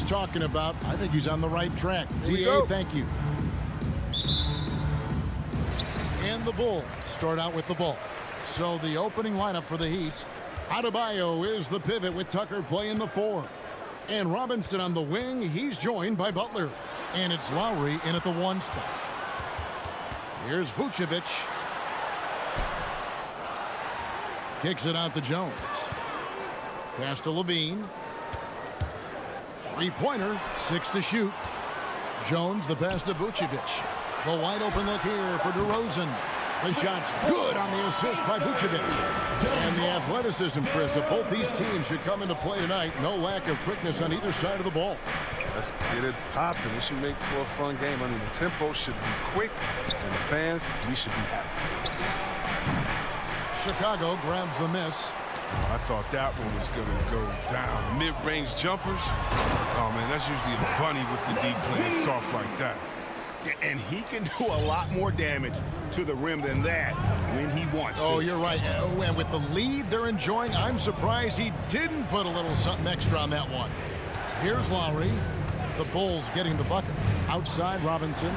talking about. I think he's on the right track. DA, thank you. And the Bulls start out with the ball. So the opening lineup for the Heat. Adebayo is the pivot with Tucker playing the 4. And Robinson on the wing. He's joined by Butler. And it's Lowry in at the 1 spot. Here's Vucevic. Kicks it out to Jones. Pass to Levine. Three-pointer, 6 to shoot. Jones, the pass to Vucevic. The wide open look here for DeRozan. The shot's good on the assist by Vucevic. And the athleticism, Chris, of both these teams should come into play tonight. No lack of quickness on either side of the ball. Let's get it popping. It should make for a fun game. I mean, the tempo should be quick, and the fans, we should be happy. Chicago grabs the miss. Oh, I thought that one was going to go down. Mid-range jumpers. Oh, man, that's usually a bunny with the deep playing soft like that. And he can do a lot more damage to the rim than that when he wants to. Oh, you're right. And with the lead they're enjoying, I'm surprised he didn't put a little something extra on that one. Here's Lowry. The Bulls getting the bucket. Outside, Robinson.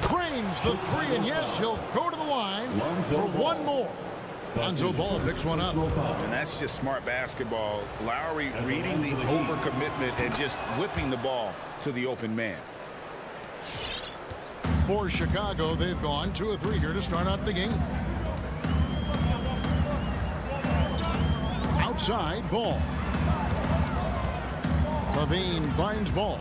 Cranes the 3, and yes, he'll go to the line for one more. Lonzo Ball picks one up. And that's just smart basketball. Lowry reading the overcommitment and just whipping the ball to the open man. For Chicago, they've gone 2 of 3 here to start out the game. Outside, Ball. Levine finds Ball.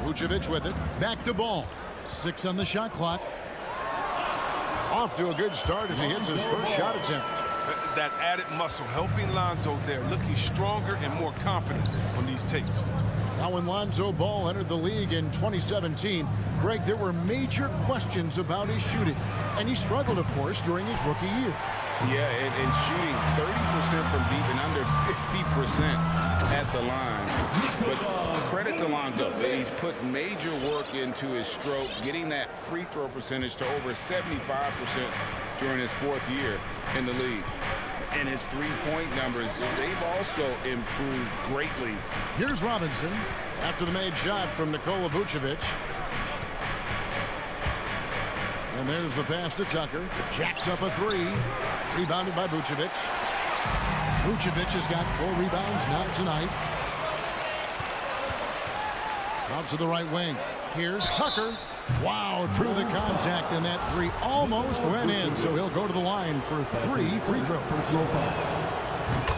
Vucevic with it. Back to Ball. 6 on the shot clock. Off to a good start as he hits his first shot attempt. That added muscle helping Lonzo there, looking stronger and more confident on these takes. Now when Lonzo Ball entered the league in 2017, Greg, there were major questions about his shooting. And he struggled, of course, during his rookie year. Yeah, and shooting 30% from deep and under 50% at the line. But credit to Lonzo. He's put major work into his stroke, getting that free throw percentage to over 75% during his 4th year in the league. And his three-point numbers, they've also improved greatly. Here's Robinson after the made shot from Nikola Vucevic. And there's the pass to Tucker. Jacks up a 3. Rebounded by Vucevic. Vucevic has got 4 rebounds now tonight. Out to the right wing. Here's Tucker. Wow, through the contact, and that 3 almost went in, so he'll go to the line for 3 free throws.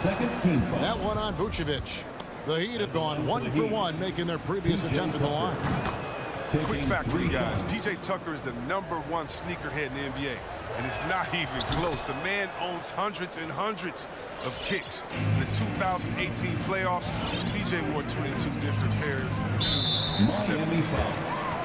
Second team foul. That one on Vucevic. The Heat have gone 1 for 1, making their previous attempt at the line. Quick fact for you guys. P.J. Tucker is the #1 sneakerhead in the NBA, and it's not even close. The man owns hundreds and hundreds of kicks. In the 2018 playoffs, P.J. wore 22 different pairs. Miami foul.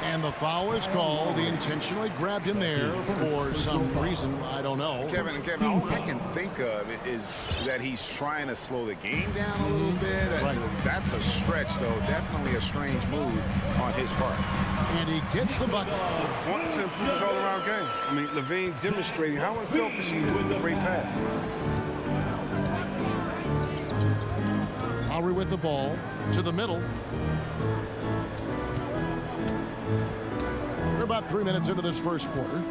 And the foul is called. He intentionally grabbed him there for some reason. I don't know. Kevin, all I can think of is that he's trying to slow the game down a little bit. Right. That's a stretch, though. Definitely a strange move on his part. And he gets the bucket. Wanting to improve his all-around game. I mean, Levine demonstrating how unselfish he is with the great pass. Lowry with the ball to the middle. We're about 3 minutes into this first quarter.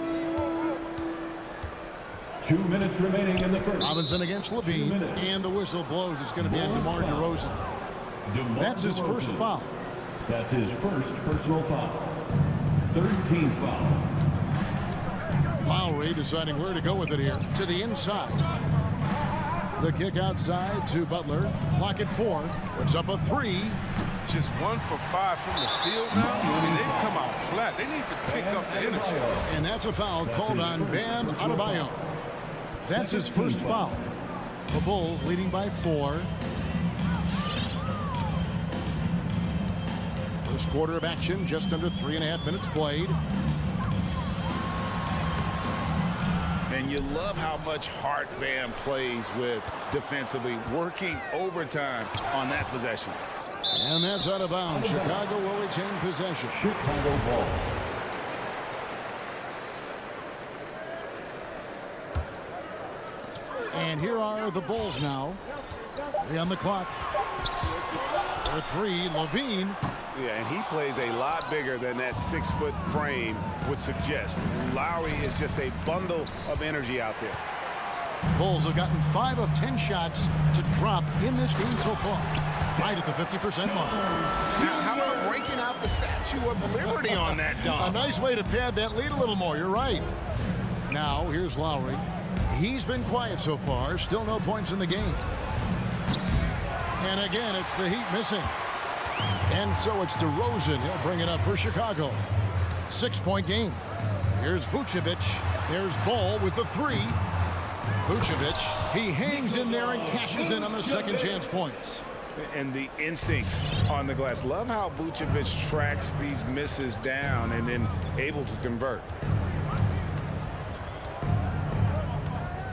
2 minutes remaining in the first. Robinson against Levine, and the whistle blows. It's going to be on DeMar DeRozan. That's his first foul. That's his first personal foul. 3rd team foul. Lowry deciding where to go with it here. To the inside. The kick outside to Butler. Clock at 4. Puts up a 3. Just 1 for 5 from the field now. I mean, they've come out flat. They need to pick up the energy. And that's a foul called on Bam Adebayo. That's his first foul. The Bulls leading by 4. First quarter of action, just under 3.5 minutes played. And you love how much heart Bam plays with defensively, working overtime on that possession. And that's out of bounds. Chicago will retain possession. Chicago ball. And here are the Bulls now. 3 on the clock. For three, Levine. Yeah, and he plays a lot bigger than that 6-foot frame would suggest. Lowry is just a bundle of energy out there. Bulls have gotten 5 of 10 shots to drop in this game so far. Right at the 50% mark. Now, how about breaking out the Statue of Liberty on that A dunk? nice way to pad that lead a little more. You're right. Now, here's Lowry. He's been quiet so far. Still no points in the game. And again, it's the Heat missing. And so it's DeRozan. He'll bring it up for Chicago. 6-point game. Here's Vucevic. There's Ball with the 3. Vucevic, he hangs in there and cashes in on the second chance points. And the instincts on the glass. Love how Vucevic tracks these misses down and then able to convert.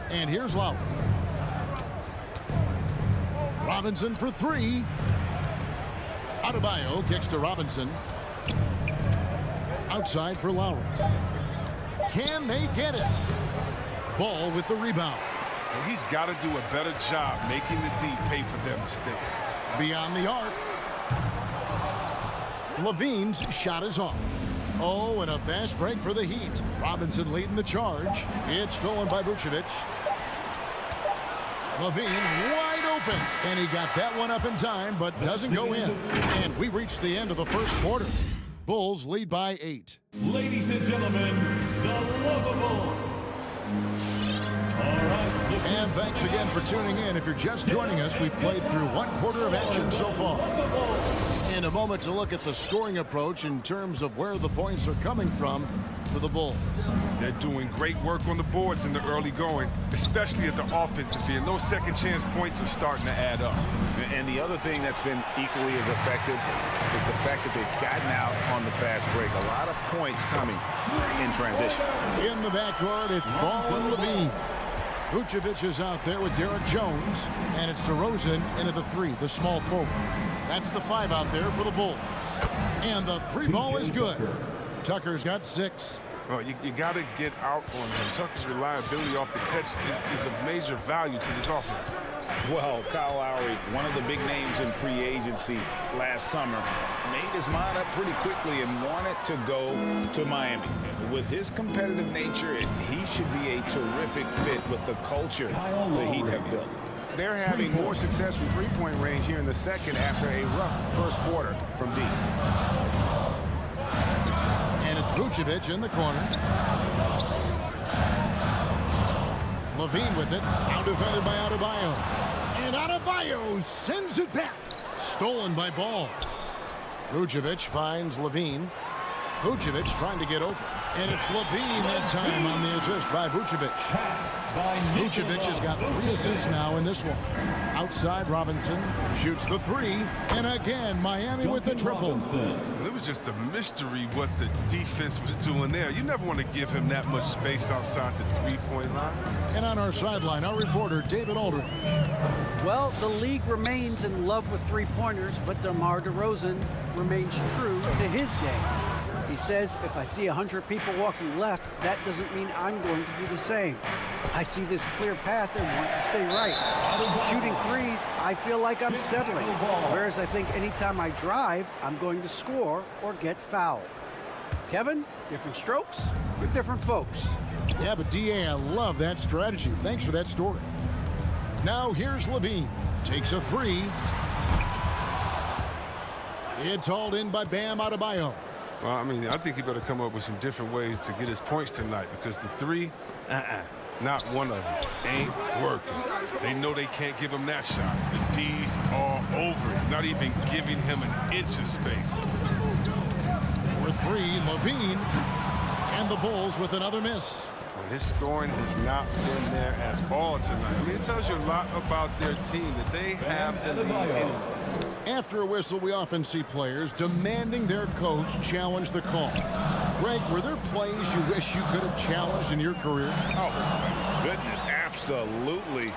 And here's Lowry. Robinson for 3. Adebayo kicks to Robinson. Outside for Lowry. Can they get it? Ball with the rebound. And he's got to do a better job making the D pay for their mistakes. Beyond the arc. Levine's shot is off. Oh, and a fast break for the Heat. Robinson leading the charge. It's stolen by Vucevic. Levine wide open. And he got that one up in time, but doesn't go in. And we reach the end of the first quarter. Bulls lead by 8. Ladies and gentlemen, the lovable. All right. And thanks again for tuning in. If you're just joining us, we've played through 1 quarter of action so far. In a moment to look at the scoring approach in terms of where the points are coming from for the Bulls. They're doing great work on the boards in the early going, especially at the offensive end. Those second chance points are starting to add up. And the other thing that's been equally as effective is the fact that they've gotten out on the fast break. A lot of points coming in transition. In the backcourt, it's Ball and Levine. Vucevic is out there with Derek Jones, and it's DeRozan into the 3, the small forward. That's the 5 out there for the Bulls. And the 3 ball is good. Tucker's got 6. Well, you got to get out on him. Tucker's reliability off the catch is of major value to this offense. Well, Kyle Lowry, one of the big names in free agency last summer, made his mind up pretty quickly and wanted to go to Miami. With his competitive nature, he should be a terrific fit with the culture the Heat have built. They're having more success from three-point range here in the second after a rough first quarter from deep. And it's Vucevic in the corner. Levine with it. Out defended by Adebayo. And Adebayo sends it back. Stolen by Ball. Vucevic finds Levine. Vucevic trying to get open. And it's Levine that time on the assist by Vucevic. Vucevic has got 3 assists now in this one. Outside, Robinson shoots the 3. And again, Miami with the triple. It was just a mystery what the defense was doing there. You never want to give him that much space outside the three-point line. And on our sideline, our reporter, David Aldridge. Well, the league remains in love with three-pointers, but DeMar DeRozan remains true to his game. He says, if I see 100 people walking left, that doesn't mean I'm going to do the same. I see this clear path and want to stay right. Shooting threes, I feel like I'm settling. Whereas I think anytime I drive, I'm going to score or get fouled. Kevin, different strokes for different folks. Yeah, but D.A., I love that strategy. Thanks for that story. Now here's Levine. Takes a 3. It's hauled in by Bam Adebayo. Well, I mean, I think he better come up with some different ways to get his points tonight because the 3, not one of them, ain't working. They know they can't give him that shot. The D's all over it, not even giving him an inch of space. For 3, Levine. And the Bulls with another miss. Well, his scoring has not been there at all tonight. I mean, it tells you a lot about their team that they have the lead in it. After a whistle, we often see players demanding their coach challenge the call. Greg, were there plays you wish you could have challenged in your career? Oh, my goodness, absolutely.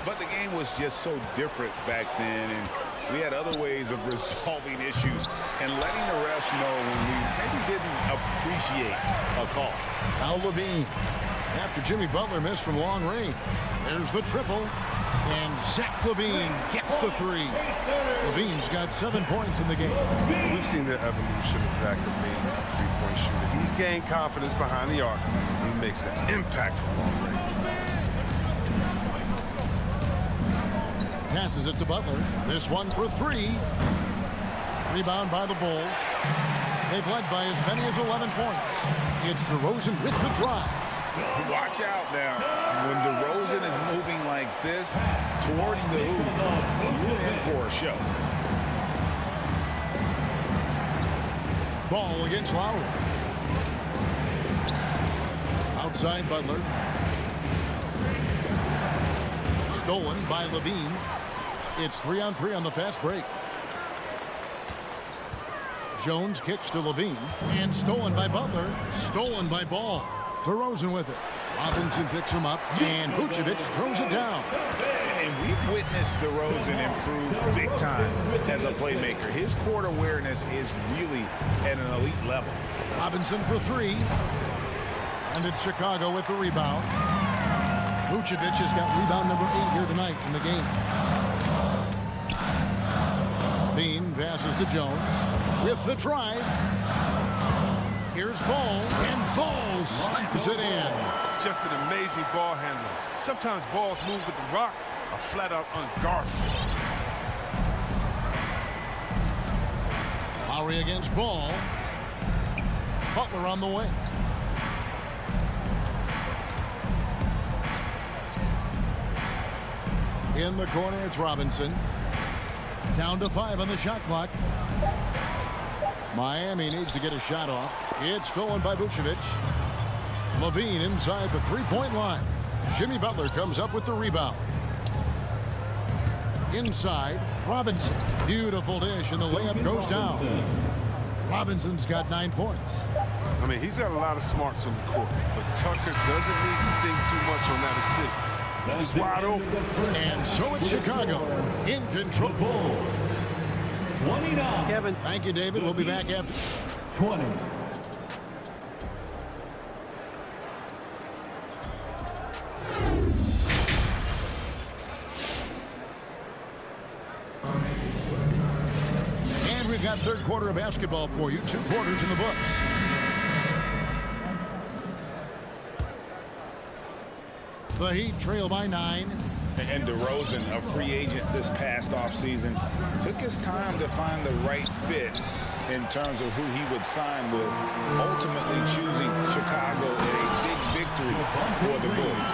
But the game was just so different back then, and we had other ways of resolving issues and letting the refs know when we maybe didn't appreciate a call. Now Levine. After Jimmy Butler missed from long range. There's the triple. And Zach LaVine gets the three. LaVine's got 7 points in the game. We've seen the evolution of Zach LaVine as a three-point shooter. He's gained confidence behind the arc. He makes an impact from long range. Passes it to Butler. This one for three. Rebound by the Bulls. They've led by as many as 11 points. It's DeRozan with the drive. Watch out now. When DeRozan is moving like this towards the hoop, you're in for a show. Ball against Lowry. Outside Butler. Stolen by LaVine. It's 3-on-3 on the fast break. Jones kicks to LaVine. And stolen by Butler. Stolen by Ball. DeRozan with it. Robinson picks him up. And Vucevic throws it down. And we've witnessed DeRozan improve big time as a playmaker. His court awareness is really at an elite level. Robinson for three. And it's Chicago with the rebound. Vucevic has got rebound number 8 here tonight in the game. Bean passes to Jones with the drive. Here's Ball, and Ball slams it in. Just an amazing ball handler. Sometimes balls move with the rock are flat out unguarded. Lowry against Ball. Butler on the wing. In the corner, it's Robinson. Down to 5 on the shot clock. Miami needs to get a shot off. It's stolen by Vucevic. LaVine inside the three-point line. Jimmy Butler comes up with the rebound. Inside, Robinson. Beautiful dish, and the layup goes down. Robinson's got 9 points. I mean, he's got a lot of smarts on the court, but Tucker doesn't need to think too much on that assist. He's wide open. And so it's Chicago in control. 29. Kevin. Thank you, David. We'll be back after. 20. And we've got third quarter of basketball for you. 2 quarters in the books. The Heat trail by 9. And DeRozan, a free agent this past offseason, took his time to find the right fit in terms of who he would sign with, ultimately choosing Chicago in a big victory for the Bulls.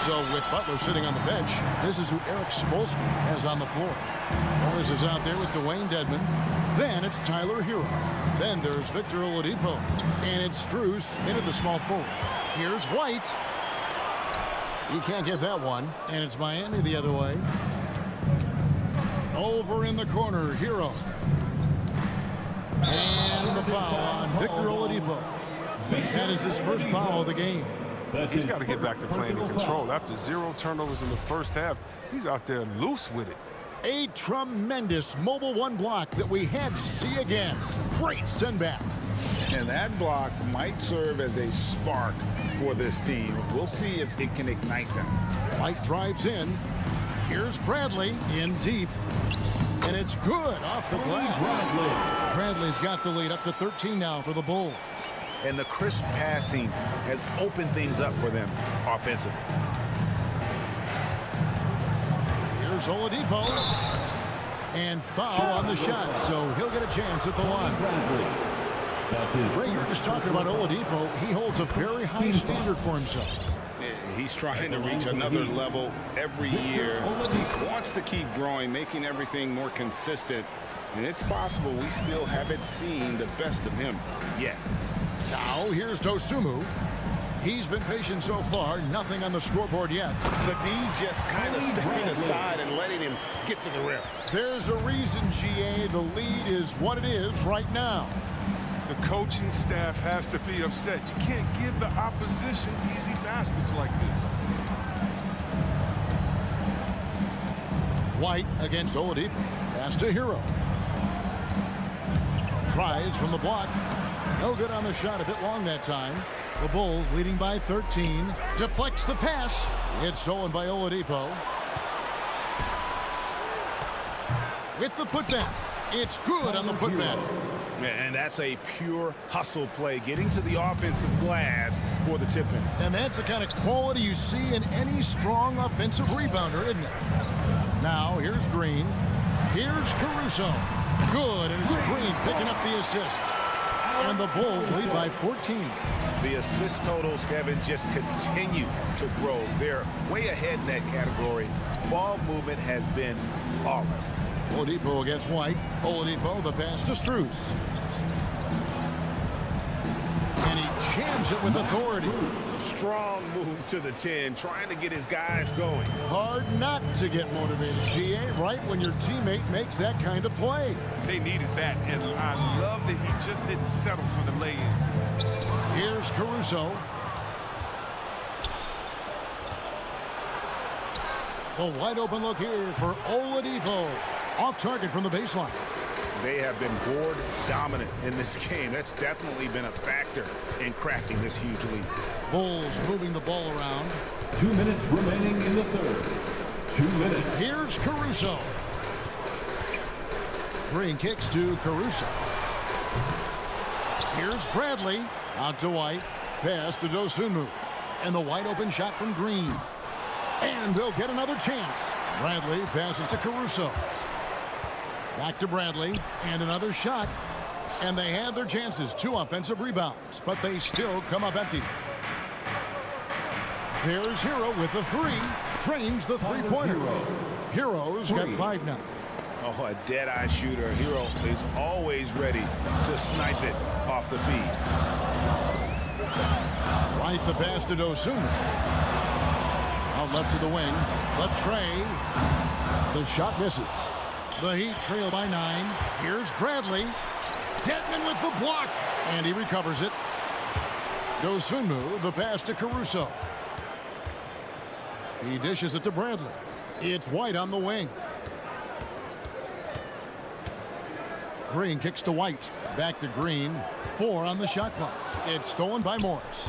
So with Butler sitting on the bench, this is who Eric Spoelstra has on the floor. Morris is out there with Dwayne Dedmon. Then it's Tyler Hero. Then there's Victor Oladipo. And it's Strus into the small forward. Here's White. He can't get that one. And it's Miami the other way. Over in the corner, Hero. And the foul on Victor Oladipo. That is his first foul of the game. He's got to get back to playing in control. After 0 turnovers in the first half, he's out there loose with it. A tremendous mobile 1 block that we had to see again. Great send back. And that block might serve as a spark for this team. We'll see if it can ignite them. White drives in. Here's Bradley in deep. And it's good off the glass. Bradley's got the lead up to 13 now for the Bulls. And the crisp passing has opened things up for them offensively. Here's Oladipo. And foul on the shot, so he'll get a chance at the line. Ray, you're just talking about Oladipo. He holds a very high standard for himself. He's trying to reach another level every year. He wants to keep growing, making everything more consistent. And it's possible we still haven't seen the best of him yet. Now, here's Dosunmu. He's been patient so far. Nothing on the scoreboard yet. The D just kind of stepping aside and letting him get to the rim. There's a reason, GA. The lead is what it is right now. The coaching staff has to be upset. You can't give the opposition easy baskets like this. White against Oladipo. Pass to Hero. Tries from the block. No good on the shot. A bit long that time. The Bulls leading by 13. Deflects the pass. It's stolen by Oladipo. with the putback. It's good on the putback. And that's a pure hustle play, getting to the offensive glass for the tip-in. And that's the kind of quality you see in any strong offensive rebounder, isn't it? Now, here's Green. Here's Caruso. Good, and it's Green picking up the assist. And the Bulls lead by 14. The assist totals, Kevin, just continue to grow. They're way ahead in that category. Ball movement has been flawless. Oladipo against White. Oladipo, the pass to Strus. And he jams it with authority. Strong move to the 10, trying to get his guys going. Hard not to get motivated, GA, right when your teammate makes that kind of play. They needed that, and I love that he just didn't settle for the lay-in. Here's Caruso. The wide open look here for Oladipo. Off target from the baseline. They have been board dominant in this game. That's definitely been a factor in crafting this huge lead. Bulls moving the ball around. 2 minutes remaining in the third. 2 minutes. Here's Caruso. Green kicks to Caruso. Here's Bradley. Out to White. Pass to Dosunmu. And the wide open shot from Green. And they'll get another chance. Bradley passes to Caruso. Back to Bradley, and another shot. And they had their chances. 2 offensive rebounds, but they still come up empty. There's Hero with the 3. Drains the three-pointer. Hero's got 5 now. Oh, a dead-eye shooter. Hero is always ready to snipe it off the feed. Right, the pass to Dosunmu. Out left to the wing. The tray. The shot misses. The Heat trail by 9. Here's Bradley. Dedmon with the block. And he recovers it. Dosunmu, the pass to Caruso. He dishes it to Bradley. It's White on the wing. Green kicks to White. Back to Green. 4 on the shot clock. It's stolen by Morris.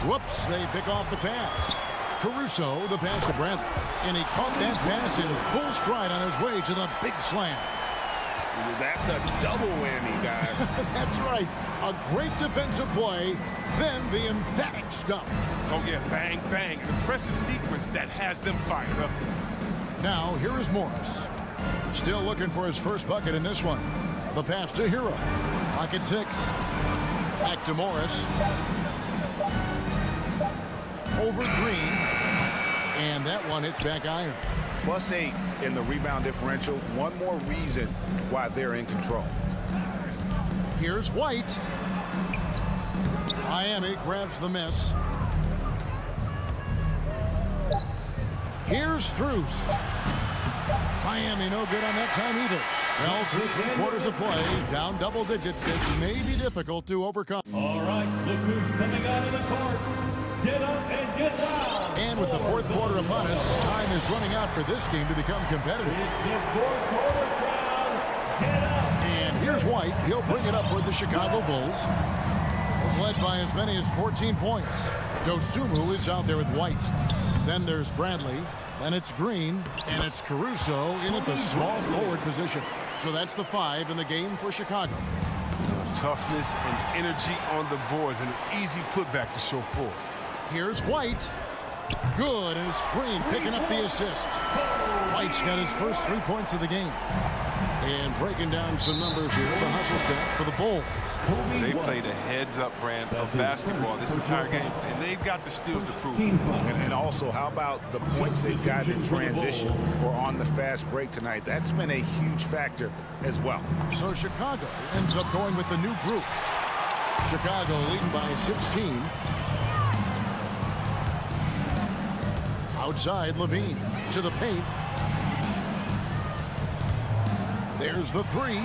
Whoops, they pick off the pass. Caruso, the pass to Bradley. And he caught that pass in full stride on his way to the big slam. That's a double whammy, guys. That's right. A great defensive play, then the emphatic stuff. Oh, yeah, bang, bang. An impressive sequence that has them fired up. Now, here is Morris. Still looking for his first bucket in this one. The pass to Hero. Pocket 6. Back to Morris. Over Green. And that one hits back iron. +8 in the rebound differential. One more reason why they're in control. Here's White. Miami grabs the miss. Here's Strus. Miami no good on that time either. Well, through 3/4 of play, down double digits. It may be difficult to overcome. All right, look who's coming out of the court. Get up and get down. And with the 4th quarter upon us, time is running out for this game to become competitive. It's the 4th quarter crowd. Get up. And here's White. He'll bring it up for the Chicago Bulls. Led by as many as 14 points. Dosunmu is out there with White. Then there's Bradley. Then it's Green. And it's Caruso in at the small forward position. So that's the 5 in the game for Chicago. Toughness and energy on the boards, and an easy putback to show for. Here's White. Good, and it's Green picking up the assist. White's got his first 3 points of the game. And breaking down some numbers here, the hustle stats for the Bulls. They played a heads-up brand of basketball this entire game, and they've got the steals to prove it. And also, how about the points they've got in transition or on the fast break tonight? That's been a huge factor as well. So Chicago ends up going with the new group. Chicago leading by 16. Outside, Levine to the paint. There's the 3.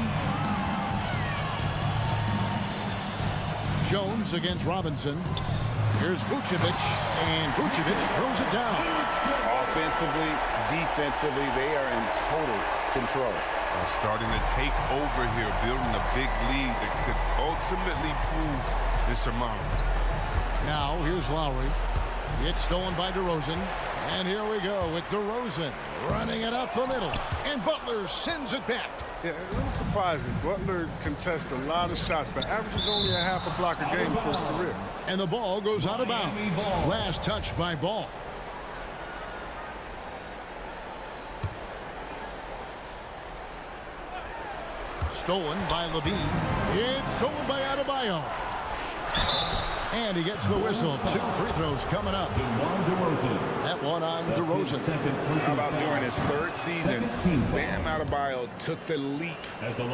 Jones against Robinson. Here's Vucevic, and Vucevic throws it down. Offensively, defensively, they are in total control. Starting to take over here, building a big lead that could ultimately prove insurmountable. Now, here's Lowry. It's stolen by DeRozan. And here we go with DeRozan running it up the middle. And Butler sends it back. Yeah, a little surprising. Butler contests a lot of shots, but averages only a half a block a game for his career. And the ball goes out of bounds. Last touch by Ball. Stolen by Levine. It's stolen by Adebayo. And he gets the whistle. 2 free throws coming up. That one on DeRozan. How about during his 3rd season, Bam Adebayo took the leap,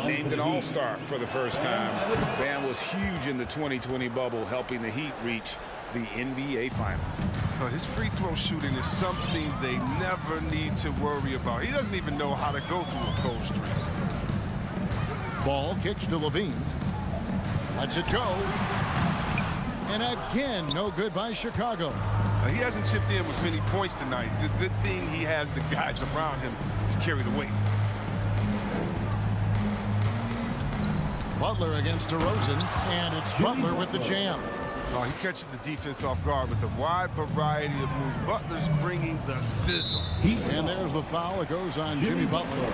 named an all-star for the first time. Bam was huge in the 2020 bubble, helping the Heat reach the NBA Finals. His free throw shooting is something they never need to worry about. He doesn't even know how to go through a cold streak. Ball kicks to Levine. Lets it go. And again, no good by Chicago. He hasn't chipped in with many points tonight. The good thing he has the guys around him to carry the weight. Butler against DeRozan, and it's Butler with the jam. He catches the defense off guard with a wide variety of moves. Butler's bringing the sizzle. And there's the foul. It goes on Jimmy Butler.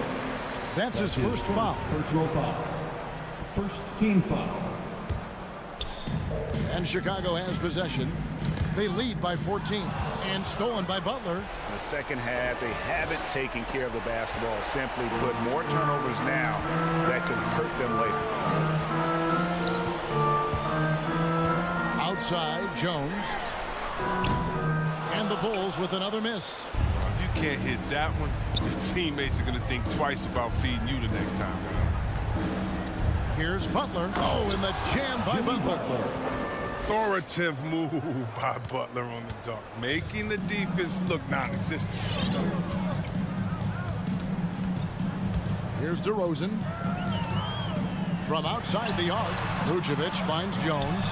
That's his first foul. Personal foul. First team foul. And Chicago has possession. They lead by 14. And stolen by Butler. In the second half, they haven't taken care of the basketball. Simply put, more turnovers now that could hurt them later. Outside, Jones. And the Bulls with another miss. If you can't hit that one, your teammates are going to think twice about feeding you the next time. Here's Butler. Oh, and the jam by Butler. Authoritative move by Butler on the dunk, making the defense look non-existent. Here's DeRozan. From outside the arc, Vucevic finds Jones.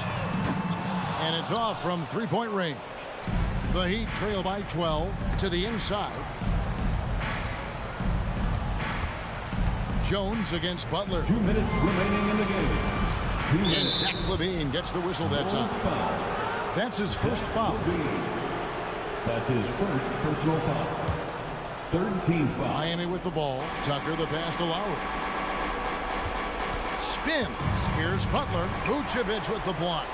And it's off from three-point range. The Heat trail by 12 to the inside. Jones against Butler. 2 minutes remaining in the game. And Zach LaVine gets the whistle that time. That's his first foul. That's his first personal foul. 3rd team foul. Miami with the ball. Tucker the pass to Lowry. Spins. Here's Butler. Vucevic with the block.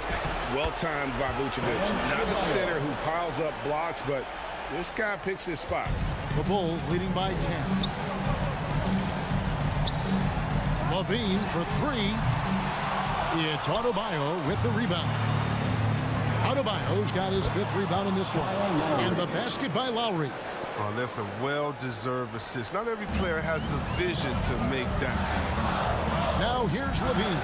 Well timed by Vucevic. Not the center who piles up blocks, but this guy picks his spots. The Bulls leading by 10. LaVine for 3. It's Adebayo with the rebound. Adebayo's got his 5th rebound in this one. And the basket by Lowry. Oh, that's a well-deserved assist. Not every player has the vision to make that. Now here's LaVine.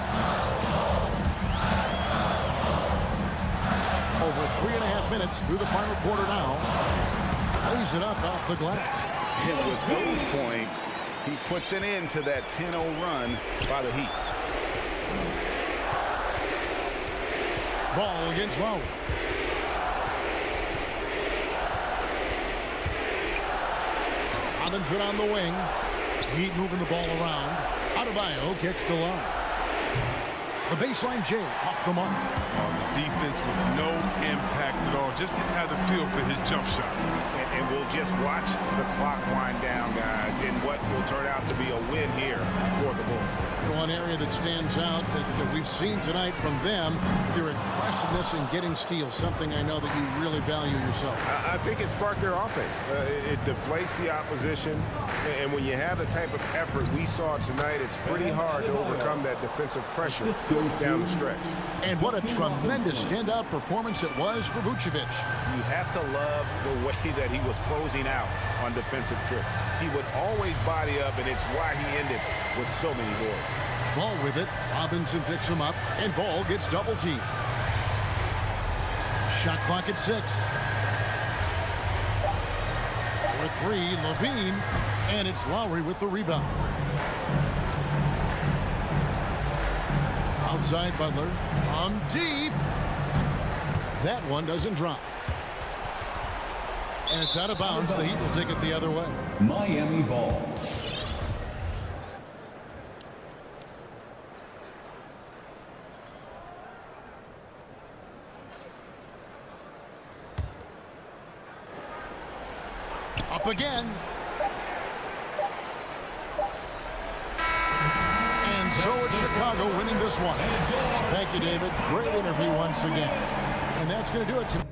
Over 3.5 minutes through the final quarter now. Lays it up off the glass. And with those points, he puts an end to that 10-0 run by the Heat. Ball against Lowry. Robinson on the wing. Heat moving the ball around. Adebayo kicks to Lowry. The baseline J off the mark. The defense with no impact at all. Just didn't have the feel for his jump shot. And we'll just watch the clock wind down, guys, in what will turn out to be a win here for the Bulls. One area that stands out that we've seen tonight from them, their aggressiveness in getting steals, something I know that you really value yourself. I think it sparked their offense. It deflates the opposition, and when you have the type of effort we saw tonight, it's pretty hard to overcome that defensive pressure down the stretch. And what a tremendous standout performance it was for Vucevic. You have to love the way that he was closing out on defensive trips. He would always body up, and it's why he ended with so many boards. Ball with it. Robinson picks him up, and Ball gets double teamed. Shot clock at 6. For 3, LaVine, and it's Lowry with the rebound. Outside Butler. On deep. That one doesn't drop. And it's out of bounds. The Heat will take it the other way. Miami ball. Up again. And so it's Chicago winning this one. Thank you, David. Great interview once again. And that's going to do it tonight.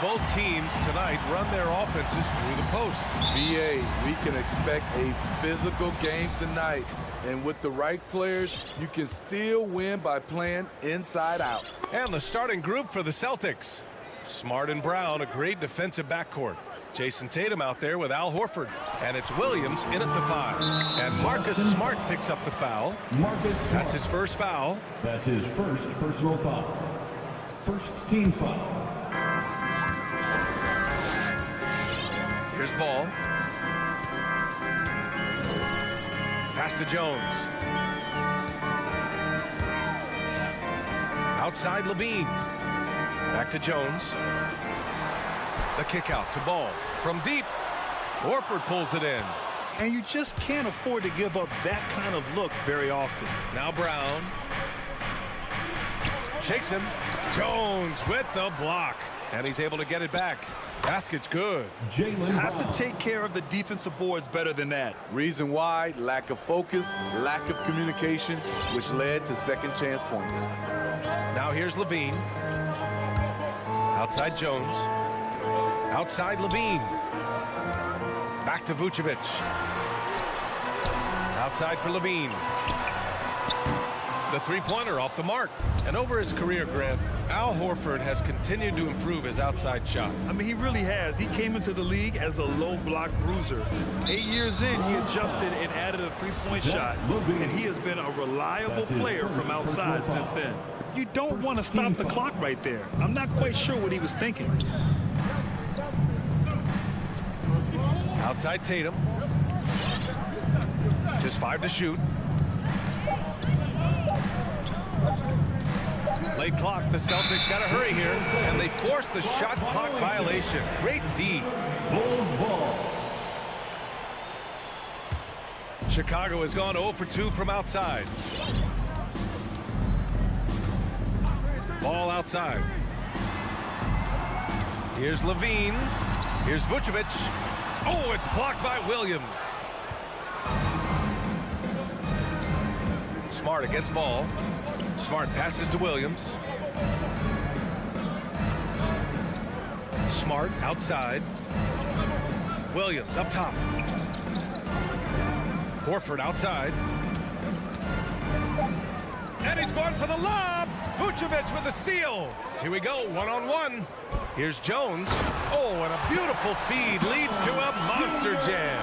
Both teams tonight run their offenses through the post. BA, we can expect a physical game tonight. And with the right players, you can still win by playing inside out. And the starting group for the Celtics. Smart and Brown, a great defensive backcourt. Jason Tatum out there with Al Horford. And it's Williams in at the 5. And Marcus Smart picks up the foul. That's his first foul. That's his first personal foul. First team foul. Here's Ball. Pass to Jones. Outside Levine. Back to Jones. The kick out to Ball. From deep. Horford pulls it in. And you just can't afford to give up that kind of look very often. Now Brown. Shakes him. Jones with the block. And he's able to get it back. Basket's good. Have to take care of the defensive boards better than that. Reason why: lack of focus, lack of communication, which led to second chance points. Now here's Levine. Outside Jones. Outside Levine. Back to Vucevic. Outside for Levine. The three-pointer off the mark. And over his career, Grant, Al Horford has continued to improve his outside shot. I mean, he really has. He came into the league as a low block bruiser. 8 years in, he adjusted and added a three-point shot. And he has been a reliable player from outside since then. You don't want to stop the clock right there. I'm not quite sure what he was thinking. Outside Tatum. Just 5 to shoot. Late clock, the Celtics got to hurry here, and they forced the shot clock violation. Great D. Bulls ball. Chicago has gone 0 for 2 from outside. Ball outside. Here's Levine. Here's Vucevic. Oh, it's blocked by Williams. Smart against ball. Smart passes to Williams. Smart outside. Williams up top. Horford outside. And he's going for the lob. Vucevic with a steal. Here we go, one-on-one. Here's Jones. Oh, and a beautiful feed leads to a monster jam.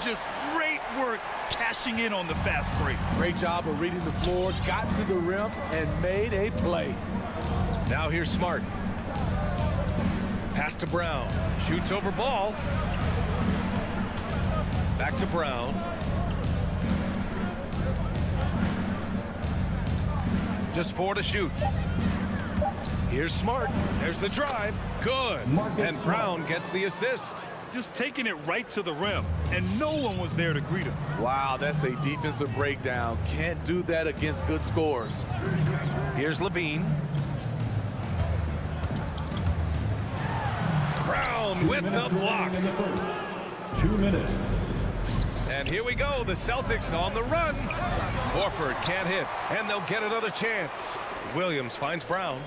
Just great work cashing in on the fast break. Great job of reading the floor, got to the rim, and made a play. Now here's Smart. Pass to Brown. Shoots over ball. Back to Brown. Just 4 to shoot. Here's Smart. There's the drive. Good. And Brown gets the assist. Just taking it right to the rim, and no one was there to greet him. Wow, that's a defensive breakdown. Can't do that against good scores. Here's Levine. Brown with the block. 2 minutes. And here we go, the Celtics on the run. Horford can't hit, and they'll get another chance. Williams finds Brown.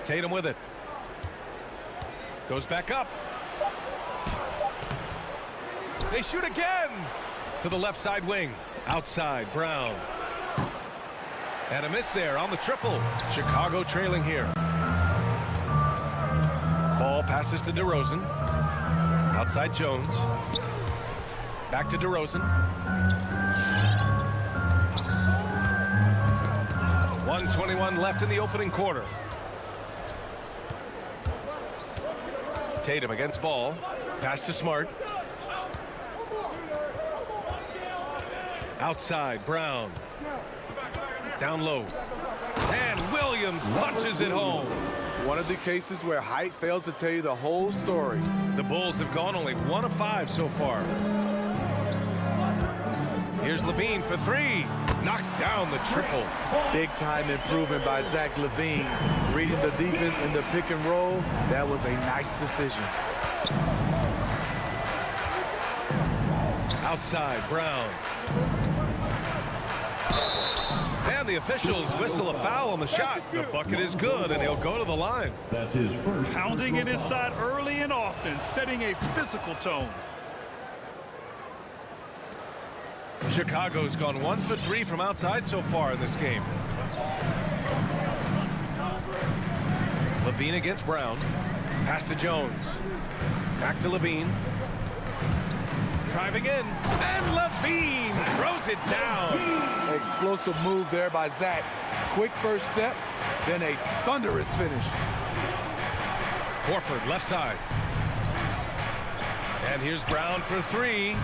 Tatum with it. Goes back up. They shoot again. To the left side wing. Outside, Brown. And a miss there on the triple. Chicago trailing here. Ball passes to DeRozan. Outside Jones. Back to DeRozan. 1:21 left in the opening quarter. Tatum against ball. Pass to Smart. Outside, Brown. Down low. And Williams punches it home. One of the cases where height fails to tell you the whole story. The Bulls have gone only 1 of 5 so far. Here's Levine for 3. Knocks down the triple. Big time improvement by Zach LaVine. Reading the defense in the pick and roll, that was a nice decision. Outside, Brown. And the officials whistle a foul on the shot. The bucket is good, and he'll go to the line. That's his first. Pounding it inside early and often, setting a physical tone. Chicago's gone 1 for 3 from outside so far in this game. Levine against Brown. Pass to Jones. Back to Levine. Driving in. And Levine throws it down. Explosive move there by Zach. Quick first step, then a thunderous finish. Horford left side. And here's Brown for 3.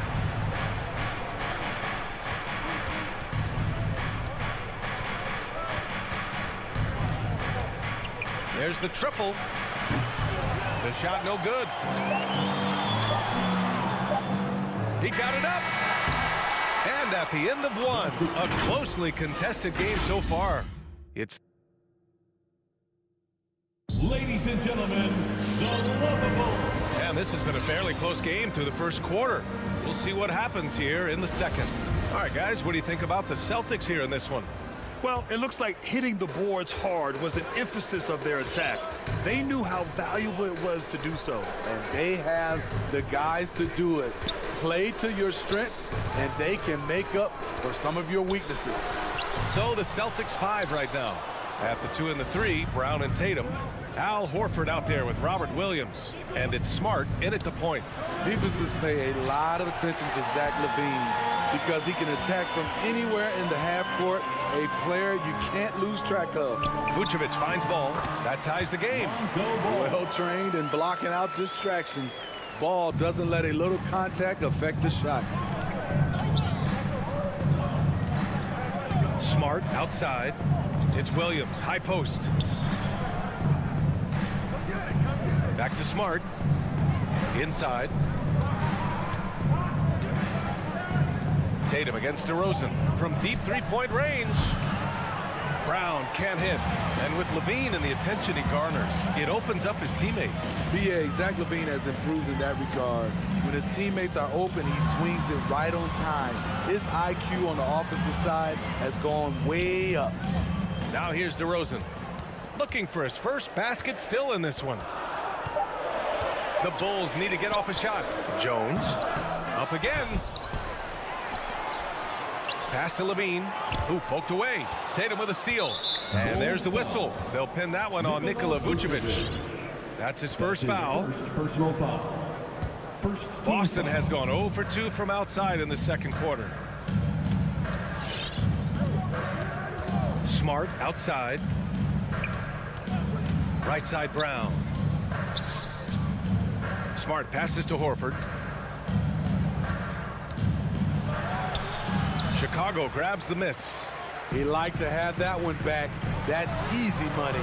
There's the triple. The shot no good. He got it up. And at the end of 1, a closely contested game so far. It's Ladies and gentlemen, the lovable. And this has been a fairly close game through the first quarter. We'll see what happens here in the second. All right, guys, what do you think about the Celtics here in this one? Well, it looks like hitting the boards hard was an emphasis of their attack. They knew how valuable it was to do so. And they have the guys to do it. Play to your strengths, and they can make up for some of your weaknesses. So the Celtics 5 right now. At the 2 and the 3, Brown and Tatum. Al Horford out there with Robert Williams. And it's Smart in at the point. Defenses pay a lot of attention to Zach LaVine because he can attack from anywhere in the half court, a player you can't lose track of. Vucevic finds ball. That ties the game. Well trained and blocking out distractions. Ball doesn't let a little contact affect the shot. Smart outside. It's Williams, high post. Back to Smart. Inside. Tatum against DeRozan from deep three-point range. Brown can't hit. And with Levine and the attention he garners, it opens up his teammates. BA, Zach LaVine has improved in that regard. When his teammates are open, he swings it right on time. His IQ on the offensive side has gone way up. Now here's DeRozan. Looking for his first basket, still in this one. The Bulls need to get off a shot. Jones, up again. Pass to Levine, who poked away. Tatum with a steal. And there's the whistle. They'll pin that one on Nikola Vucevic. That's his first foul. First personal foul. Boston has gone 0 for 2 from outside in the second quarter. Smart outside. Right side Brown. Smart passes to Horford. Chicago grabs the miss. He liked to have that one back. That's easy money.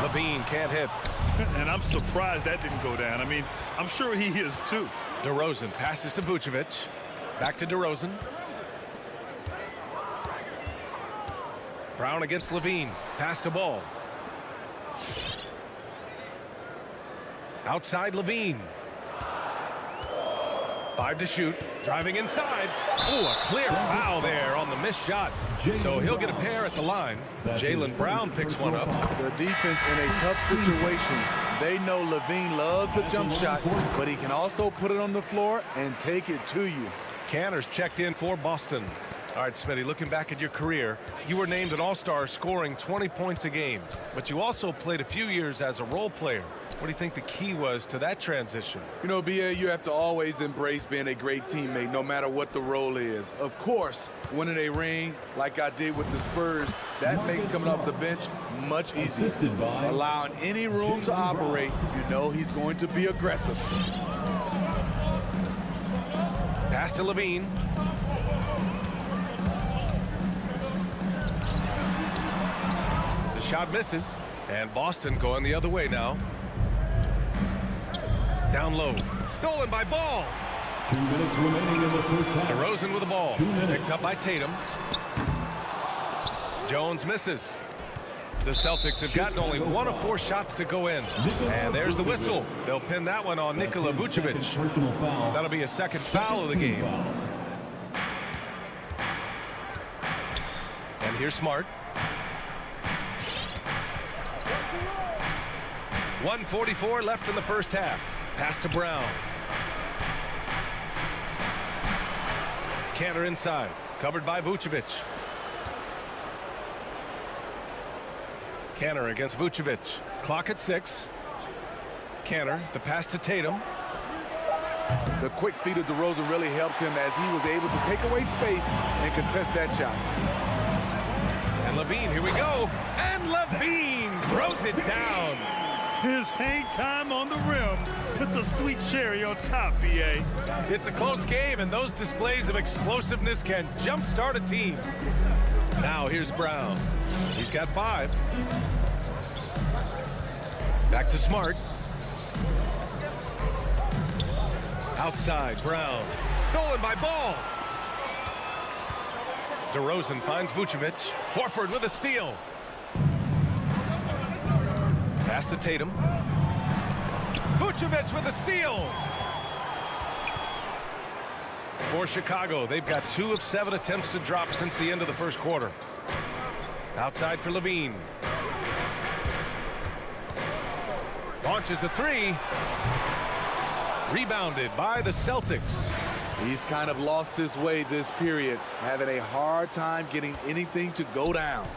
Levine can't hit. And I'm surprised that didn't go down. I mean, I'm sure he is too. DeRozan passes to Vucevic. Back to DeRozan. Brown against Levine. Pass to Ball. Outside Levine. 5 to shoot. Driving inside. Oh, a clear foul there on the missed shot. So he'll get a pair at the line. Jaylen Brown picks one up. The defense in a tough situation. They know Levine loves the jump shot, but he can also put it on the floor and take it to you. Canner's checked in for Boston. All right, Smitty, looking back at your career, you were named an All-Star scoring 20 points a game, but you also played a few years as a role player. What do you think the key was to that transition? You know, BA, you have to always embrace being a great teammate no matter what the role is. Of course, winning a ring like I did with the Spurs, that makes coming off the bench much easier. Allowing any room to operate, you know he's going to be aggressive. Pass to Levine. The shot misses, and Boston going the other way now. Down low. Stolen by Ball. 2 minutes remaining in the first half. DeRozan with the ball. Picked up by Tatum. Jones misses. The Celtics have gotten only 1 of 4 shots to go in. And there's the whistle. They'll pin that one on Nikola Vucevic. That'll be a second foul of the game. And here's Smart. 1:44 left in the first half. Pass to Brown. Canner inside. Covered by Vucevic. Canner against Vucevic. Clock at 6. Canner, the pass to Tatum. The quick feet of DeRozan really helped him as he was able to take away space and contest that shot. And Levine, here we go. And Levine throws it down. His hang time on the rim. It's a sweet cherry on top, BA. It's a close game, and those displays of explosiveness can jumpstart a team. Now here's Brown. He's got 5. Back to Smart. Outside, Brown. Stolen by Ball. DeRozan finds Vucevic. Horford with a steal. Pass to Tatum. Vucevic with a steal. For Chicago, they've got 2 of 7 attempts to drop since the end of the first quarter. Outside for Levine. Launches a 3. Rebounded by the Celtics. He's kind of lost his way this period, having a hard time getting anything to go down.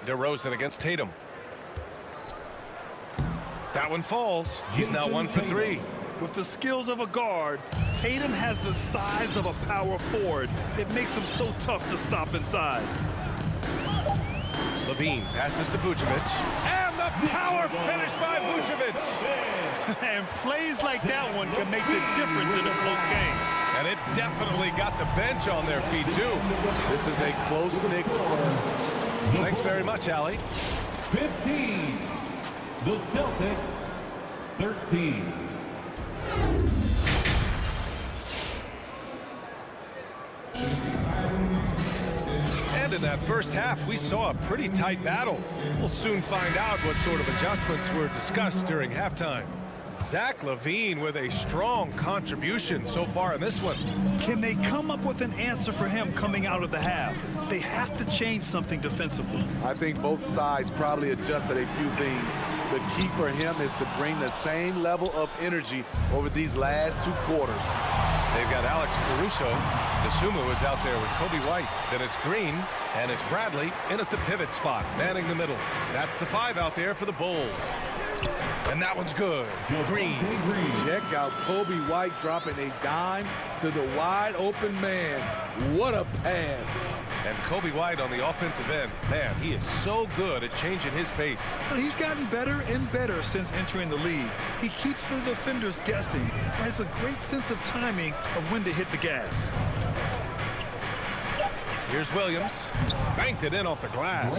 DeRozan against Tatum. That one falls. He's now 1 for 3. With the skills of a guard, Tatum has the size of a power forward. It makes him so tough to stop inside. Levine passes to Vucevic. And the power finish by Vucevic. And plays like that one can make the difference in a close game. And it definitely got the bench on their feet, too. This is a close-knit. Thanks very much, Allie. 15. The Celtics, 13. in that first half, we saw a pretty tight battle. We'll soon find out what sort of adjustments were discussed during halftime. Zach LaVine with a strong contribution so far in this one. Can they come up with an answer for him coming out of the half? They have to change something defensively. I think both sides probably adjusted a few things. The key for him is to bring the same level of energy over these last 2 quarters. They've got Alex Caruso. DeSumo is out there with Kobe White. Then it's Green, and it's Bradley in at the pivot spot, manning the middle. That's the 5 out there for the Bulls. And that one's good. Green. Check out Kobe White dropping a dime to the wide open man. What a pass. And Kobe White on the offensive end. Man, he is so good at changing his pace. But he's gotten better and better since entering the league. He keeps the defenders guessing. Has a great sense of timing of when to hit the gas. Here's Williams. Banked it in off the glass.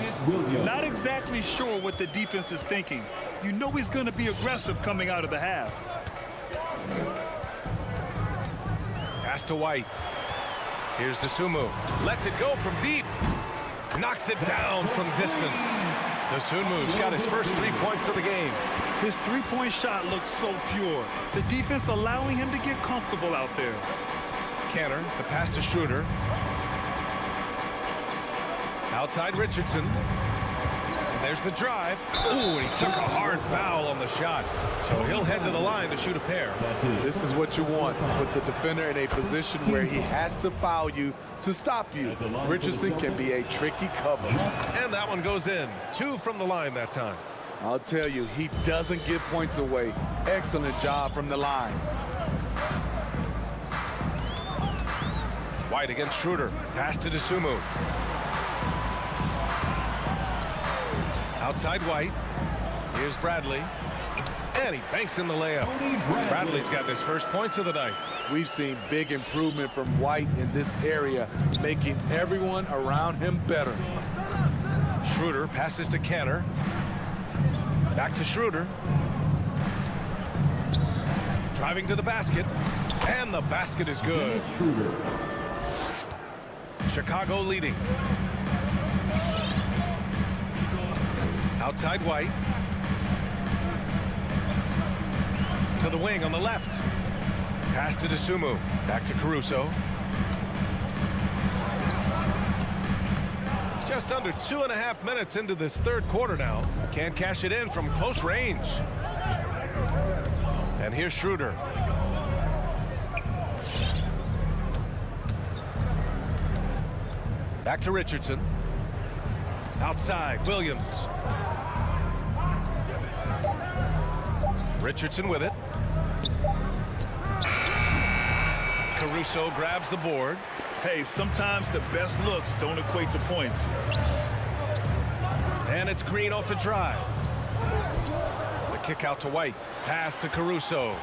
Not exactly sure what the defense is thinking. You know he's going to be aggressive coming out of the half. Pass to White. Here's DeSumo. Lets it go from deep. Knocks it down from distance. DeSumo's got his first 3 points of the game. His three-point shot looks so pure. The defense allowing him to get comfortable out there. Canner, the pass to Schroeder. Outside Richardson. And there's the drive. Ooh, he took a hard foul on the shot. So he'll head to the line to shoot a pair. This is what you want. Put the defender in a position where he has to foul you to stop you. Richardson can be a tricky cover. And that one goes in. 2 from the line that time. I'll tell you, he doesn't give points away. Excellent job from the line. White against Schroeder. Pass to DeSumo. Outside White. Here's Bradley. And he banks in the layup. Bradley's got his first points of the night. We've seen big improvement from White in this area, making everyone around him better. Schroeder passes to Canner. Back to Schroeder. Driving to the basket. And the basket is good. Chicago leading. Outside White. To the wing on the left. Pass to DeSumo. Back to Caruso. Just under 2.5 minutes into this third quarter now. Can't cash it in from close range. And here's Schroeder. Back to Richardson. Outside, Williams. Richardson with it. Caruso grabs the board. Hey, sometimes the best looks don't equate to points. And it's Green off the drive. The kick out to White. Pass to Caruso.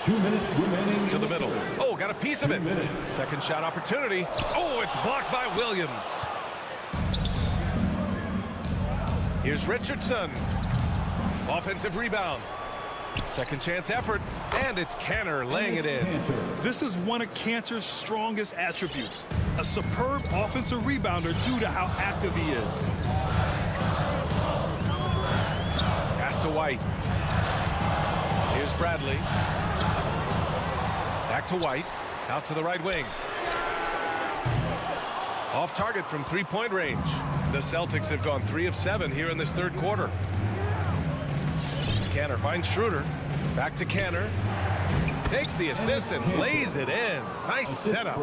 2 minutes remaining. To the middle. Oh, got a piece of it. Second shot opportunity. Oh, it's blocked by Williams. Here's Richardson. Offensive rebound. Second chance effort. And it's Canner laying it in. This is one of Cantor's strongest attributes. A superb offensive rebounder due to how active he is. Pass to White. Here's Bradley. Back to White. Out to the right wing. Off target from three-point range. The Celtics have gone 3 of 7 here in this third quarter. Canner finds Schroeder. Back to Canner. Takes the assist and lays it in. Nice setup.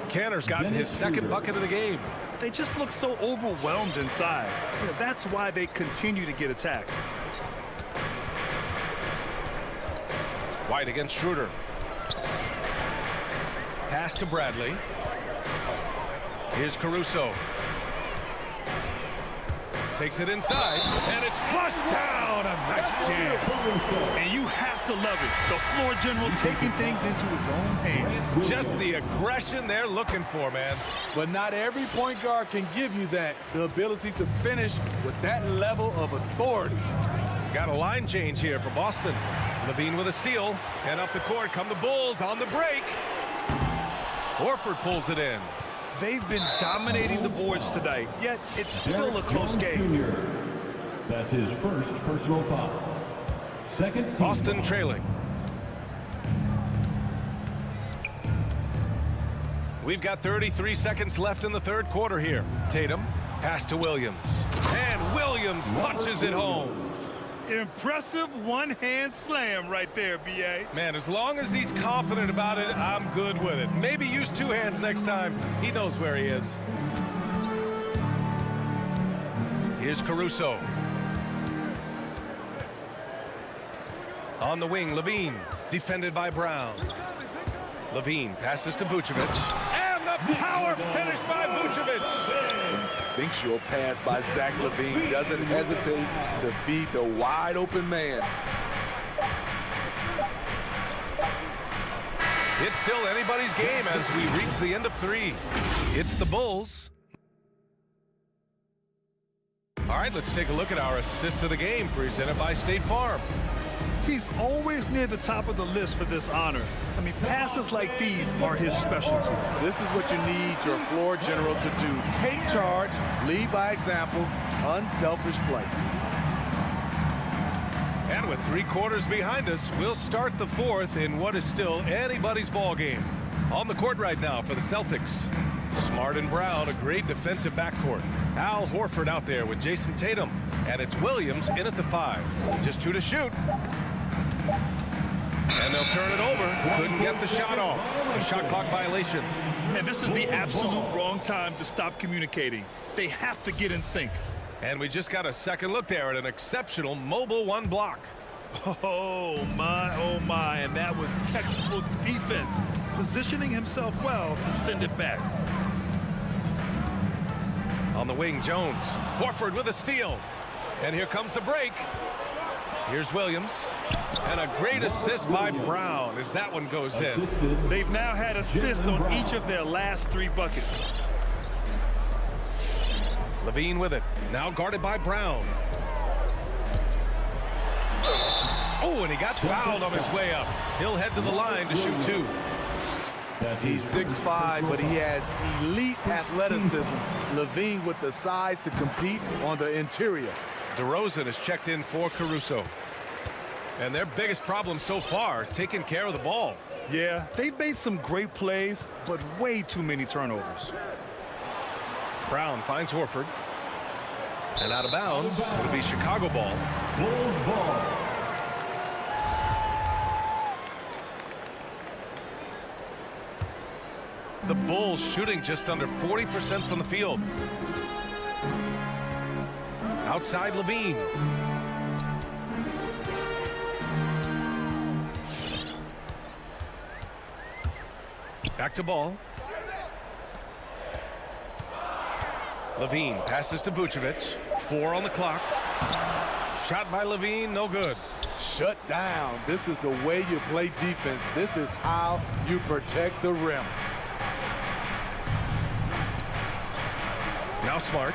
Canner's gotten his second bucket of the game. They just look so overwhelmed inside. You know, that's why they continue to get attacked. White against Schroeder. Pass to Bradley. Here's Caruso. Takes it inside, and it's flushed down. A nice jam. And you have to love it. The floor general taking things into his own hands. Just the aggression they're looking for, man. But not every point guard can give you that. The ability to finish with that level of authority. Got a line change here for Boston. LaVine with a steal, and up the court come the Bulls on the break. Horford pulls it in. They've been dominating the boards tonight, yet it's still a close game. Jr. That's his first personal foul. Second team Boston foul. trailing. We've got 33 seconds left in the third quarter here. Tatum, pass to Williams. And Williams punches it home. Impressive one-hand slam right there, B.A. Man, as long as he's confident about it, I'm good with it. Maybe use two hands next time. He knows where he is. Here's Caruso. On the wing, Levine, defended by Brown. Levine passes to Vucevic. And the power finish by Vucevic. Instinctual pass by Zach LaVine. Doesn't hesitate to feed the wide open man. It's still anybody's game as we reach the end of three. It's the Bulls. All right, let's take a look at our assist of the game presented by State Farm. He's always near the top of the list for this honor. I mean, passes like these are his specialty. This is what you need your floor general to do. Take charge, lead by example, unselfish play. And with 3 quarters behind us, we'll start the fourth in what is still anybody's ball game. On the court right now for the Celtics. Smart and Brown, a great defensive backcourt. Al Horford out there with Jason Tatum. And it's Williams in at the 5. Just 2 to shoot. And they'll turn it over. Couldn't get the shot off. A shot clock violation. And this is the absolute wrong time to stop communicating. They have to get in sync. And we just got a second look there at an exceptional mobile 1 block. Oh my, and that was textbook defense, positioning himself well to send it back. On the wing, Jones. Horford with a steal. And here comes the break. Here's Williams. And a great assist by Brown as that one goes in. They've now had assists on each of their last 3 buckets. Levine with it. Now guarded by Brown. Oh, and he got fouled on his way up. He'll head to the line to shoot 2. He's 6'5", but he has elite athleticism. Levine with the size to compete on the interior. DeRozan has checked in for Caruso. And their biggest problem so far, taking care of the ball. Yeah, they've made some great plays, but way too many turnovers. Brown finds Horford. And out of bounds, it'll be Chicago ball. Bulls ball. The Bulls shooting just under 40% from the field. Outside Levine. Back to ball. Levine passes to Vucevic. 4 on the clock. Shot by Levine, no good. Shut down. This is the way you play defense. This is how you protect the rim. Now Smart.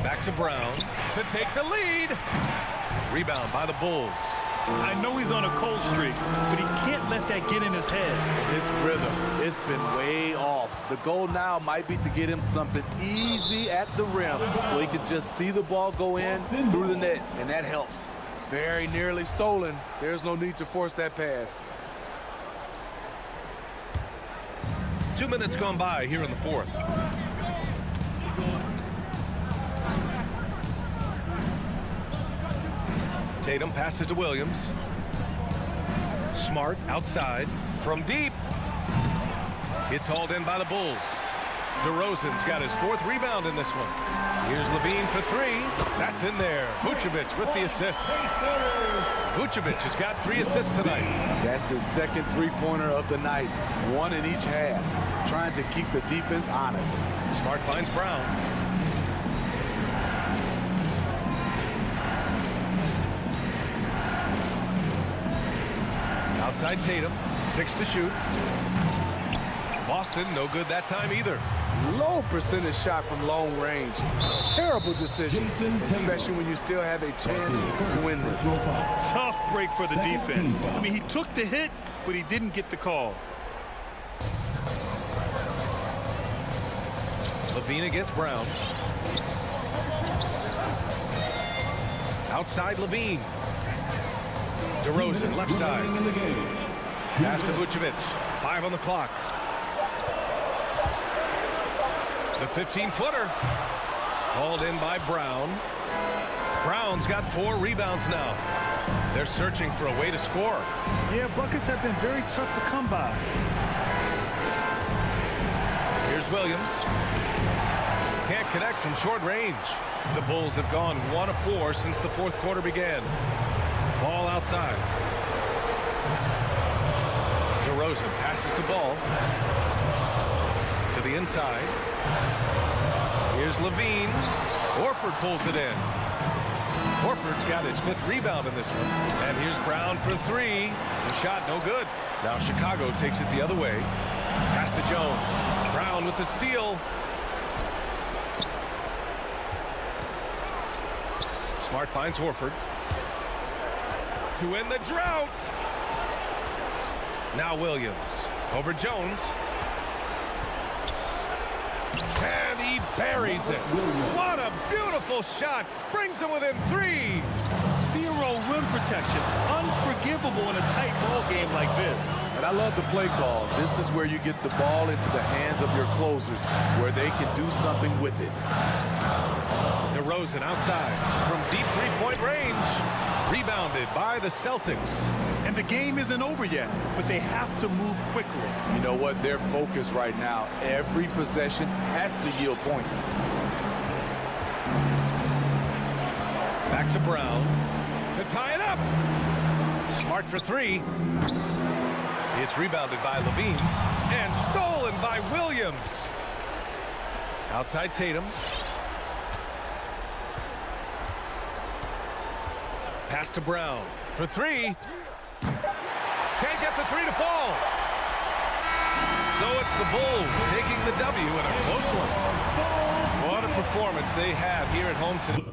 Back to Brown to take the lead. Rebound by the Bulls. I know he's on a cold streak, but he can't let that get in his head. His rhythm, it's been way off. The goal now might be to get him something easy at the rim so he can just see the ball go in through the net, and that helps. Very nearly stolen. There's no need to force that pass. 2 minutes gone by here in the fourth. Tatum passes to Williams. Smart outside from deep. It's hauled in by the Bulls. DeRozan's got his 4th rebound in this one. Here's Levine for 3. That's in there. Vucevic with the assist. Vucevic has got 3 assists tonight. That's his 2nd three-pointer of the night. 1 in each half. Trying to keep the defense honest. Smart finds Brown. Outside Tatum. 6 to shoot. Boston, no good that time either. Low percentage shot from long range. Terrible decision, especially when you still have a chance to win this. Tough break for the defense. I mean, he took the hit, but he didn't get the call. Levine against Brown. Outside Levine. DeRozan, left side. Pass to Vucevic. 5 on the clock. The 15-footer. Hauled in by Brown. Brown's got 4 rebounds now. They're searching for a way to score. Yeah, buckets have been very tough to come by. Here's Williams. Can't connect from short range. The Bulls have gone 1 of 4 since the 4th quarter began. Ball outside. DeRozan passes to Ball. To the inside. Here's Levine. Horford pulls it in. Horford's got his 5th rebound in this one. And here's Brown for 3. The shot no good. Now Chicago takes it the other way. Pass to Jones. Brown with the steal. Smart finds Horford. To end the drought. Now Williams. Over Jones. And he buries it. What a beautiful shot. Brings him within 3. Zero rim protection. Unforgivable in a tight ball game like this. And I love the play call. This is where you get the ball into the hands of your closers, where they can do something with it. DeRozan outside from deep 3-point range. Rebounded by the Celtics. And the game isn't over yet, but they have to move quickly. You know what? Their focus right now, every possession has to yield points. Back to Brown to tie it up. Smart for 3. It's rebounded by Levine and stolen by Williams. Outside Tatum. Pass to Brown for 3. Can't get the 3 to fall. So it's the Bulls taking the W in a close one. What a performance they have here at home today.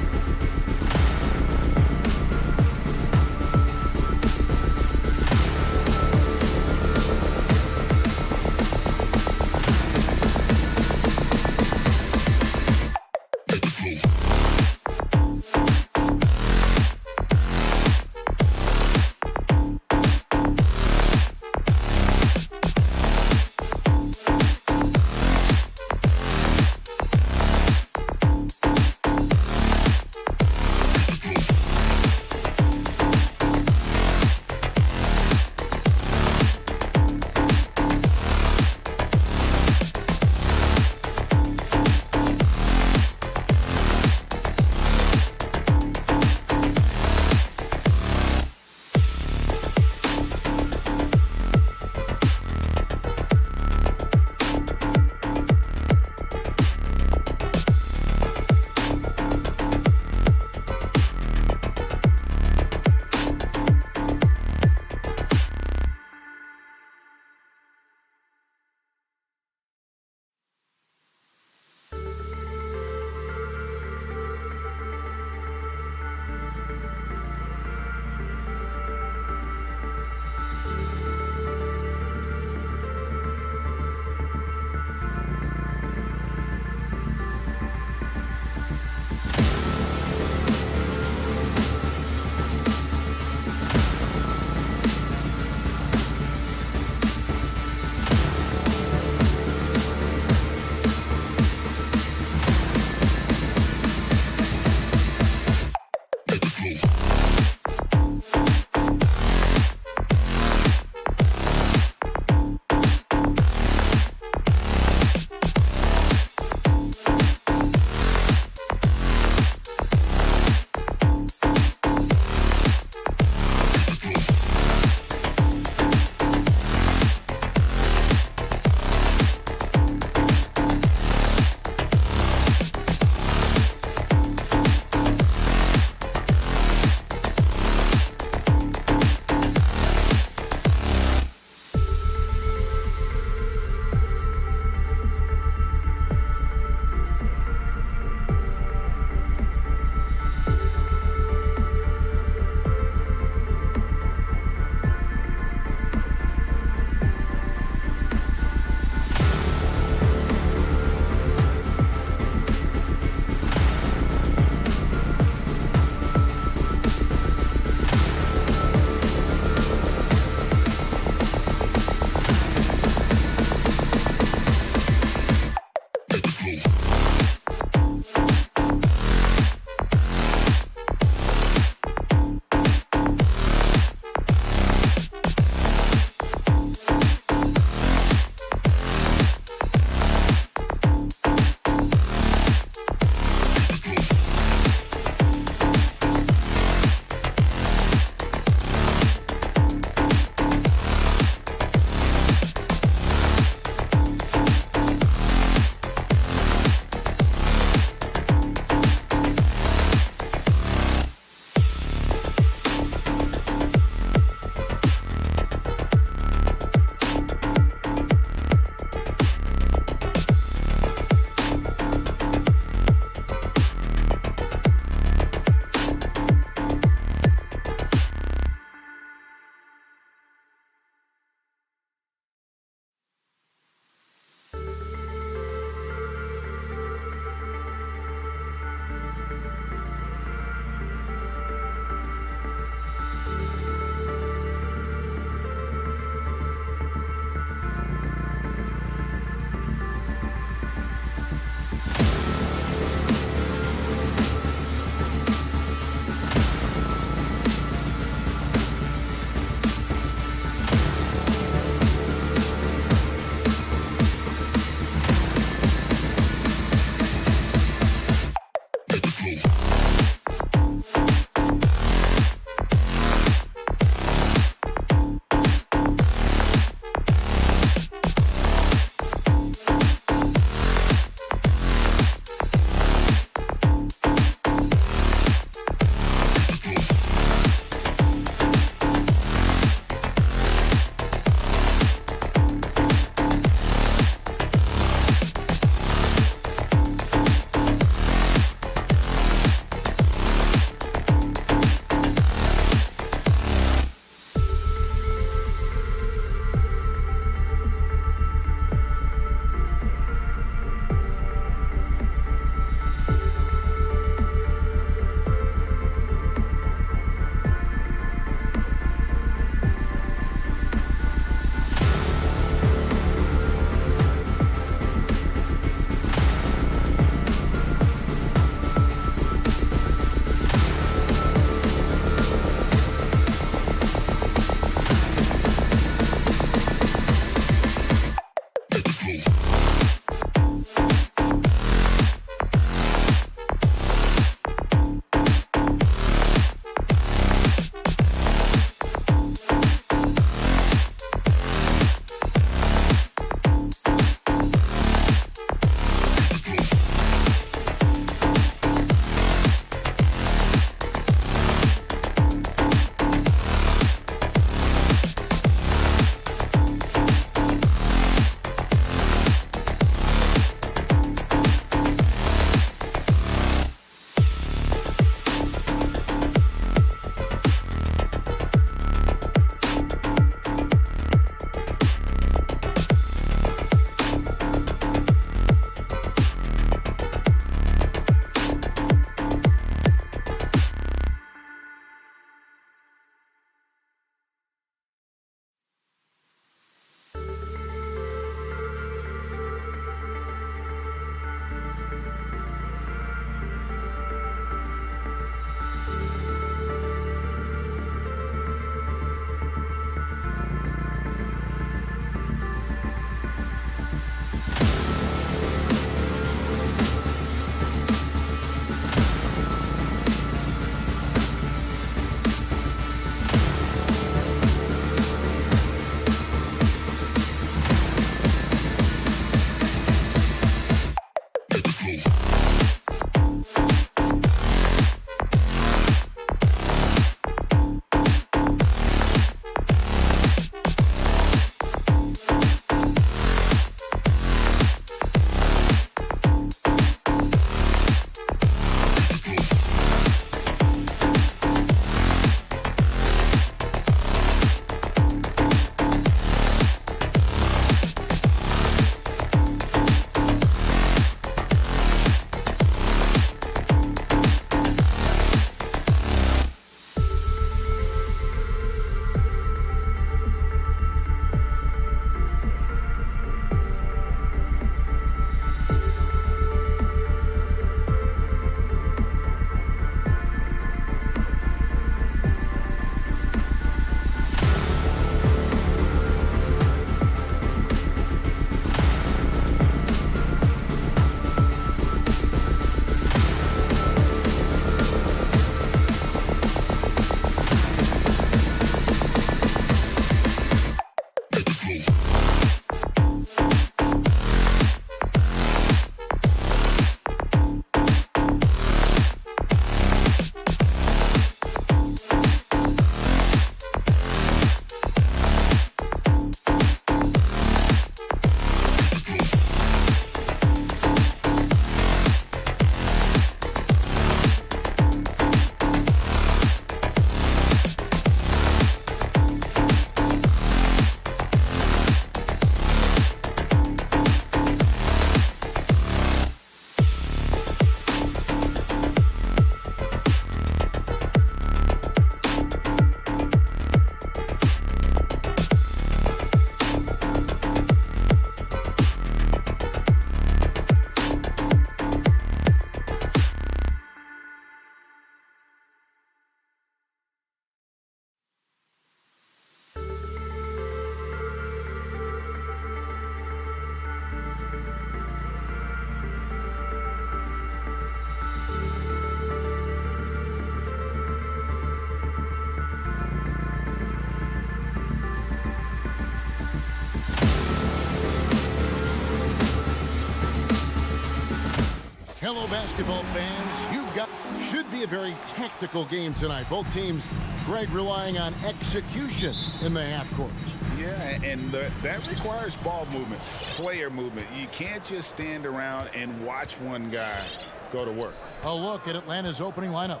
Hello, basketball fans. Should be a very tactical game tonight. Both teams, Greg, relying on execution in the half court. Yeah, and that requires ball movement, player movement. You can't just stand around and watch one guy go to work. A look at Atlanta's opening lineup.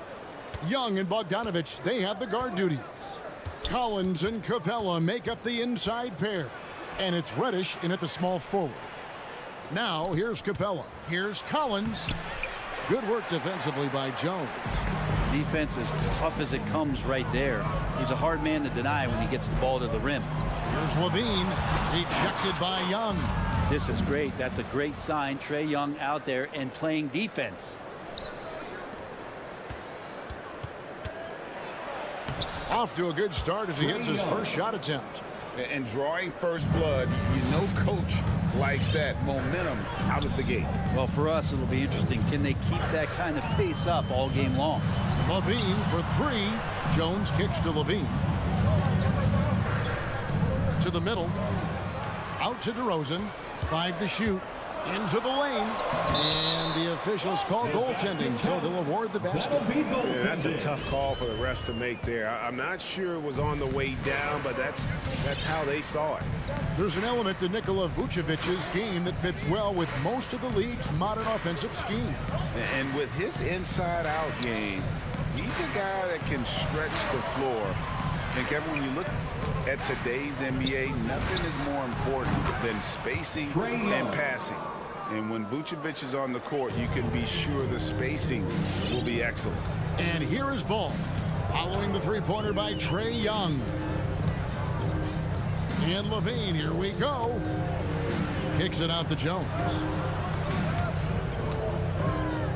Young and Bogdanovich, they have the guard duties. Collins and Capella make up the inside pair. And it's Reddish in at the small forward. Now, here's Capella. Here's Collins. Good work defensively by Jones. Defense as tough as it comes right there. He's a hard man to deny when he gets the ball to the rim. Here's Levine, rejected by Young. This is great. That's a great sign. Trae Young out there and playing defense. Off to a good start as he hits his first shot attempt. And drawing first blood, you know coach likes that momentum out of the gate. Well, for us, it'll be interesting. Can they keep that kind of pace up all game long? Levine for three. Jones kicks to Levine. To the middle. Out to DeRozan. 5 to shoot. Into the lane. And the officials call goaltending, so they'll award the basket. Yeah, that's a tough call for the refs to make there. I'm not sure it was on the way down, but that's how they saw it. There's an element to Nikola Vucevic's game that fits well with most of the league's modern offensive scheme. And with his inside-out game, he's a guy that can stretch the floor. And Kevin, when you look at today's NBA, nothing is more important than spacing and passing. And when Vucevic is on the court, you can be sure the spacing will be excellent. And here is Ball, following the three-pointer by Trae Young. And Levine, here we go. Kicks it out to Jones.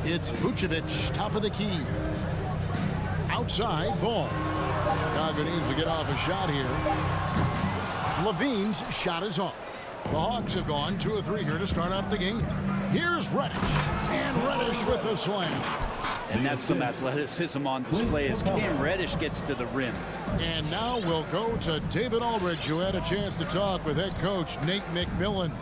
It's Vucevic, top of the key. Outside, Ball. Chicago needs to get off a shot here. Levine's shot is off. The Hawks have gone 2 of 3 here to start out the game. Here's Reddish. And Reddish with the slam. And that's some athleticism on display as Cam Reddish gets to the rim. And now we'll go to David Aldridge, who had a chance to talk with head coach Nate McMillan.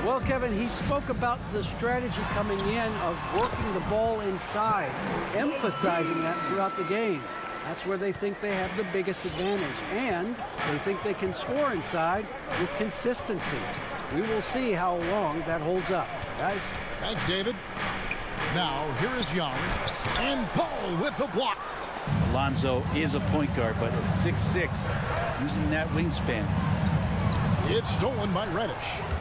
Well, Kevin, he spoke about the strategy coming in of working the ball inside, emphasizing that throughout the game. That's where they think they have the biggest advantage, and they think they can score inside with consistency. We will see how long that holds up, guys. Thanks, David. Now, here is Young, and Paul with the block. Alonzo is a point guard, but at 6'6", using that wingspan. It's stolen by Reddish.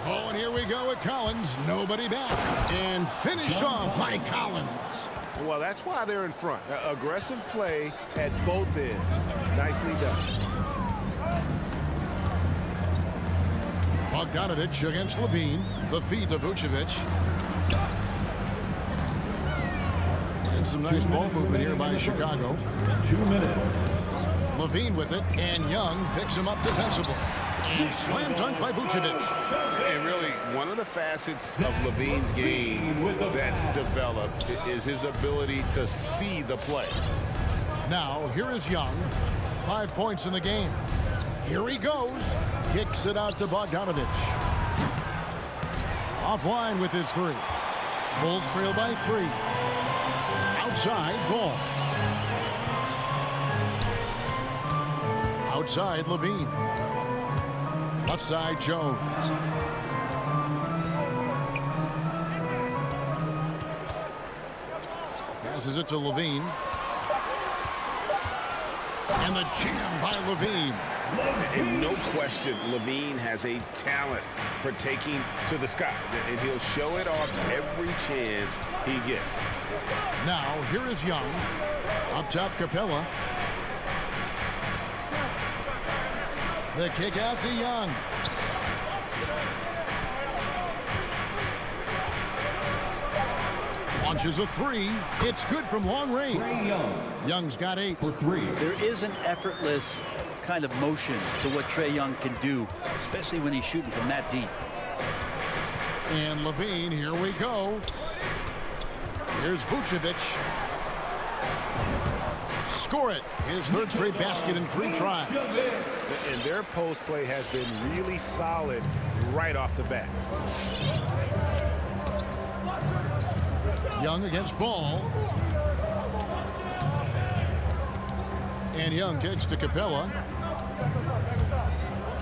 Oh, and here we go with Collins. Nobody back. And finished off by Collins. Well, that's why they're in front. Aggressive play at both ends. Nicely done. Bogdanovich against Levine. The feed to Vucevic. And some nice ball movement here by Chicago. 2 minutes. Levine with it, and Young picks him up defensively. And slam dunk by Vucevic. And really, one of the facets of Levine's game that's developed is his ability to see the play. Now, here is Young. 5 points in the game. Here he goes. Kicks it out to Bogdanovich. Offline with his 3. Bulls trail by 3. Outside, Ball. Outside, Levine. Left side, Jones. Passes it to Levine. And the jam by Levine. And no question, Levine has a talent for taking to the sky. And he'll show it off every chance he gets. Now, here is Young. Up top, Capella. The kick out to Young. Launches a 3. It's good from long range. Young's got 8. For 3. There is an effortless kind of motion to what Trae Young can do, especially when he's shooting from that deep. And Levine, here we go. Here's Vucevic. Score it. His 3rd straight basket in 3 tries. And their post play has been really solid right off the bat. Young against Ball. And Young kicks to Capella.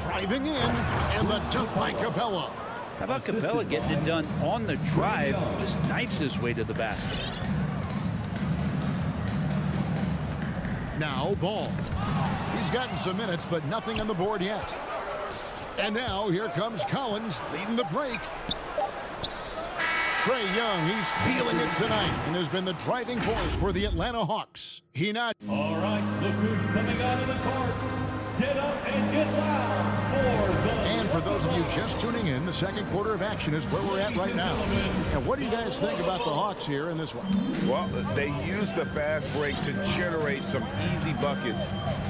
Driving in, and the dunk by Capella. How about Capella getting it done on the drive, just knifes his way to the basket. Now Ball. He's gotten some minutes, but nothing on the board yet. And now here comes Collins leading the break. Trae Young, he's feeling it tonight and has been the driving force for the Atlanta Hawks. He not. All right, look who's coming out of the court. Get up and get loud for the... And for those of you just tuning in, the second quarter of action is where we're at right now. And what do you guys think about the Hawks here in this one? Well, they used the fast break to generate some easy buckets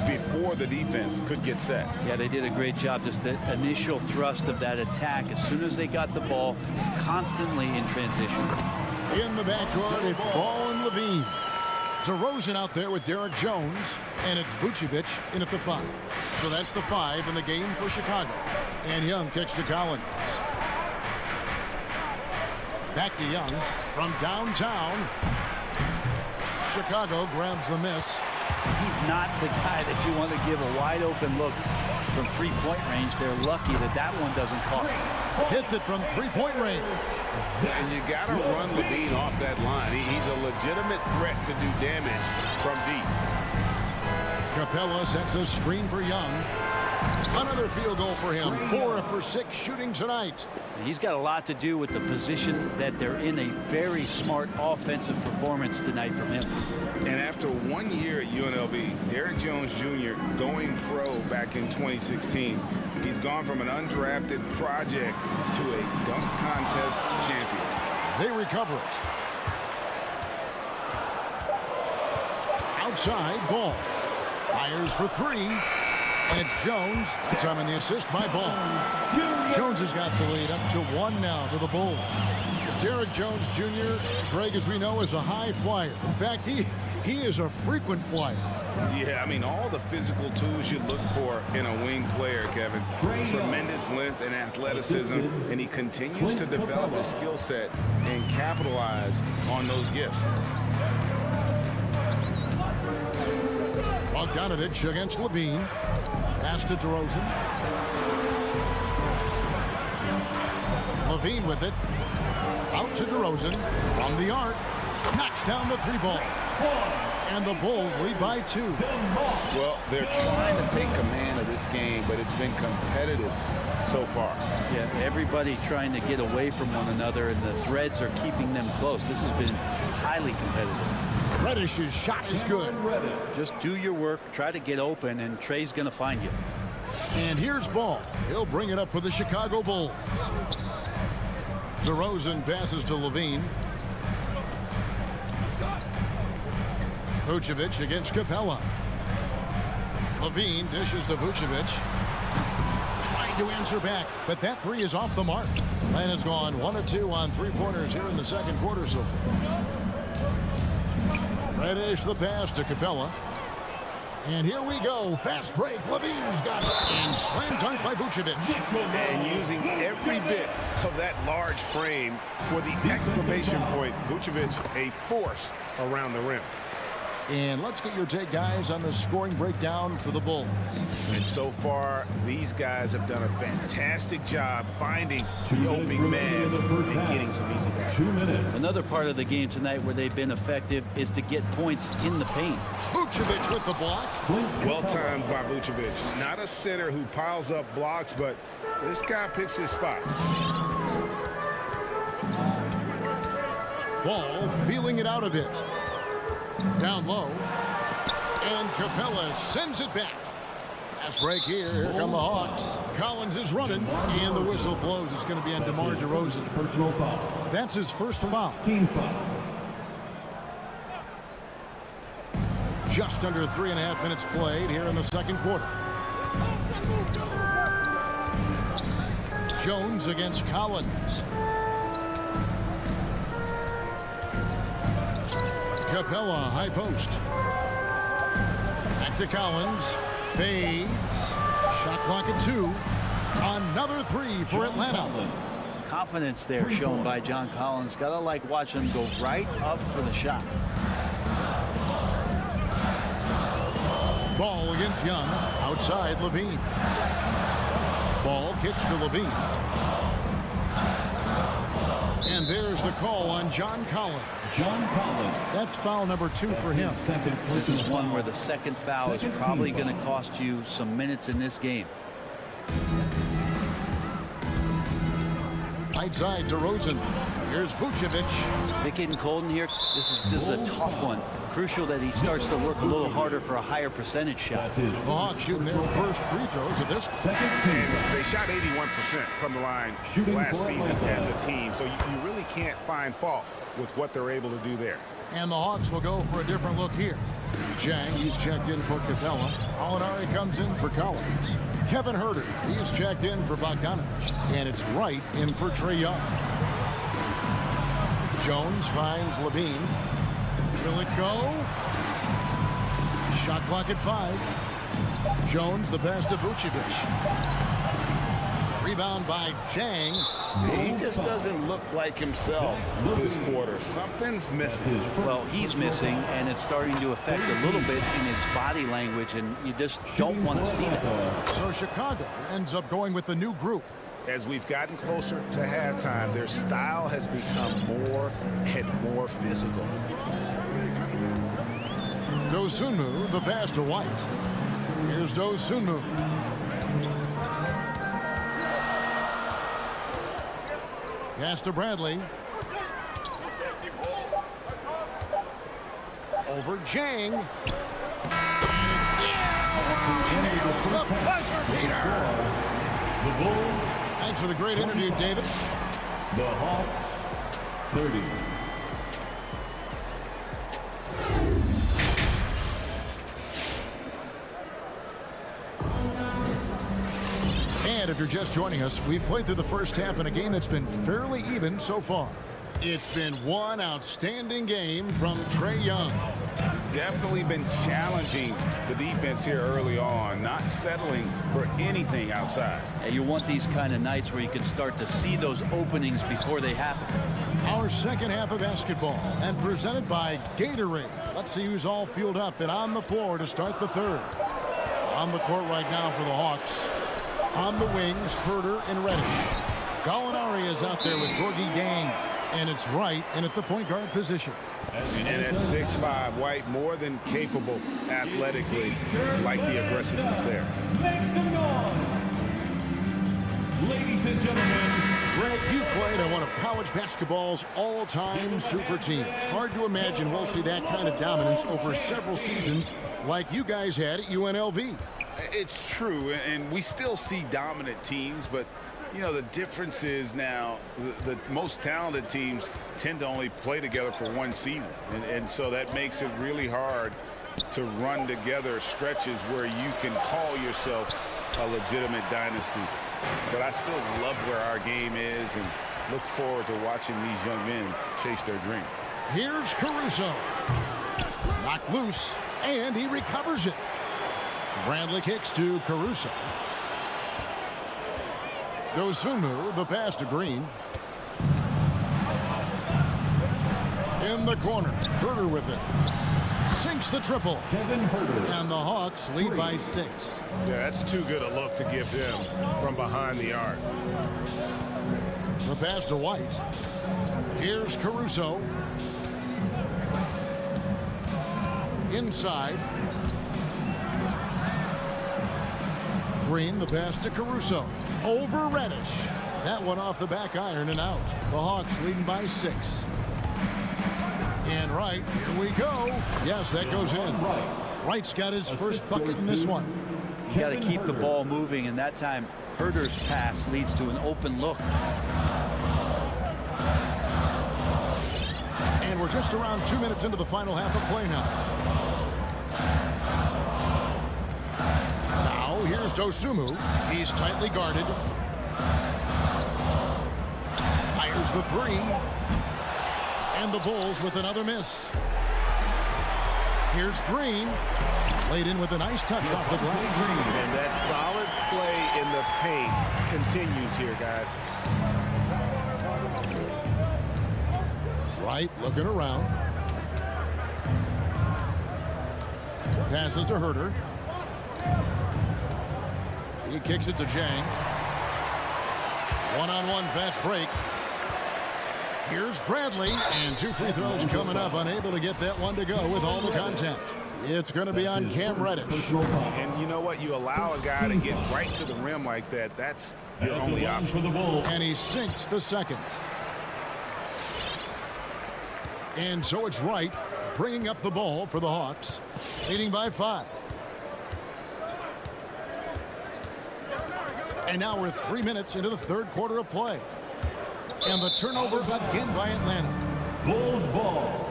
before the defense could get set. Yeah, they did a great job. Just the initial thrust of that attack, as soon as they got the ball, constantly in transition. In the backcourt, it's Ball and Levine. DeRozan out there with Derek Jones, and it's Vucevic in at the 5. So that's the 5 in the game for Chicago. And Young kicks to Collins. Back to Young from downtown. Chicago grabs the miss. He's not the guy that you want to give a wide open look from three-point range. They're lucky that that one doesn't cost them. Hits it from three-point range. And you got to run Levine off that line. He's a legitimate threat to do damage from deep. Capella sets a screen for Young. Another field goal for him. 4 for 6 shooting tonight. He's got a lot to do with the position that they're in. A very smart offensive performance tonight from him. And after 1 year at UNLV, Derek Jones Jr. going pro back in 2016, he's gone from an undrafted project to a dunk contest champion. They recover it. Outside, Ball. Fires for 3. And it's Jones. That time on the assist by Ball. Jones has got the lead up to 1 now to the Bulls. Derek Jones Jr., Greg, as we know, is a high flyer. In fact, he is a frequent flyer. Yeah, I mean, all the physical tools you look for in a wing player, Kevin. Tremendous length and athleticism, and he continues to develop his skill set and capitalize on those gifts. Bogdanovich against Levine. Pass to DeRozan. Levine with it. Out to DeRozan. From the arc. Knocks down the 3-ball. And the Bulls lead by 2. Well, they're trying to take command of this game, but it's been competitive so far. Yeah, everybody trying to get away from one another, and the threads are keeping them close. This has been highly competitive. Reddish's shot is good. Just do your work, try to get open, and Trae's going to find you. And here's Ball. He'll bring it up for the Chicago Bulls. DeRozan passes to Levine. Vucevic against Capella. Levine dishes to Vucevic. Trying to answer back, but that 3 is off the mark. Atlanta's gone 1 of 2 on 3-pointers here in the second quarter so far. Reddish the pass to Capella. And here we go. Fast break. Levine's got it. And slam dunk by Vucevic. And using every bit of that large frame for the exclamation point. Vucevic, a force around the rim. And let's get your take, guys, on the scoring breakdown for the Bulls. And so far, these guys have done a fantastic job finding the opening man and getting some easy baskets. Another part of the game tonight where they've been effective is to get points in the paint. Vucevic with the block. Well timed by Vucevic. Not a center who piles up blocks, but this guy picks his spot. Ball feeling it out a bit. Down low. And Capella sends it back. Fast break here. Here come the Hawks. Collins is running. And the whistle blows. It's going to be on DeMar DeRozan. Personal foul. That's his first foul. Team foul. Just under 3.5 minutes played here in the second quarter. Jones against Collins. Capella, high post. Back to Collins. Fades. Shot clock at 2. Another 3 for Atlanta. confidence there shown by John Collins. Gotta like watching him go right up for the shot. Ball against Young. Outside Levine. Ball kicks to Levine. And there's the call on John Collins. John Collins. That's foul number 2 for him. This is one where the second foul is probably going to cost you some minutes in this game. Right side to Rosen. Here's Vucevic. If it's getting cold in here, this is a tough one. Crucial that he starts to work a little harder for a higher percentage shot. The Hawks shooting their first free throws of this. And they shot 81% from the line last season as a team, so you really can't find fault with what they're able to do there. And the Hawks will go for a different look here. Jang, he's checked in for Capella. Alinari comes in for Collins. Kevin Herter, he's checked in for Bogdanovich. And it's Wright in for Trae Young. Jones finds Levine. Will it go? Shot clock at 5. Jones, the pass to Vucevic. Rebound by Jang. He just doesn't look like himself this quarter. Something's missing. Well, he's missing, and it's starting to affect a little bit in his body language, and you just don't want to see that. So Chicago ends up going with the new group. As we've gotten closer to halftime, their style has become more and more physical. Dosunmu, the pass to White. Here's Dosunmu. Pass to Bradley. Over Jang. And it's the buzzer beater. The Bulls. Thanks for the great interview, David. The Hawks, 30. And if you're just joining us, we've played through the first half in a game that's been fairly even so far. It's been one outstanding game from Trae Young. Definitely been challenging the defense here early on, not settling for anything outside. Yeah, you want these kind of nights where you can start to see those openings before they happen. Our second half of basketball, and presented by Gatorade. Let's see who's all fueled up and on the floor to start the third. On the court right now for the Hawks. On the wings, Herter and Reddish. Gallinari is out there with Gorgie Dang. And it's Wright in at the point guard position. And at 6'5", White more than capable athletically, like the aggressiveness there. Ladies and gentlemen, Greg, you played on one of college basketball's all-time super teams. Hard to imagine we'll see that kind of dominance over several seasons like you guys had at UNLV. It's true, and we still see dominant teams, but you know, the difference is now the most talented teams tend to only play together for one season. And so that makes it really hard to run together stretches where you can call yourself a legitimate dynasty. But I still love where our game is and look forward to watching these young men chase their dream. Here's Caruso. Knocked loose, and he recovers it. Bradley kicks to Caruso. Dosunmu, the pass to Green. In the corner, Herter with it. Sinks the triple. Kevin Herter. And the Hawks lead by 6. Yeah, that's too good a look to give them from behind the arc. The pass to White. Here's Caruso. Inside. Green, the pass to Caruso. Over Reddish. That one off the back iron and out. The Hawks leading by 6. And Wright, here we go. Yes, that goes in. Wright's got his first bucket in this one. You got to keep the ball moving, and that time Herter's pass leads to an open look. And we're just around 2 minutes into the final half of play now. Now here's Dosunmu. He's tightly guarded. Fires the 3. And the Bulls with another miss. Here's Green. Laid in with a nice touch off the glass. And that solid play in the paint continues here, guys. Wright looking around. Passes to Herter. He kicks it to Jang. One-on-one fast break. Here's Bradley, and 2 free throws coming up, unable to get that one to go with all the contact. It's going to be on Cam Reddish. And you know what? You allow a guy to get right to the rim like that. That's your only option. And he sinks the second. And so it's Wright bringing up the ball for the Hawks, leading by 5. And now we're 3 minutes into the third quarter of play. And the turnover again by Atlanta. Bulls ball.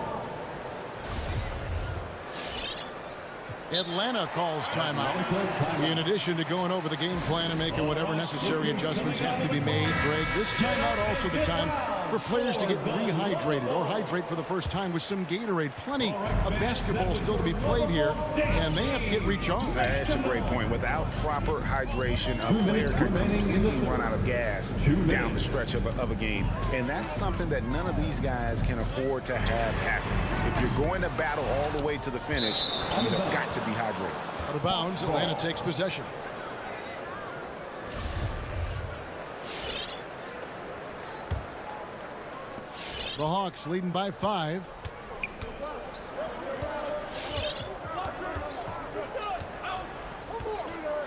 Atlanta calls timeout. In addition to going over the game plan and making whatever necessary adjustments have to be made, Greg, this timeout also the time for players to get rehydrated or hydrate for the first time with some Gatorade. Plenty of basketball still to be played here, and they have to get recharged. That's a great point. Without proper hydration, a player can completely run out of gas down the stretch of a game. And that's something that none of these guys can afford to have happen. If you're going to battle all the way to the finish, you have got to be hydrated. Out of bounds, Atlanta takes possession. The Hawks leading by 5.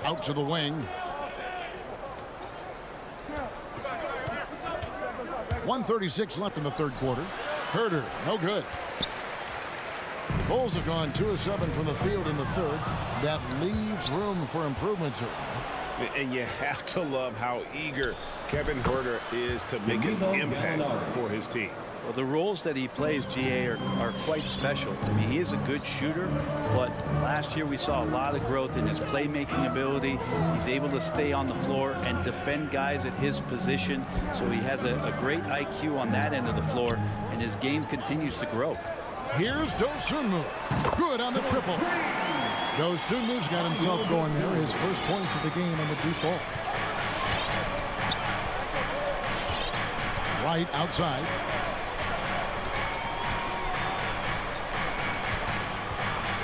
Out to the wing. 1:36 left in the third quarter. Herter, no good. The Bulls have gone 2 of 7 from the field in the third. That leaves room for improvements here. And you have to love how eager Kevin Herter is to make an impact for his team. Well, the roles that he plays, GA, are quite special. I mean, he is a good shooter, but last year we saw a lot of growth in his playmaking ability. He's able to stay on the floor and defend guys at his position, so he has a great IQ on that end of the floor, and his game continues to grow. Here's Dosunmu. Good on the triple. Dosunmu's got himself going there. His first points of the game on the deep ball. Right outside.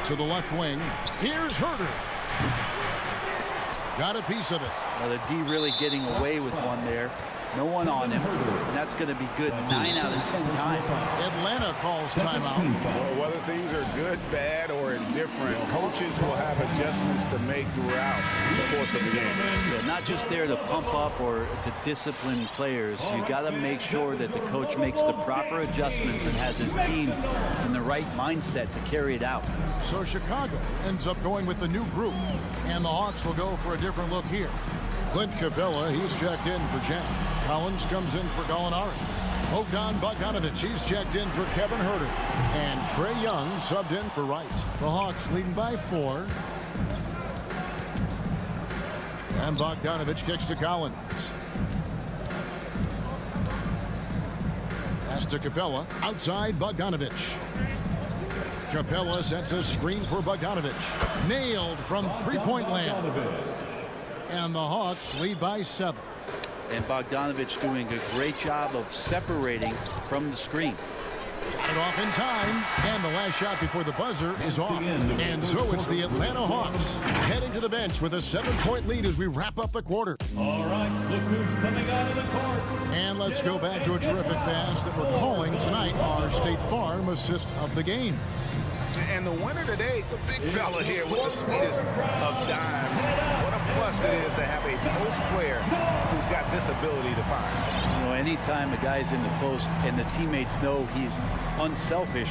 To the left wing. Here's Herter. Got a piece of it. Well, the D really getting away with one there. No one on him. And that's going to be good 9 out of 10 times. Atlanta calls timeout. Well, whether things are good, bad, or indifferent, coaches will have adjustments to make throughout the course of the game. They're not just there to pump up or to discipline players. You got to make sure that the coach makes the proper adjustments and has his team in the right mindset to carry it out. So Chicago ends up going with the new group, and the Hawks will go for a different look here. Clint Capella, he's checked in for Jack. Collins comes in for Gallinari. Bogdan Bogdanovic, he's checked in for Kevin Herter. And Trae Young subbed in for Wright. The Hawks leading by 4. And Bogdanovic kicks to Collins. Pass to Capella. Outside Bogdanovic. Capella sets a screen for Bogdanovic. Nailed from three-point land. And the Hawks lead by 7. And Bogdanovic doing a great job of separating from the screen. Got it off in time, and the last shot before the buzzer is off. And so it's the Atlanta Hawks heading to the bench with a 7-point lead as we wrap up the quarter. All right, look who's coming out of the court. And let's go back to a terrific pass that we're calling tonight our State Farm assist of the game. And the winner today, the big fella here with the sweetest of dimes. What a plus it is to have a post player who's got this ability to find. You know, anytime a guy's in the post and the teammates know he's unselfish,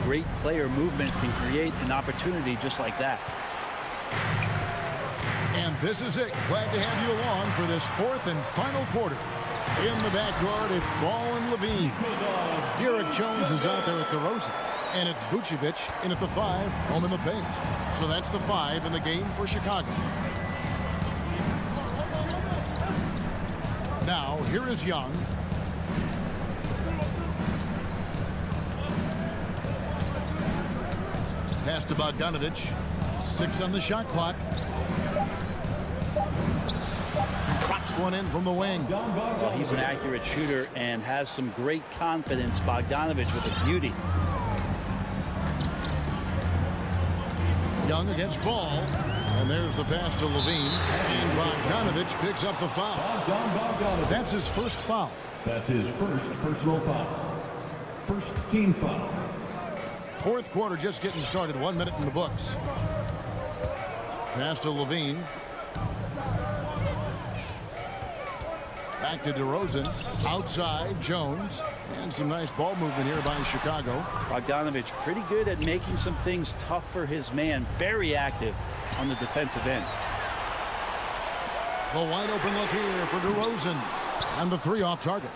great player movement can create an opportunity just like that. And this is it. Glad to have you along for this 4th and final quarter. In the backcourt, it's Ball and Levine. Derek Jones is out there at the Rosen. And it's Vucevic in at the 5, home in the paint. So that's the 5 in the game for Chicago. Now, here is Young. Pass to Bogdanovic. 6 on the shot clock. Drops one in from the wing. Well, he's an accurate shooter and has some great confidence. Bogdanovich with a beauty. Young against Ball. And there's the pass to Levine. And Bogdanovich picks up the foul. That's his first foul. That's his first personal foul. First team foul. Fourth quarter just getting started. 1 minute in the books. Pass to Levine. Back to DeRozan. Outside, Jones. And some nice ball movement here by Chicago. Bogdanovich pretty good at making some things tough for his man. Very active on the defensive end. The wide open look here for DeRozan. And the three off target.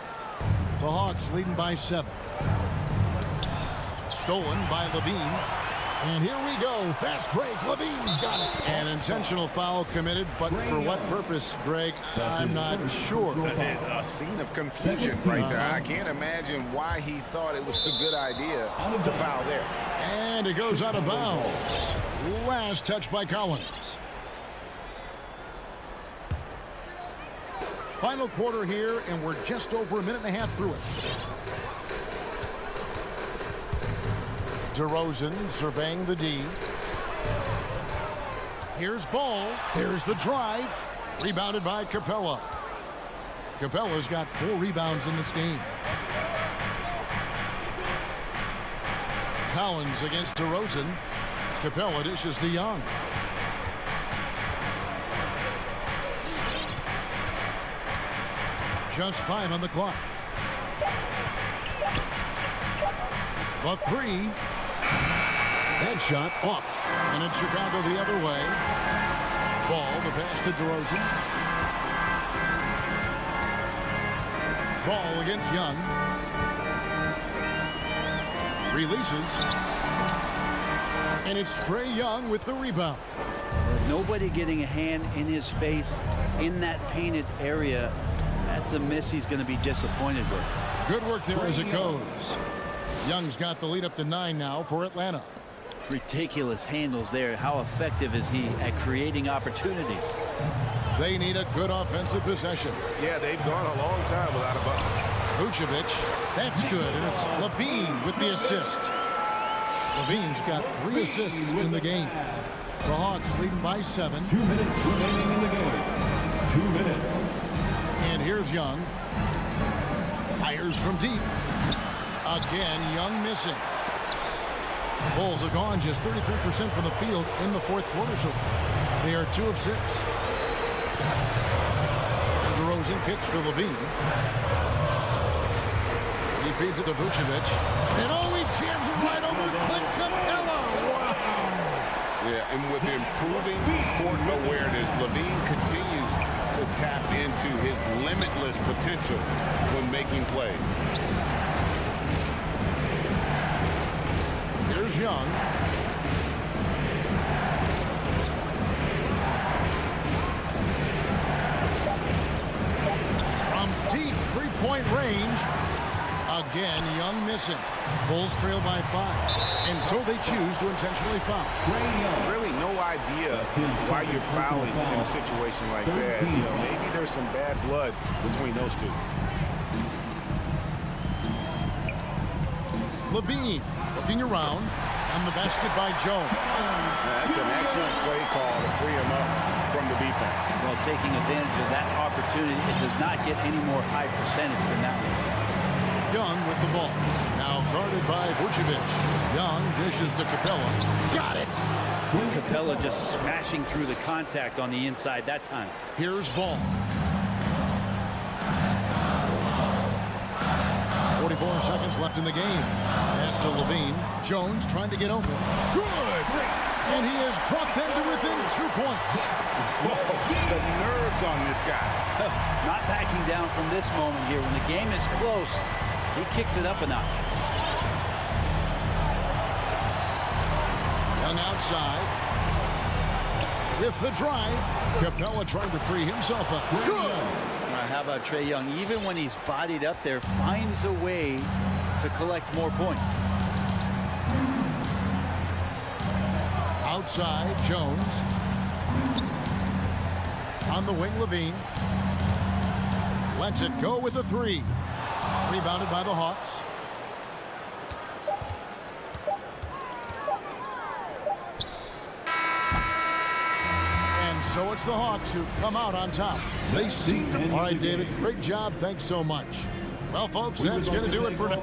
The Hawks leading by 7. Stolen by Levine. And here we go. Fast break. Levine's got it. An intentional foul committed, but for what purpose, Greg? I'm not sure. A scene of confusion right there. I can't imagine why he thought it was a good idea to foul there. And it goes out of bounds. Last touch by Collins. Final quarter here, and we're just over a minute and a half through it. DeRozan surveying the D. Here's Ball. There's the drive. Rebounded by Capella. Capella's got 4 rebounds in this game. Collins against DeRozan. Capella dishes to Young. Just 5 on the clock. The 3. Headshot off. And it's Chicago the other way. Ball, the pass to DeRozan. Ball against Young. Releases. And it's Trae Young with the rebound. Nobody getting a hand in his face in that painted area. That's a miss he's going to be disappointed with. Good work there as it goes. Young's got the lead up to 9 now for Atlanta. Ridiculous handles there. How effective is he at creating opportunities? They need a good offensive possession. Yeah, they've gone a long time without a bucket. Vucevic, that's good, and it's Levine with the assist. Levine's got 3 assists in the game. The Hawks leading by 7. 2 minutes remaining in the game. 2 minutes. And here's Young. Fires from deep. Again, Young missing. Bulls have gone just 33% from the field in the fourth quarter so far. They are 2 of 6. DeRozan kicks to Levine. He feeds it to Vucevic. And he jams it right over Clint Capella. Wow. Yeah, and with improving court awareness, Levine continues to tap into his limitless potential when making plays. Here's Young. From deep three-point range. Again, Young missing. Bulls trail by 5. And so they choose to intentionally foul. Really no idea why you're fouling in a situation like that. You know, maybe there's some bad blood between those two. Levine looking around. And the basket by Jones. That's an excellent play call to free him up from the defense. Well, taking advantage of that opportunity, it does not get any more high percentage than that one. Young with the ball. Now guarded by Vucevic. Young dishes to Capella. Got it. Capella just smashing through the contact on the inside that time. Here's Ball. 44 seconds left in the game. Pass to Levine. Jones trying to get open. Good! And he has brought them to within 2 points. Whoa, the nerves on this guy. Not backing down from this moment here. When the game is close, he kicks it up a notch. Young outside. With the drive. Capella trying to free himself up. Good! How about Trae Young? Even when he's bodied up there, finds a way to collect more points. Outside, Jones. On the wing, Levine. Lets it go with a 3. Rebounded by the Hawks. And so it's the Hawks who come out on top. They see them. All right, David, great job. Thanks so much. Well, folks, that's going to do it for now.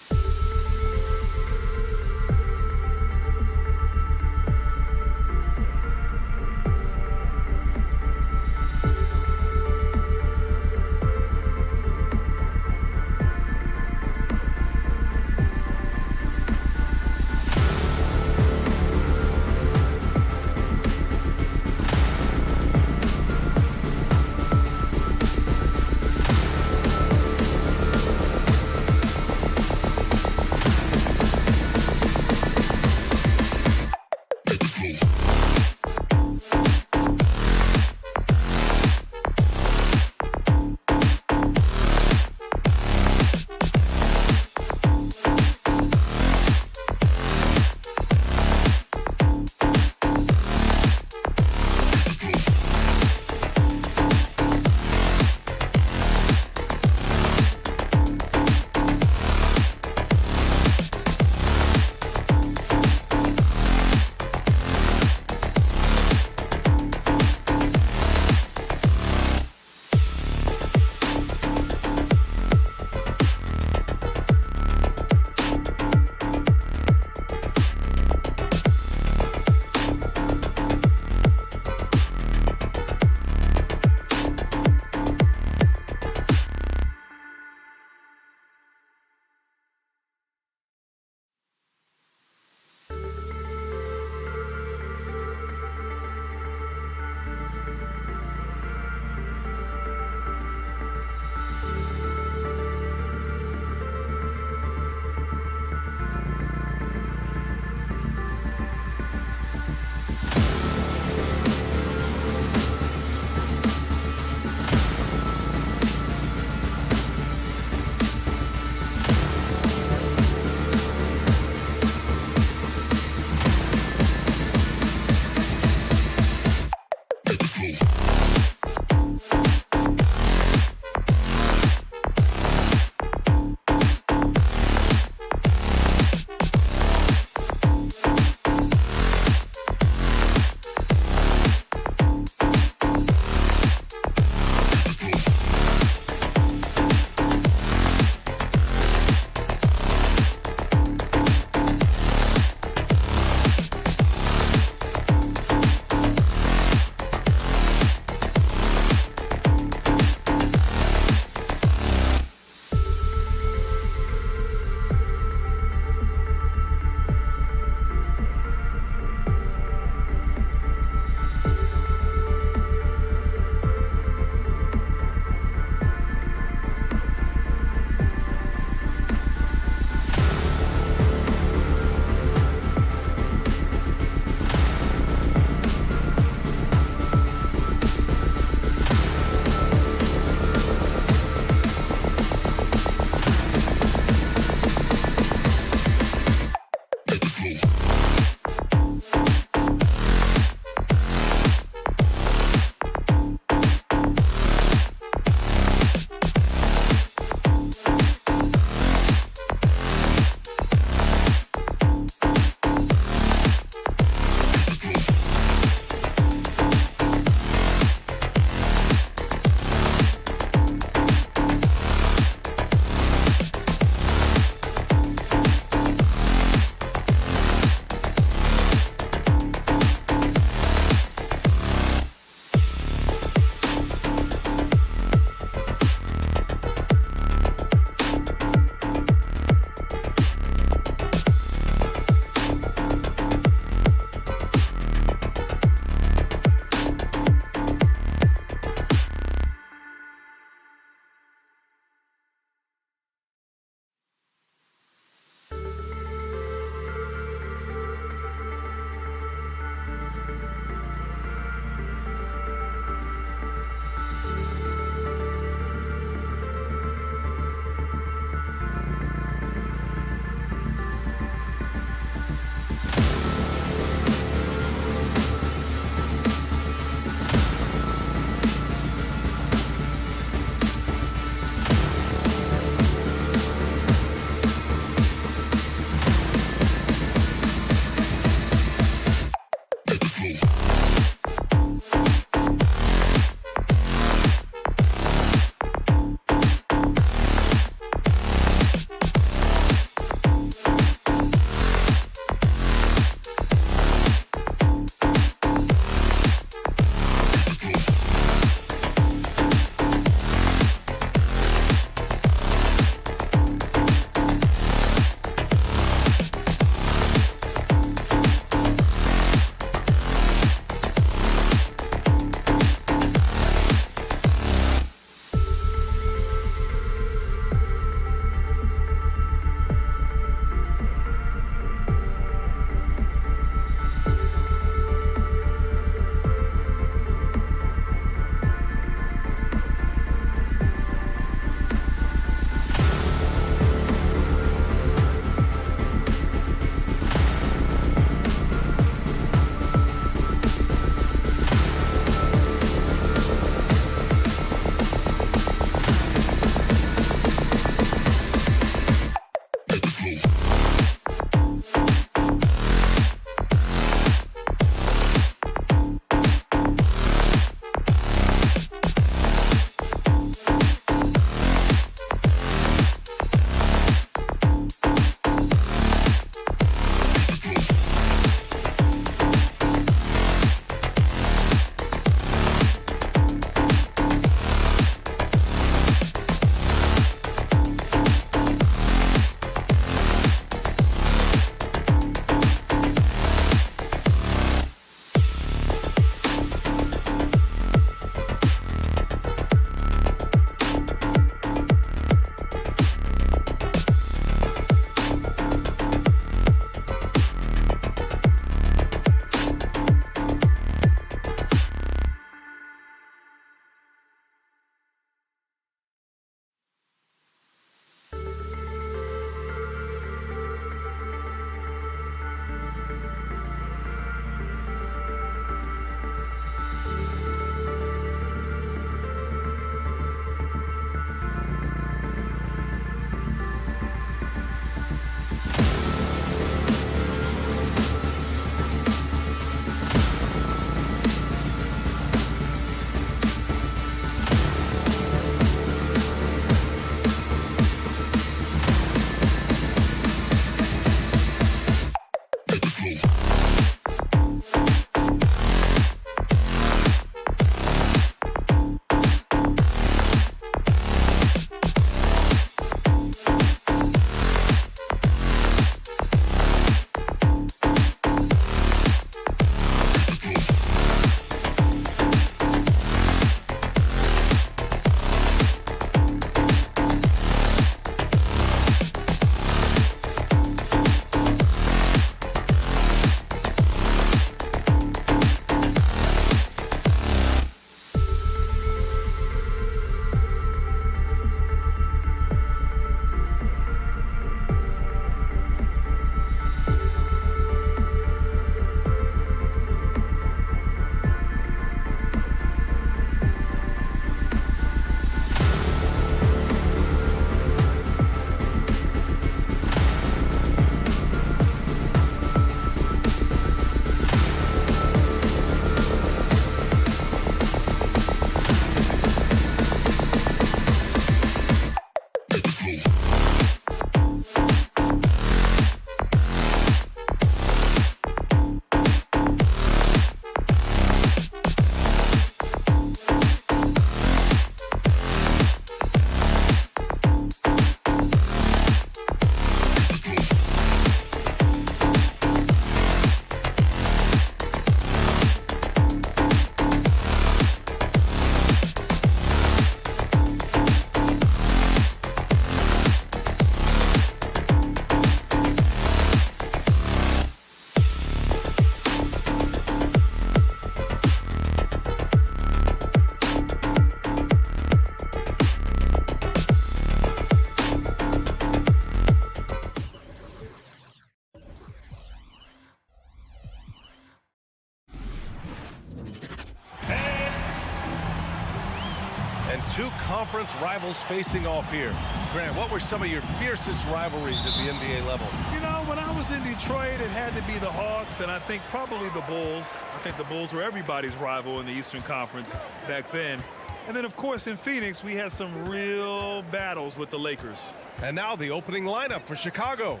two conference rivals facing off here. Grant, what were some of your fiercest rivalries at the NBA level? You know, when I was in Detroit, it had to be the Hawks, and I think probably the Bulls. I think the Bulls were everybody's rival in the Eastern Conference back then. And then, of course, in Phoenix, we had some real battles with the Lakers. And now the opening lineup for Chicago.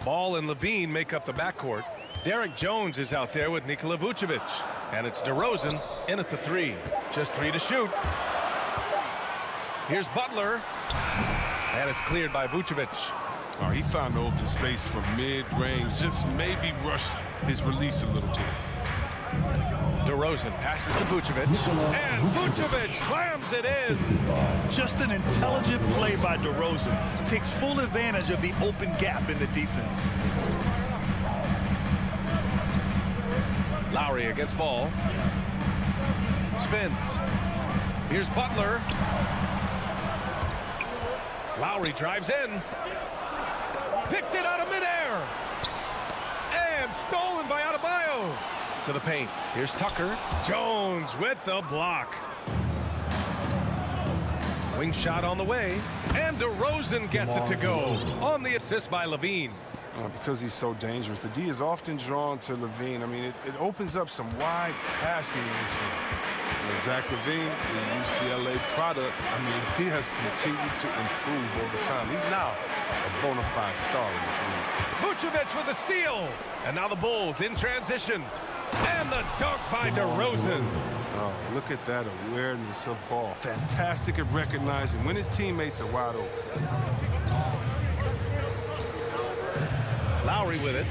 Ball and Levine make up the backcourt. Derek Jones is out there with Nikola Vucevic. And it's DeRozan in at the three. Just 3 to shoot. Here's Butler. And it's cleared by Vucevic. Oh, he found the open space from mid-range. Just maybe rush his release a little bit. DeRozan passes to Vucevic. And Vucevic slams it in. Just an intelligent play by DeRozan. Takes full advantage of the open gap in the defense. Lowry against Ball. Spins. Here's Butler. Lowry drives in. Picked it out of midair. And stolen by Adebayo. To the paint. Here's Tucker. Jones with the block. Wing shot on the way. And DeRozan gets it to go. On the assist by Levine. Because he's so dangerous, the D is often drawn to Levine. I mean, it opens up some wide passing lanes. Zach Levine, the UCLA product, I mean, he has continued to improve over time. He's now a bona fide star in this league. Vucevic with a steal. And now the Bulls in transition. And the dunk by DeRozan. Oh, look at that awareness of ball. Fantastic at recognizing when his teammates are wide open. Lowry with it.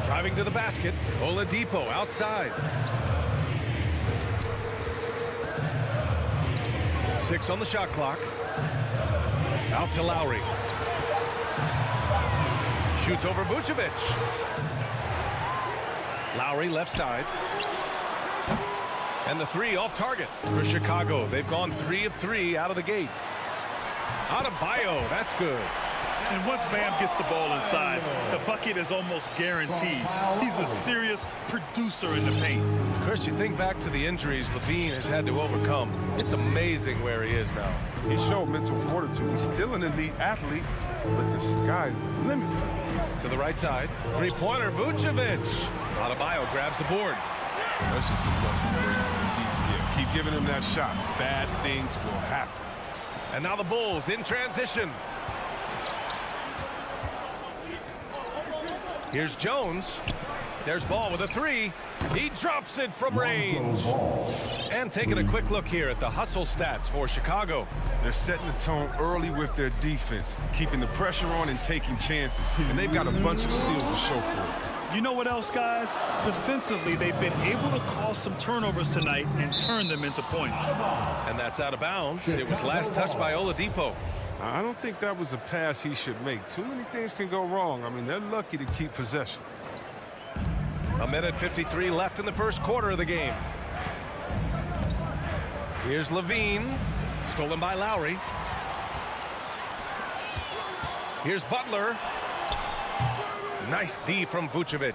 Driving to the basket. Oladipo outside. 6 on the shot clock. Out to Lowry. Shoots over Vucevic. Lowry left side. And the three off target for Chicago. They've gone 3 of 3 out of the gate. Adebayo, that's good. And once Bam gets the ball inside, the bucket is almost guaranteed. He's a serious producer in the paint. Chris, you think back to the injuries Levine has had to overcome. It's amazing where he is now. He showed mental fortitude. He's still an elite athlete, but the sky's the limit for him. To the right side, three-pointer, Vucevic. Adebayo grabs the board. That's just a lucky break from deep. Yeah, keep giving him that shot. Bad things will happen. And now the Bulls in transition. Here's Jones. There's Ball with a three. He drops it from range. And taking a quick look here at the hustle stats for Chicago. They're setting the tone early with their defense, keeping the pressure on and taking chances. And they've got a bunch of steals to show for it. You know what else, guys? Defensively, they've been able to cause some turnovers tonight and turn them into points. And that's out of bounds. It was last touched by Oladipo. I don't think that was a pass he should make. Too many things can go wrong. I mean, they're lucky to keep possession. 1:53 left in the first quarter of the game. Here's Levine. Stolen by Lowry. Here's Butler. Nice D from Vucevic.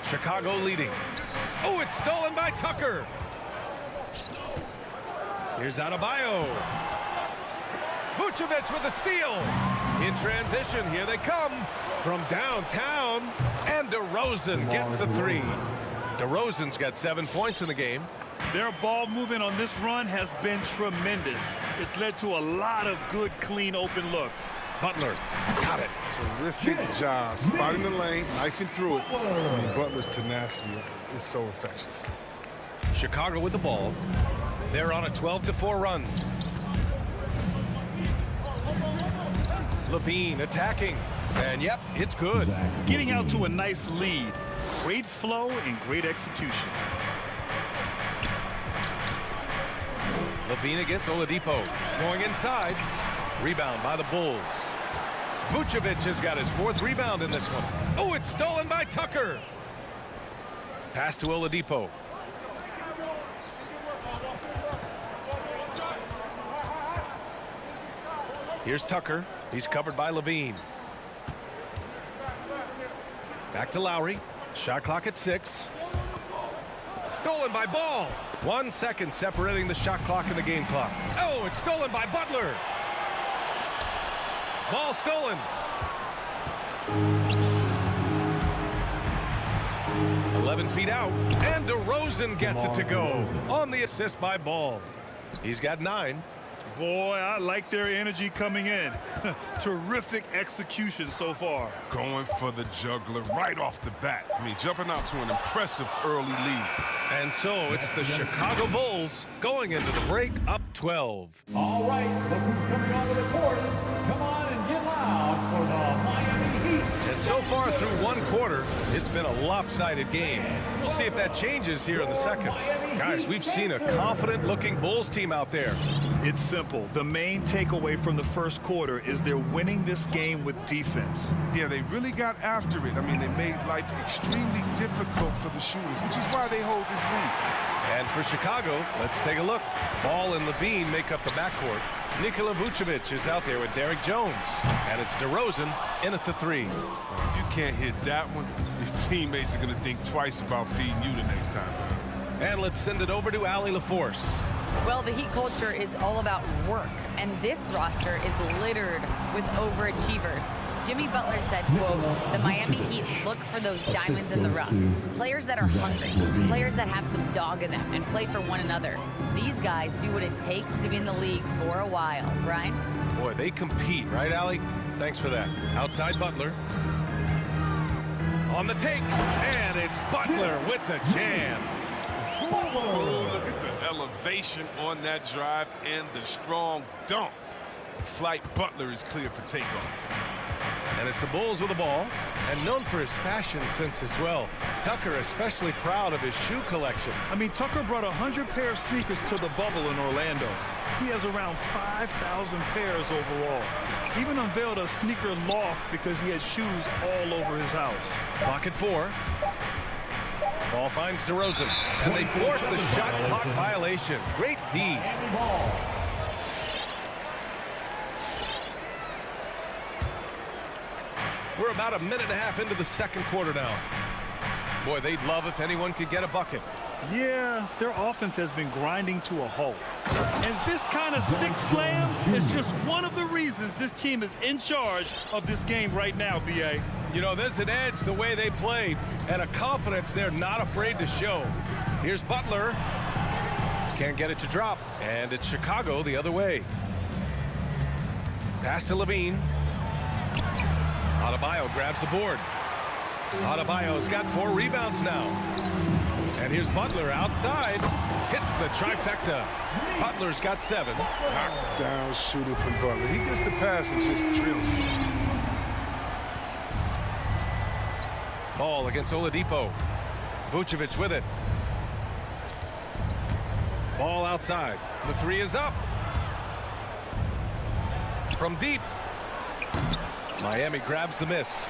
Chicago leading. Oh, it's stolen by Tucker. Here's Adebayo. Vucevic with a steal. In transition, here they come from downtown. And DeRozan gets the three. DeRozan's got 7 points in the game. Their ball movement on this run has been tremendous. It's led to a lot of good, clean, open looks. Butler got it. Terrific job spotting the lane, knifing through it. I mean, Butler's tenacity is so infectious. Chicago with the ball. They're on a 12-4 run. Levine attacking. And yep, it's good. Getting out to a nice lead. Great flow and great execution. Levine against Oladipo. Going inside. Rebound by the Bulls. Vucevic has got his 4th rebound in this one. Oh, it's stolen by Tucker. Pass to Oladipo. Here's Tucker. He's covered by Levine. Back to Lowry. Shot clock at 6. Stolen by Ball. 1 second separating the shot clock and the game clock. Oh, it's stolen by Butler. Ball stolen. 11 feet out, and DeRozan gets it to go on the assist by Ball. He's got 9. Boy, I like their energy coming in. Terrific execution so far. Going for the juggler right off the bat. I mean, jumping out to an impressive early lead. And so it's the Chicago Bulls going into the break up 12. All right, look who's coming onto the court. Come on and get loud for the Miami Heat. And so far through 1 quarter, it's been a lopsided game. We'll see if that changes here in the second. Guys, we've seen a confident-looking Bulls team out there. It's simple. The main takeaway from the first quarter is they're winning this game with defense. Yeah, they really got after it. I mean, they made life extremely difficult for the shooters, which is why they hold this lead. And for Chicago, let's take a look. Ball and Levine make up the backcourt. Nikola Vucevic is out there with Derrick Jones. And it's DeRozan in at the 3. If you can't hit that one, your teammates are going to think twice about feeding you the next time. And let's send it over to Allie LaForce. Well, the Heat culture is all about work, and this roster is littered with overachievers. Jimmy Butler said, quote, the Miami Heat look for those diamonds in the rough. Players that are hungry, players that have some dog in them and play for one another. These guys do what it takes to be in the league for a while. Brian? Boy, they compete, right, Allie? Thanks for that. Outside Butler. On the take, and it's Butler with the jam. Oh, look at the elevation on that drive and the strong dunk. Flight Butler is clear for takeoff. And it's the Bulls with the ball, and known for his fashion sense as well. Tucker especially proud of his shoe collection. I mean, Tucker brought 100 pair of sneakers to the bubble in Orlando. He has around 5,000 pairs overall. He even unveiled a sneaker loft because he had shoes all over his house. Clock at 4. Ball finds DeRozan, and they force the shot clock violation. Great D. We're about a minute and a half into the second quarter now. Boy, they'd love if anyone could get a bucket. Yeah, their offense has been grinding to a halt. And this kind of six slam is just one of the reasons this team is in charge of this game right now, B.A. You know, there's an edge the way they played and a confidence they're not afraid to show. Here's Butler. Can't get it to drop. And it's Chicago the other way. Pass to Levine. Adebayo grabs the board. Adebayo's got 4 rebounds now. And here's Butler outside. Hits the trifecta. Butler's got 7. Knockdown shooter from Butler. He gets the pass and just drills. Ball against Oladipo. Vucevic with it. Ball outside. The 3 is up. From deep. Miami grabs the miss.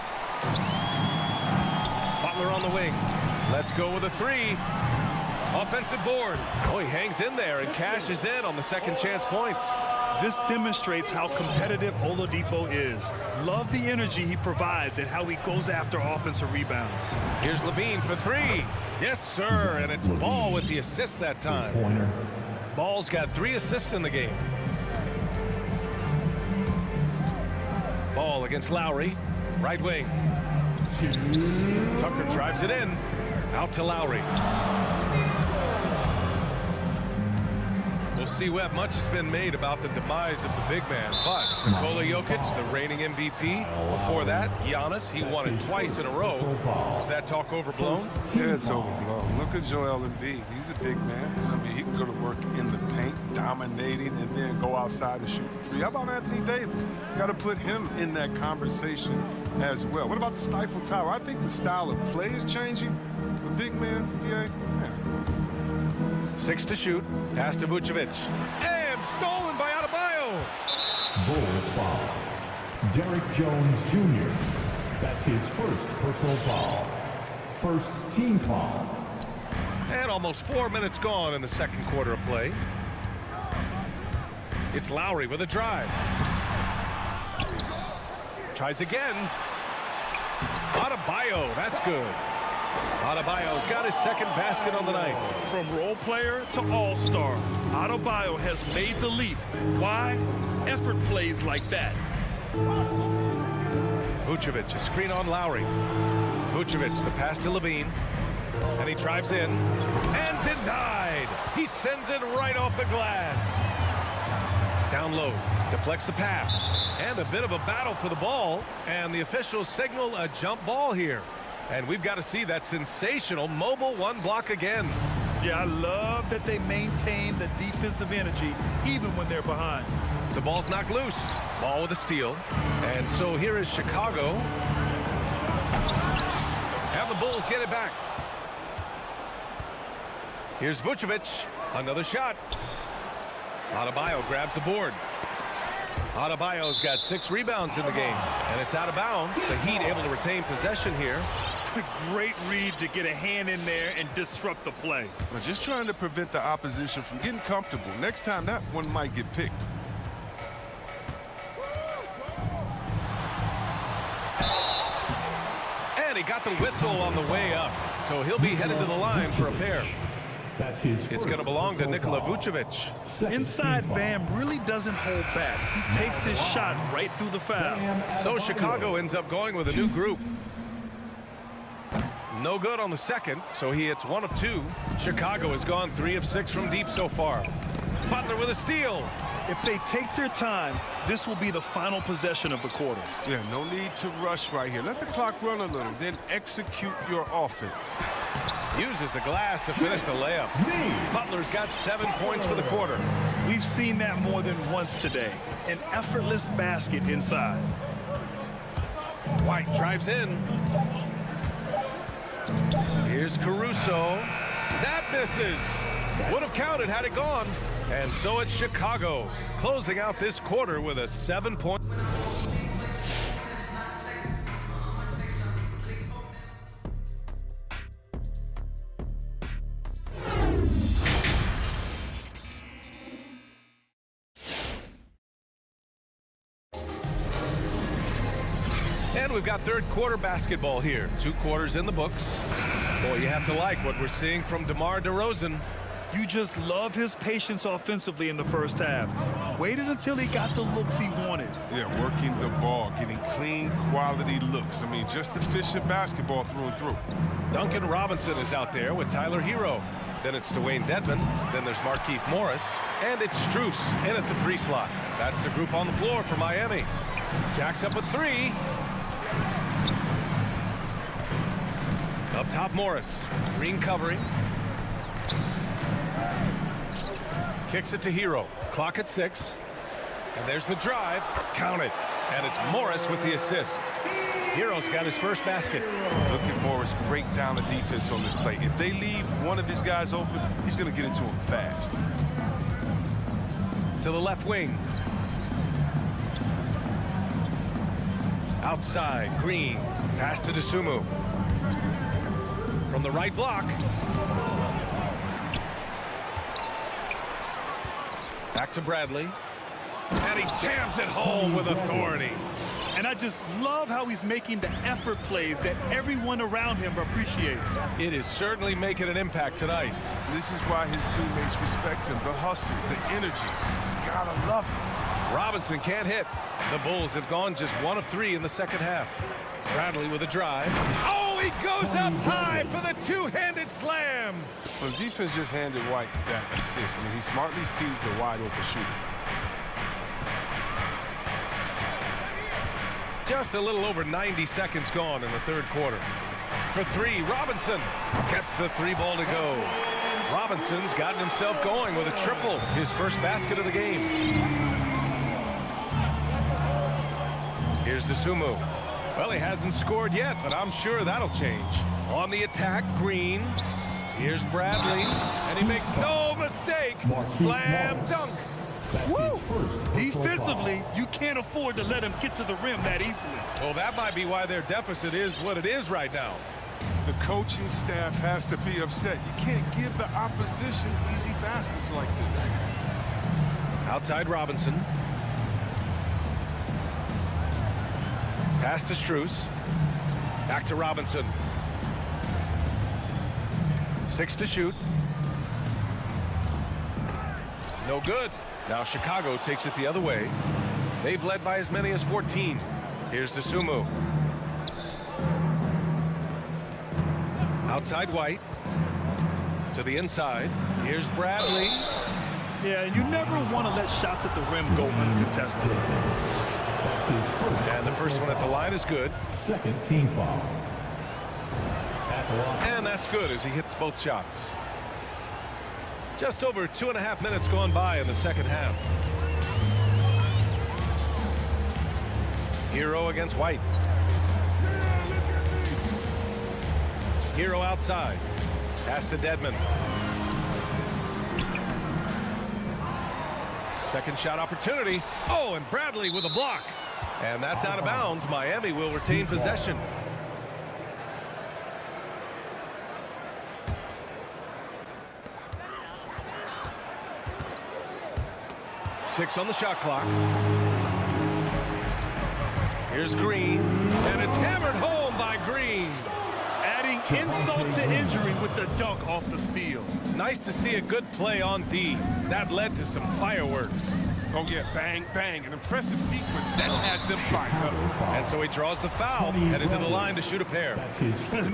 Butler on the wing. Let's go with a 3. Offensive board. Oh, he hangs in there and cashes in on the second chance points. This demonstrates how competitive Oladipo is. Love the energy he provides and how he goes after offensive rebounds. Here's Levine for 3. Yes, sir, and it's Ball with the assist that time. Ball's got 3 assists in the game. Ball against Lowry. Right wing. Tucker drives it in. Out to Lowry. We'll see, Webb. Much has been made about the demise of the big man, but Nikola Jokic, the reigning MVP. Before that, Giannis, he won it twice in a row. Is that talk overblown? Yeah, it's overblown. Look at Joel Embiid. He's a big man. I mean, he can go to work in the paint, dominating, and then go outside and shoot the 3. How about Anthony Davis? You got to put him in that conversation as well. What about the Stifle Tower? I think the style of play is changing. The big man, yeah. 6 to shoot. Pass to Vucevic. And stolen by Adebayo. Bulls foul. Derrick Jones Jr. That's his first personal foul. First team foul. And almost 4 minutes gone in the second quarter of play. It's Lowry with a drive. Tries again. Adebayo, that's good. Adebayo's got his second basket on the night. From role player to all-star, Adebayo has made the leap. Why? Effort plays like that. Vucevic, a screen on Lowry. Vucevic, the pass to Levine. And he drives in. And denied. He sends it right off the glass. Down low. Deflects the pass. And a bit of a battle for the ball. And the officials signal a jump ball here. And we've got to see that sensational mobile one block again. Yeah, I love that they maintain the defensive energy even when they're behind. The ball's knocked loose. Ball with a steal. And so here is Chicago. And the Bulls get it back. Here's Vucevic. Another shot. Adebayo grabs the board. Adebayo's got 6 rebounds in the game. And it's out of bounds. The Heat able to retain possession here. Great read to get a hand in there and disrupt the play. Well, just trying to prevent the opposition from getting comfortable. Next time, that one might get picked. And he got the whistle on the way up. So he'll be headed to the line for a pair. That's his It's going to belong to Nikola Vucevic. Inside Bam really doesn't hold back. He takes his shot right through the foul. So Chicago ends up going with a new group. No good on the second, so he hits 1 of 2. Chicago has gone 3 of 6 from deep so far. Butler with a steal. If they take their time, this will be the final possession of the quarter. Yeah, no need to rush right here. Let the clock run a little, then execute your offense. Uses the glass to finish the layup. Butler's got 7 points for the quarter. We've seen that more than once today. An effortless basket inside. White drives in. Here's Caruso. That misses. Would have counted had it gone. And so it's Chicago closing out this quarter with a 7-point. And we've got third quarter basketball here. 2 quarters in the books. Boy, you have to like what we're seeing from DeMar DeRozan. You just love his patience offensively in the first half. Waited until he got the looks he wanted. Yeah, working the ball, getting clean, quality looks. I mean, just efficient basketball through and through. Duncan Robinson is out there with Tyler Hero. Then it's Dwayne Dedman. Then there's Markieff Morris. And it's Strus in at the 3 slot. That's the group on the floor for Miami. Jacks up a 3. Up top, Morris. Green covering. Kicks it to Hero. Clock at 6. And there's the drive. Count it. And it's Morris with the assist. Hero's got his first basket. Look at Morris break down the defense on this play. If they leave one of his guys open, he's going to get into him fast. To the left wing. Outside, Green. Pass to DeSumo. From the right block. Back to Bradley. And he jams it home with authority. And I just love how he's making the effort plays that everyone around him appreciates. It is certainly making an impact tonight. This is why his teammates respect him. The hustle, the energy. Gotta love it. Robinson can't hit. The Bulls have gone just 1 of 3 in the second half. Bradley with a drive. Oh, he goes up high for the 2-handed slam. Well, the defense just handed White that assist. I mean, he smartly feeds a wide-open shooter. Just a little over 90 seconds gone in the third quarter. For 3, Robinson gets the 3 ball to go. Robinson's gotten himself going with a triple, his first basket of the game. Here's DeSumo. Well, he hasn't scored yet, but I'm sure that'll change. On the attack, Green. Here's Bradley, and he makes no mistake. Slam dunk. Woo! Defensively, you can't afford to let him get to the rim that easily. Well, that might be why their deficit is what it is right now. The coaching staff has to be upset. You can't give the opposition easy baskets like this. Outside Robinson. Pass to Strus. Back to Robinson. 6 to shoot. No good. Now Chicago takes it the other way. They've led by as many as 14. Here's Dosunmu. Outside White. To the inside. Here's Bradley. Yeah, you never want to let shots at the rim go uncontested. And the first one at the line is good. Second team foul. And that's good as he hits both shots. Just over 2.5 minutes gone by in the second half. Hero against White. Hero outside. Pass to Dedmon. Second shot opportunity. Oh, and Bradley with a block. And that's out of bounds. Miami will retain possession. Six on the shot clock. Here's Green, and it's hammered home by Green. Adding insult to injury with the dunk off the steal. Nice to see a good play on D. That led to some fireworks. Oh, yeah, bang, bang. An impressive sequence that has them fired up. And so he draws the foul, headed to the line to shoot a pair.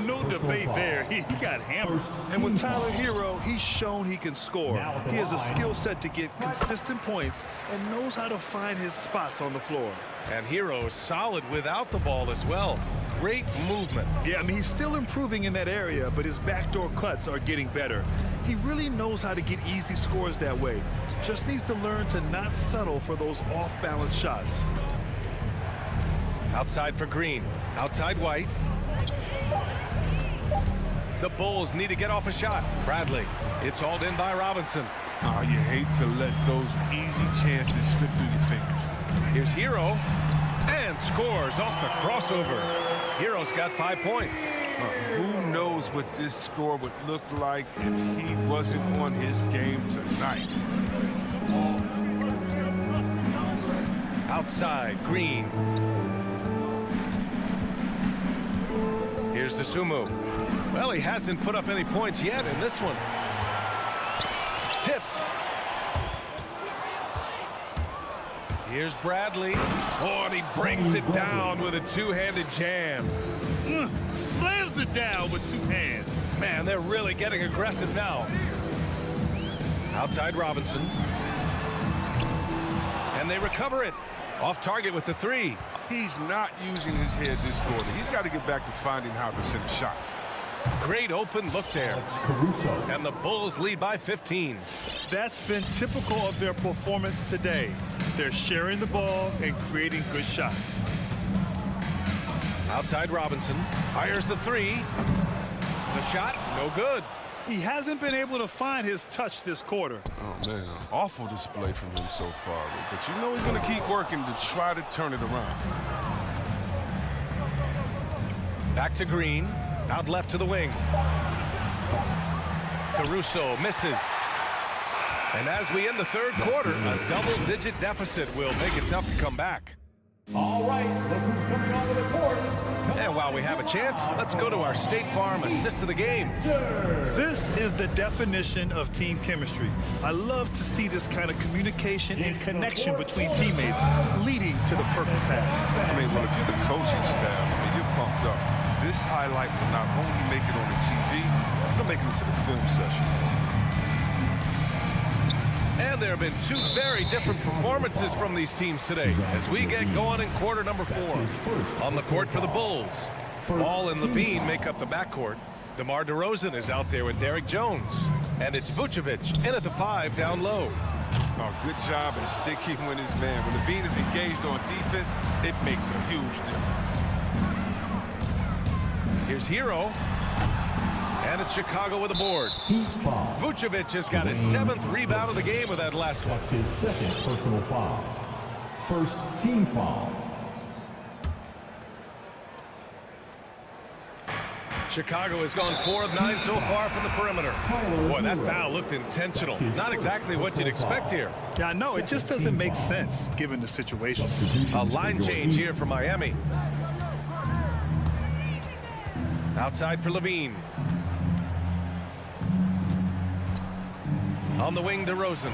No debate there. He got hammered. And with Tyler Hero, he's shown he can score. He has a skill set to get consistent points and knows how to find his spots on the floor. And Hero is solid without the ball as well. Great movement. Yeah, I mean, he's still improving in that area, but his backdoor cuts are getting better. He really knows how to get easy scores that way. Just needs to learn to not settle for those off-balance shots. Outside for Green. Outside White. The Bulls need to get off a shot. Bradley. It's hauled in by Robinson. Oh, you hate to let those easy chances slip through your fingers. Here's Hero. And scores off the crossover. Hero's got 5 points. Who knows what this score would look like if he wasn't on his game tonight. Outside, Green. Here's Dosunmu. Well, he hasn't put up any points yet in this one. Tipped. Here's Bradley. Oh, and he brings it down with a two-handed jam. Slams it down with 2 hands. Man, they're really getting aggressive now. Outside Robinson. And they recover it. Off target with the 3. He's not using his head this quarter. He's got to get back to finding how to finish shots. Great open look there. And the Bulls lead by 15. That's been typical of their performance today. They're sharing the ball and creating good shots. Outside Robinson. Fires the 3. The shot, no good. He hasn't been able to find his touch this quarter. Oh, man, awful display from him so far. But you know he's going to keep working to try to turn it around. Back to Green. Out left to the wing. Caruso misses. And as we end the third quarter, a double-digit deficit will make it tough to come back. All right, look who's coming onto the court. And while we have a chance, let's go to our State Farm assist of the game. This is the definition of team chemistry. I love to see this kind of communication and connection between teammates leading to the perfect pass. I mean, well, if you're the coaching staff, I mean, you're pumped up. This highlight will not only make it on the TV, it'll make it into the film session. And there have been 2 very different performances from these teams today as we get going in quarter number 4. On the court for the Bulls, Ball and Levine make up the backcourt. DeMar DeRozan is out there with Derek Jones. And it's Vucevic in at the 5 down low. Oh, good job in sticking with his man. When Levine is engaged on defense, it makes a huge difference. Here's Hero. And it's Chicago with a board. Vucevic has got his 7th rebound of the game with that last one. That's his 2nd personal foul. First team foul. Chicago has gone 4 of 9 so far from the perimeter. Boy, that foul looked intentional. Not exactly what you'd expect here. Yeah, no, it just doesn't make sense given the situation. A line change here for Miami. Outside for Levine. On the wing, DeRozan.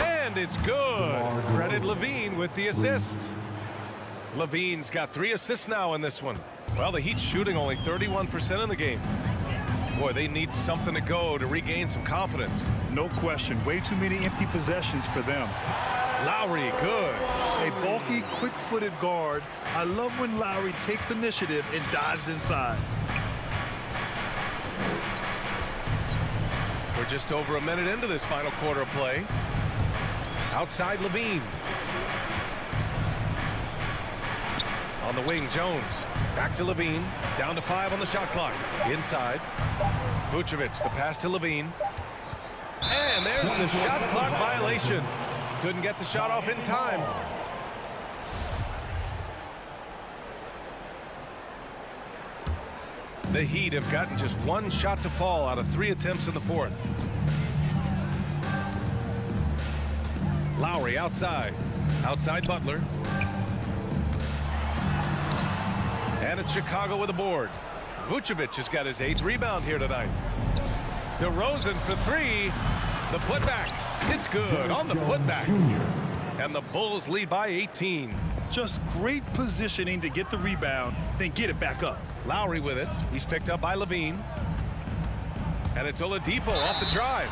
And it's good. Credit Levine with the assist. Levine's got 3 assists now in this one. Well, the Heat's shooting only 31% in the game. Boy, they need something to go to regain some confidence. No question. Way too many empty possessions for them. Lowry, good. A bulky, quick-footed guard. I love when Lowry takes initiative and dives inside. We're just over a minute into this final quarter of play. Outside Levine. On the wing, Jones. Back to Levine. Down to 5 on the shot clock. Inside. Vucevic, the pass to Levine. And there's the shot clock violation. Couldn't get the shot off in time. The Heat have gotten just 1 shot to fall out of 3 attempts in the fourth. Lowry outside. Outside Butler. And it's Chicago with a board. Vucevic has got his 8th rebound here tonight. DeRozan for 3. The putback. It's good on the putback. And the Bulls lead by 18. Just great positioning to get the rebound, then get it back up. Lowry with it. He's picked up by Levine. And it's Oladipo off the drive.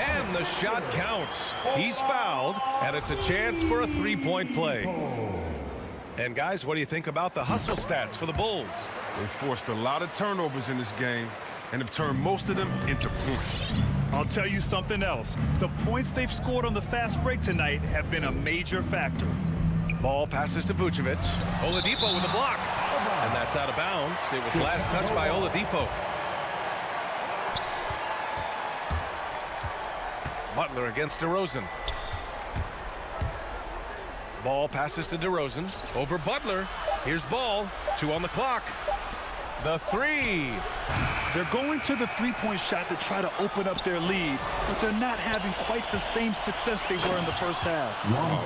And the shot counts. He's fouled, and it's a chance for a 3-point play. And guys, what do you think about the hustle stats for the Bulls? They forced a lot of turnovers in this game and have turned most of them into points. I'll tell you something else. The points they've scored on the fast break tonight have been a major factor. Ball passes to Vucevic. Oladipo with the block. And that's out of bounds. It was last touched by Oladipo. Butler against DeRozan. Ball passes to DeRozan. Over Butler. Here's Ball. 2 on the clock. The 3. They're going to the three-point shot to try to open up their lead, but they're not having quite the same success they were in the first half.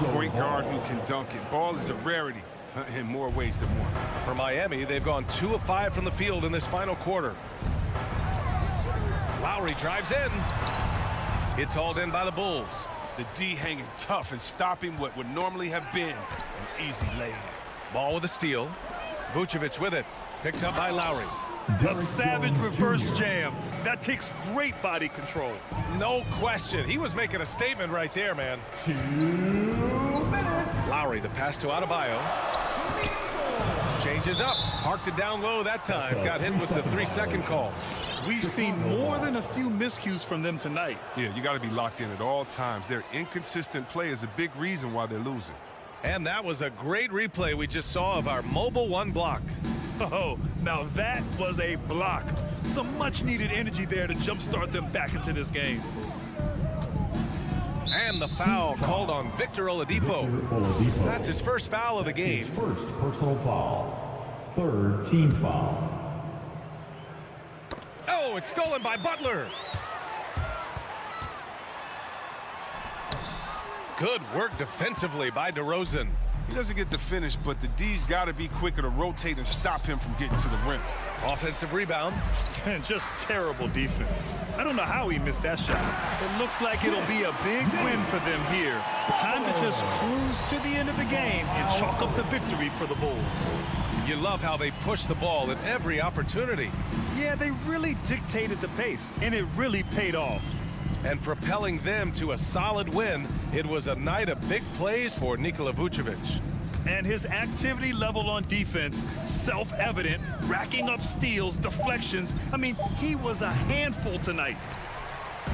A point guard who can dunk it. Ball is a rarity in more ways than one. For Miami, they've gone 2 of 5 from the field in this final quarter. Lowry drives in. It's hauled in by the Bulls. The D hanging tough and stopping what would normally have been an easy layup. Ball with a steal. Vucevic with it. Picked up by Lowry. A savage reverse jam. That takes great body control. No question. He was making a statement right there, man. 2 minutes. Lowry, the pass to Adebayo. Changes up. Parked it down low that time. Got hit with the 3-second call. We've seen more than a few miscues from them tonight. Yeah, you got to be locked in at all times. Their inconsistent play is a big reason why they're losing. And that was a great replay we just saw of our mobile 1 block. Oh, now that was a block. Some much-needed energy there to jumpstart them back into this game. And the foul called on Victor Oladipo. That's his first foul of the game. His first personal foul. 3rd team foul. Oh, it's stolen by Butler. Good work defensively by DeRozan. He doesn't get the finish, but the D's got to be quicker to rotate and stop him from getting to the rim. Offensive rebound. And just terrible defense. I don't know how he missed that shot. It looks like it'll be a big win for them here. Time to just cruise to the end of the game and chalk up the victory for the Bulls. You love how they push the ball at every opportunity. Yeah, they really dictated the pace, and it really paid off. And propelling them to a solid win, it was a night of big plays for Nikola Vucevic. And his activity level on defense, self-evident, racking up steals, deflections. I mean, he was a handful tonight.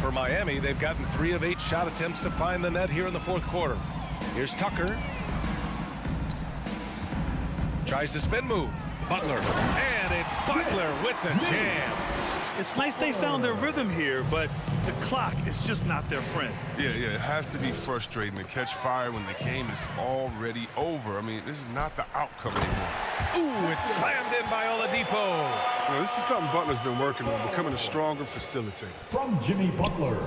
For Miami, they've gotten 3 of 8 shot attempts to find the net here in the fourth quarter. Here's Tucker. Tries to spin move. Butler. And it's Butler with the jam. It's nice they found their rhythm here, but the clock is just not their friend. Yeah, it has to be frustrating to catch fire when the game is already over. I mean, this is not the outcome anymore. Ooh, it's slammed in by Oladipo. Well, this is something Butler's been working on, becoming a stronger facilitator. From Jimmy Butler.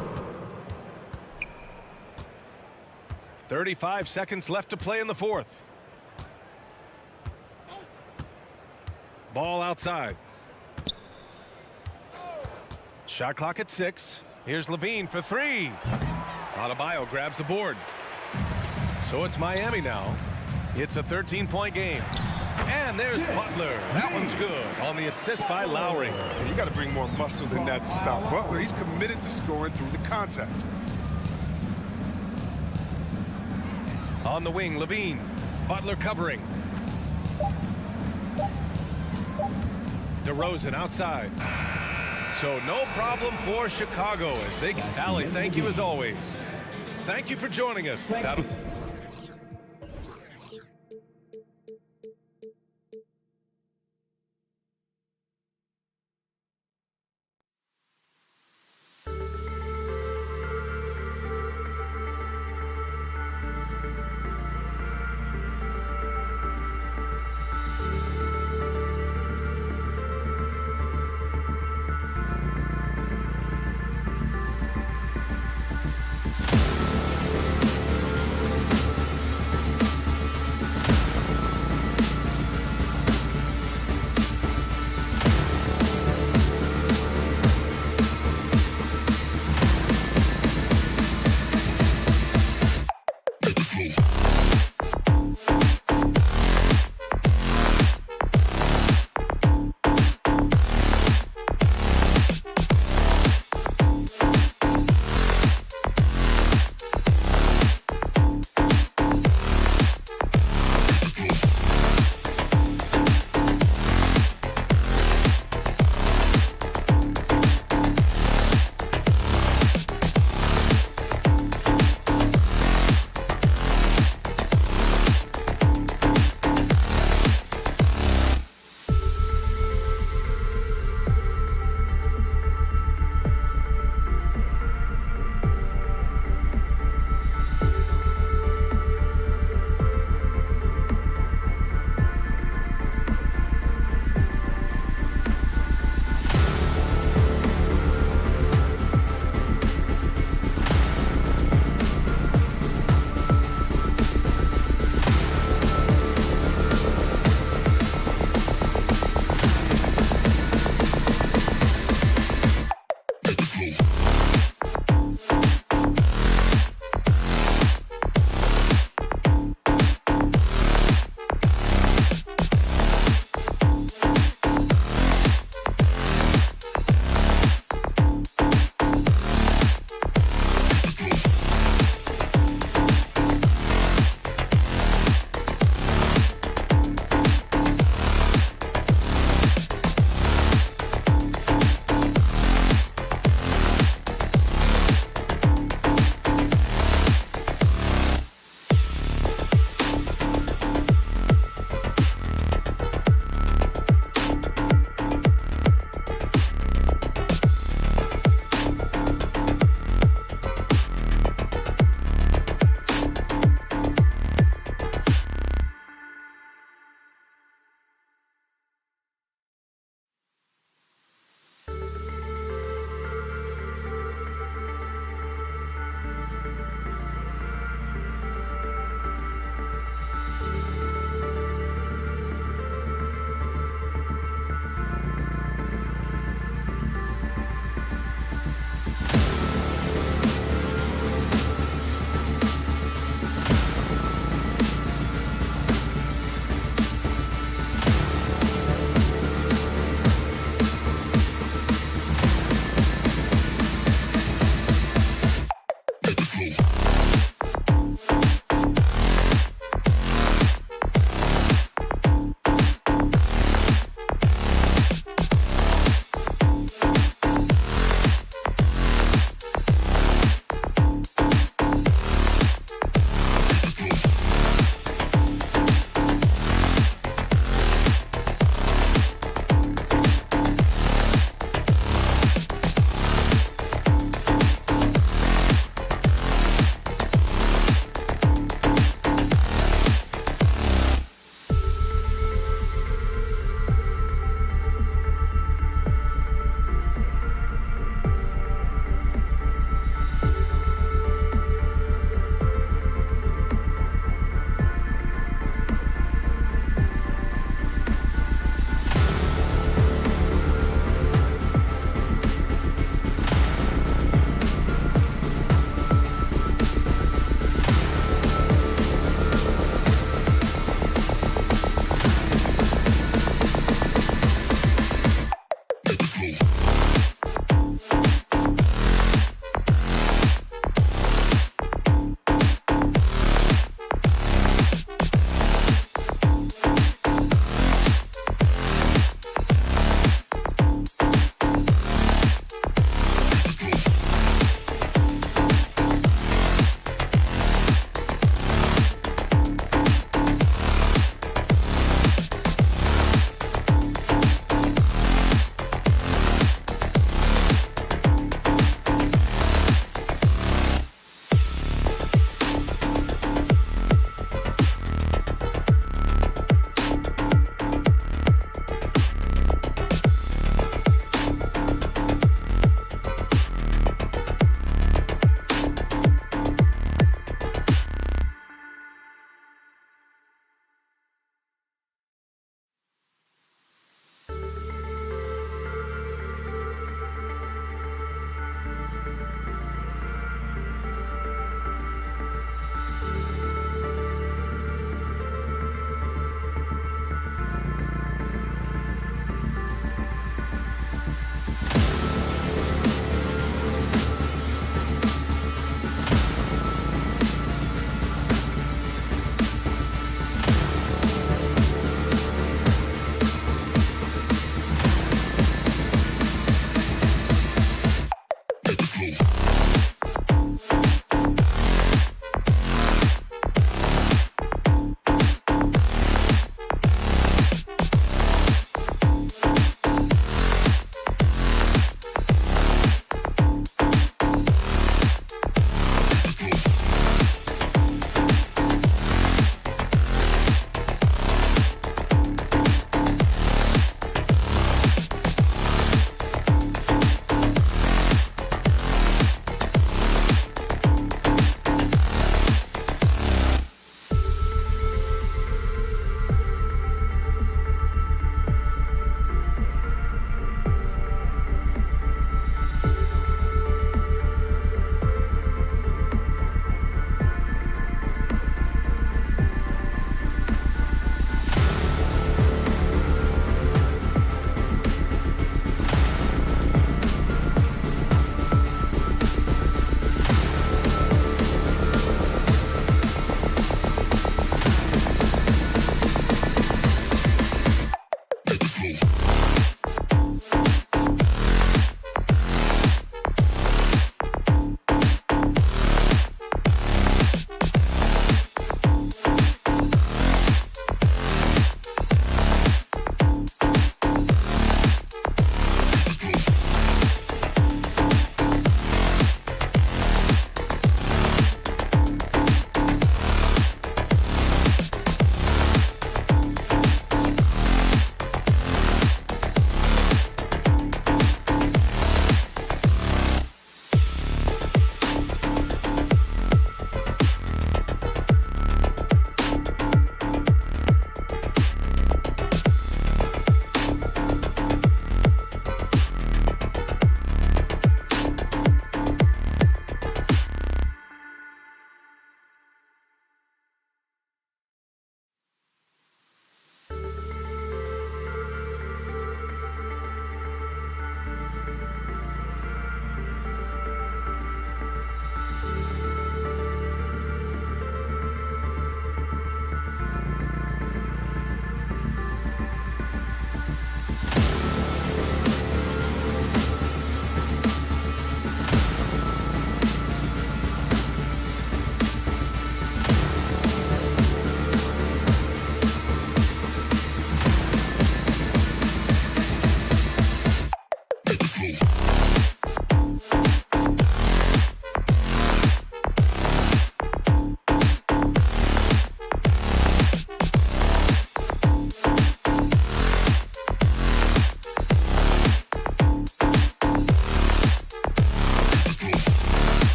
35 seconds left to play in the fourth. Ball outside. Shot clock at 6. Here's Levine for three. Adebayo grabs the board. So it's Miami now. It's a 13-point game. And there's Butler. That one's good on the assist by Lowry. You got to bring more muscle than that to stop Butler. He's committed to scoring through the contact. On the wing, Levine. Butler covering. DeRozan outside. So no problem for Chicago as they... Allie, thank you as always. Thank you for joining us.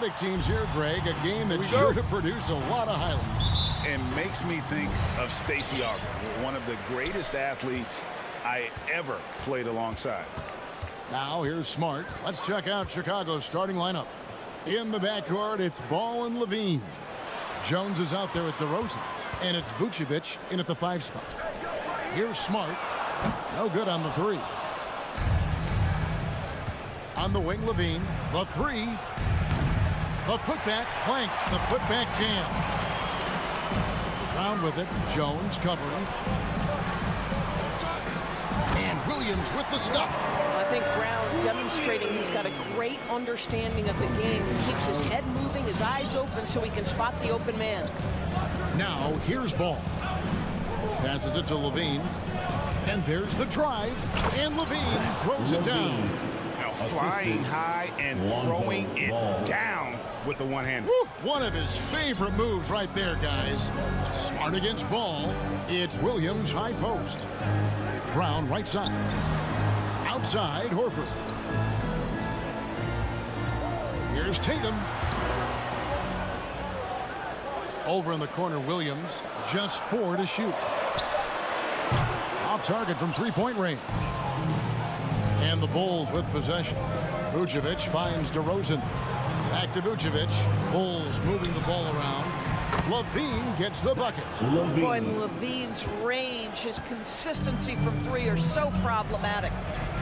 athletic teams here, Greg. A game that's sure to produce a lot of highlights. And makes me think of Stacey Augmon, one of the greatest athletes I ever played alongside. Now here's Smart. Let's check out Chicago's starting lineup. In the backcourt, it's Ball and Levine. Jones is out there at DeRozan, and it's Vucevic in at the 5 spot. Here's Smart. No good on the 3. On the wing, Levine. The 3. The putback clanks. The putback jam. Brown with it. Jones covering. And Williams with the stuff. I think Brown demonstrating he's got a great understanding of the game. He keeps his head moving, his eyes open so he can spot the open man. Now here's Ball. Passes it to Levine. And there's the drive. And Levine throws it down. Flying high and throwing it down with the one-hand. One of his favorite moves right there, guys. Smart against Ball. It's Williams high post. Brown right side. Outside, Horford. Here's Tatum. Over in the corner, Williams. Just 4 to shoot. Off target from three-point range. And the Bulls with possession. Vucevic finds DeRozan. Back to Vucevic. Bulls moving the ball around. Levine gets the bucket. Boy, Levine's range, his consistency from 3 are so problematic.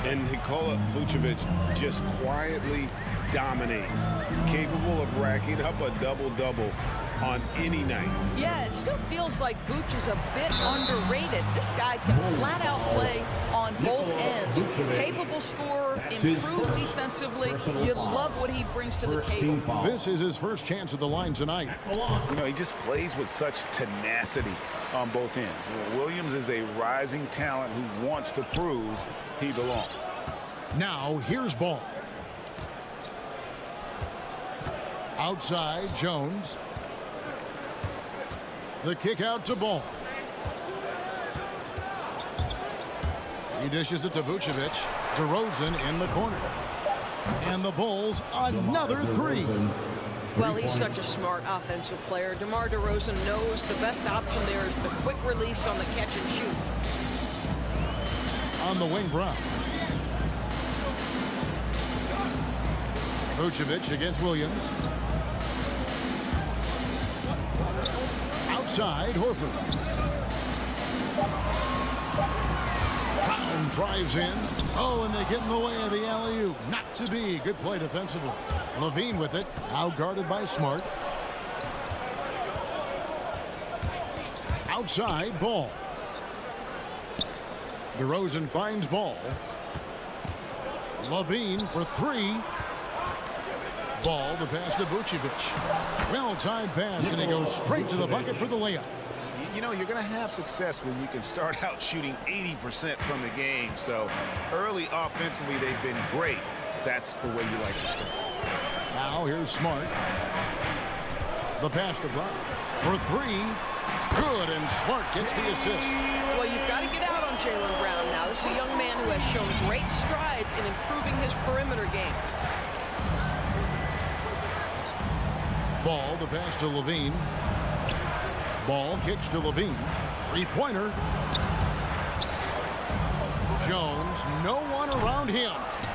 And Nikola Vucevic just quietly dominates. Capable of racking up a double-double on any night. Yeah, it still feels like Vooch is a bit underrated. This guy can flat out play on both ends. Capable scorer, improved defensively. You love what he brings to the table. This is his first chance at the line tonight. You know, he just plays with such tenacity on both ends. Williams is a rising talent who wants to prove he belongs. Now here's Ball. Outside, Jones. The kick out to Ball. He dishes it to Vucevic. DeRozan in the corner. And the Bulls, another 3. Well, he's such a smart offensive player. DeMar DeRozan knows the best option there is the quick release on the catch and shoot. On the wing, Brown. Vucevic against Williams. Outside, Horford. Brown drives in. Oh, and they get in the way of the alley-oop. Not to be. Good play defensively. Levine with it. Out guarded by Smart. Outside, Ball. DeRozan finds Ball. Levine for 3. Ball, the pass to Vucevic. Well-timed pass, and he goes straight to the bucket for the layup. You know, you're going to have success when you can start out shooting 80% from the game. So early offensively, they've been great. That's the way you like to start. Now here's Smart. The pass to Brown. For 3. Good, and Smart gets the assist. Well, you've got to get out on Jaylen Brown now. This is a young man who has shown great strides in improving his perimeter game. Ball, the pass to Levine. Ball kicks to Levine. 3-pointer. Jones, no one around him.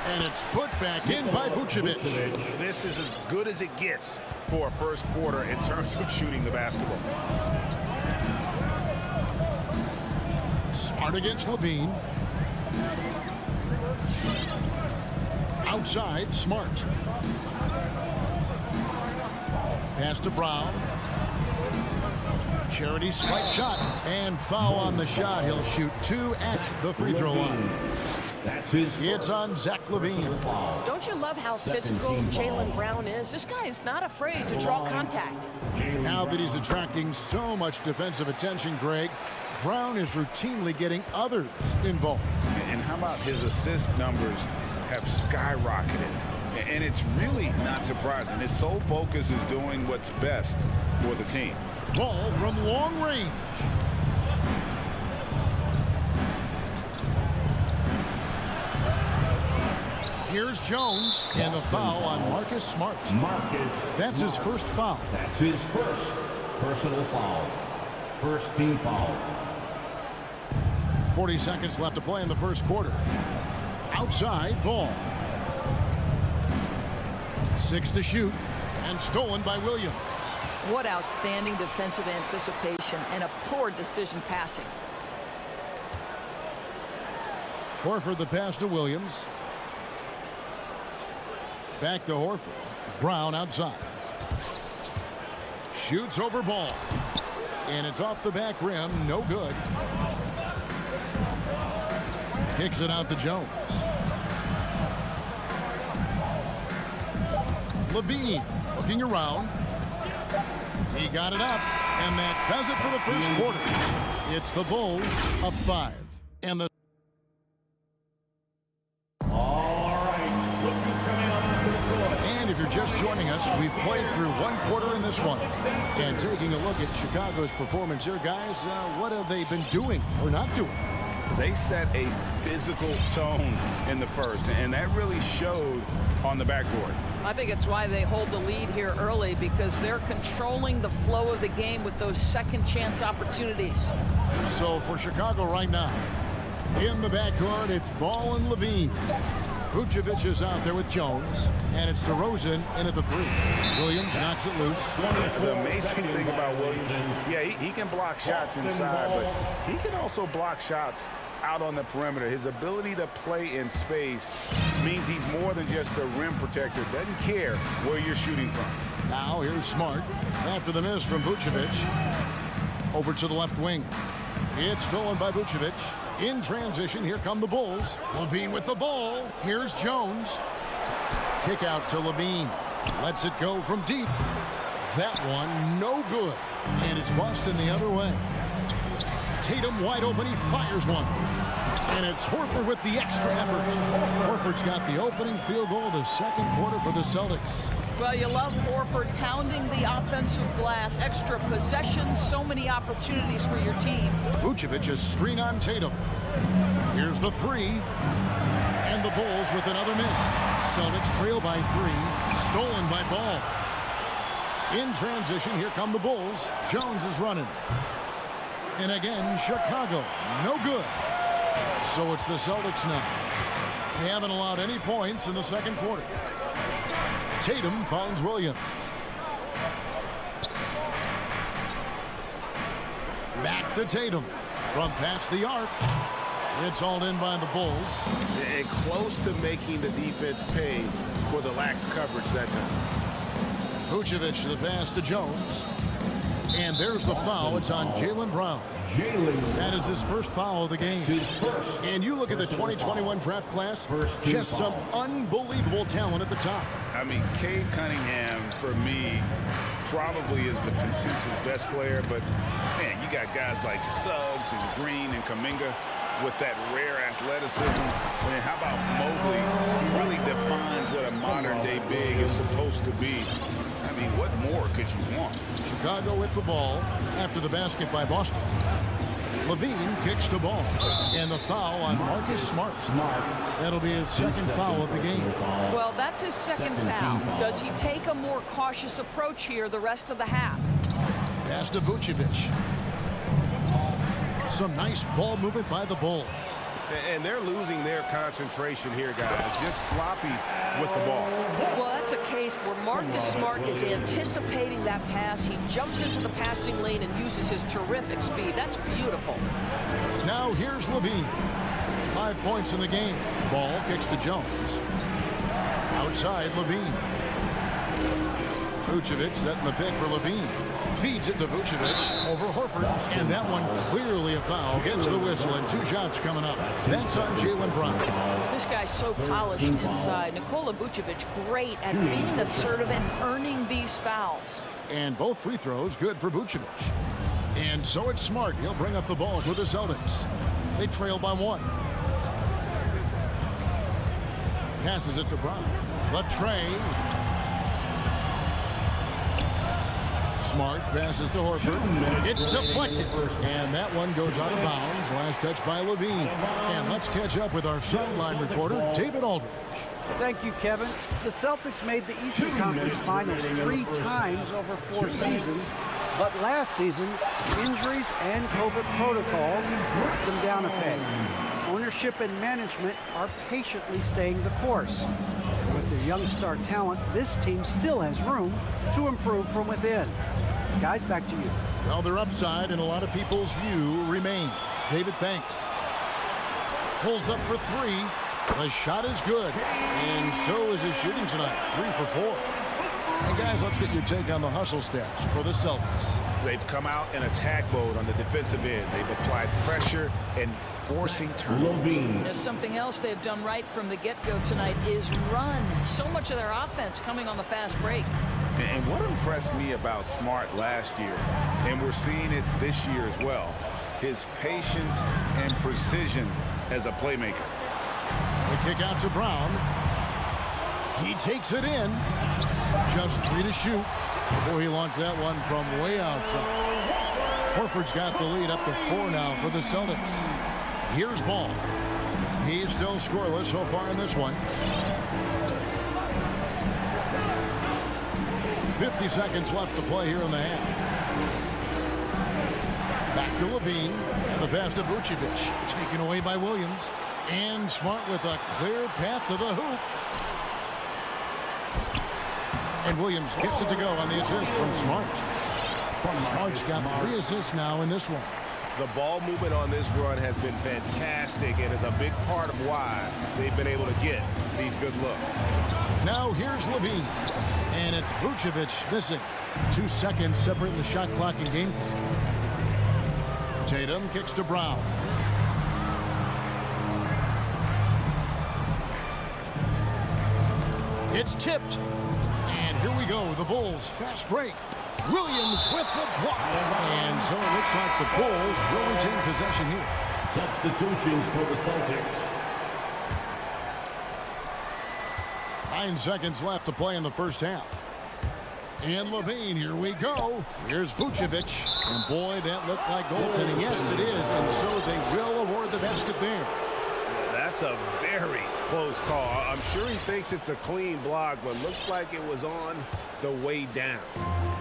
And it's put back in by Vucevic. This is as good as it gets for a first quarter in terms of shooting the basketball. Smart against Levine. Outside, Smart. Pass to Brown. Charity strike shot. And foul on the shot. He'll shoot 2 at the free throw line. It's on Zach Levine. Don't you love how physical Jaylen Brown is? This guy is not afraid to draw contact. Now that he's attracting so much defensive attention, Greg, Brown is routinely getting others involved. And how about his assist numbers have skyrocketed? And it's really not surprising. His sole focus is doing what's best for the team. Ball from long range. Here's Jones, and the foul on Marcus Smart. That's his first foul. That's his first personal foul. First team foul. 40 seconds left to play in the first quarter. Outside, ball. 6 to shoot, and stolen by Williams. What outstanding defensive anticipation and a poor decision passing. Horford the pass to Williams. Back to Horford. Brown outside. Shoots over ball. And it's off the back rim. No good. Kicks it out to Jones. Levine looking around. He got it up. And that does it for the first quarter. It's the Bulls up 5. And the if you're just joining us, we've played through one quarter in this one. And taking a look at Chicago's performance here, guys, what have they been doing or not doing? They set a physical tone in the first, and that really showed on the backboard. I think it's why they hold the lead here early, because they're controlling the flow of the game with those second chance opportunities. So for Chicago right now, in the backcourt, it's Ball and Levine. Vucevic is out there with Jones, and it's DeRozan in at the 3. Williams knocks it loose. The amazing thing about Williams, yeah, he can block shots inside, but he can also block shots out on the perimeter. His ability to play in space means he's more than just a rim protector. Doesn't care where you're shooting from. Now here's Smart after the miss from Vucevic. Over to the left wing. It's stolen by Vucevic. In transition, here come the Bulls. Levine with the ball. Here's Jones. Kick out to Levine. Lets it go from deep. That one, no good. And it's Boston the other way. Tatum wide open. He fires one. And it's Horford with the extra effort. Horford's got the opening field goal of the second quarter for the Celtics. Well, you love Horford pounding the offensive glass. Extra possessions, so many opportunities for your team. Vucevic is screen on Tatum. Here's the 3. And the Bulls with another miss. Celtics trail by 3. Stolen by Ball. In transition, here come the Bulls. Jones is running. And again, Chicago. No good. So it's the Celtics now. They haven't allowed any points in the second quarter. Tatum finds Williams. Back to Tatum. From past the arc. It's hauled in by the Bulls. And close to making the defense pay for the lax coverage that time. Vucevic the pass to Jones. And there's the foul. It's on Jaylen Brown. That is his first foul of the game. And you look at the 2021 draft class, just some unbelievable talent at the top. I mean, Cade Cunningham, for me, probably is the consensus best player. But, man, you got guys like Suggs and Green and Kuminga with that rare athleticism. And how about Mobley? He really defines what a modern-day big is supposed to be. I mean, what more could you want? Chicago with the ball after the basket by Boston. Levine kicks the ball. And the foul on Marcus Smart. That'll be his second foul of the game. Well, that's his second foul. Does he take a more cautious approach here the rest of the half? Pass to Vucevic. Some nice ball movement by the Bulls. And they're losing their concentration here, guys. Just sloppy with the ball. Well, that's a case where Marcus Smart is anticipating that pass. He jumps into the passing lane and uses his terrific speed. That's beautiful. Now here's Levine. 5 points in the game. Ball kicks to Jones. Outside, Levine. Vucevic setting the pick for Levine. Feeds it to Vucevic over Horford. And that one clearly a foul. Gets the whistle and 2 shots coming up. That's on Jaylen Brown. This guy's so polished inside. Nikola Vucevic great at being assertive and earning these fouls. And both free throws good for Vucevic. And so it's Smart. He'll bring up the ball for the Celtics. They trail by 1. Passes it to Brown. The tray. Smart passes to Horford. It's deflected. And that one goes out of bounds. Last touch by Levine. And let's catch up with our sideline reporter, David Aldridge. Thank you, Kevin. The Celtics made the Eastern Conference Finals 3 times over 4 seasons, but last season, injuries and COVID protocols knocked them down a peg. Ownership and management are patiently staying the course. With their young star talent, this team still has room to improve from within. Guys, back to you. Well, their upside in a lot of people's view remains. David, thanks. Pulls up for 3. The shot is good, and so is his shooting tonight, 3 for 4. And guys, let's get your take on the hustle stats for the Celtics. They've come out in attack mode on the defensive end. They've applied pressure and forcing turnovers. There's something else they've done right from the get-go tonight is run. So much of their offense coming on the fast break. And what impressed me about Smart last year, and we're seeing it this year as well, his patience and precision as a playmaker. The kick out to Brown. He takes it in. Just 3 to shoot before he launched that one from way outside. Horford's got the lead up to 4 now for the Celtics. Here's Ball. He's still scoreless so far in this one. 50 seconds left to play here in the half. Back to Levine, and the pass to Vucevic. Taken away by Williams. And Smart with a clear path to the hoop. And Williams gets it to go on the assist from Smart. Smart's got 3 assists now in this one. The ball movement on this run has been fantastic and is a big part of why they've been able to get these good looks. Now here's Levine. And it's Vucevic missing. 2 seconds separating the shot clock and game clock. Tatum kicks to Brown. It's tipped. And here we go. The Bulls fast break. Williams with the block. And so it looks like the Bulls will retain possession here. Substitutions for the Celtics. 9 seconds left to play in the first half. And Levine, here we go. Here's Vucevic. And boy, that looked like goaltending. Yes, it is. And so they will award the basket there. That's a very close call. I'm sure he thinks it's a clean block, but looks like it was on the way down.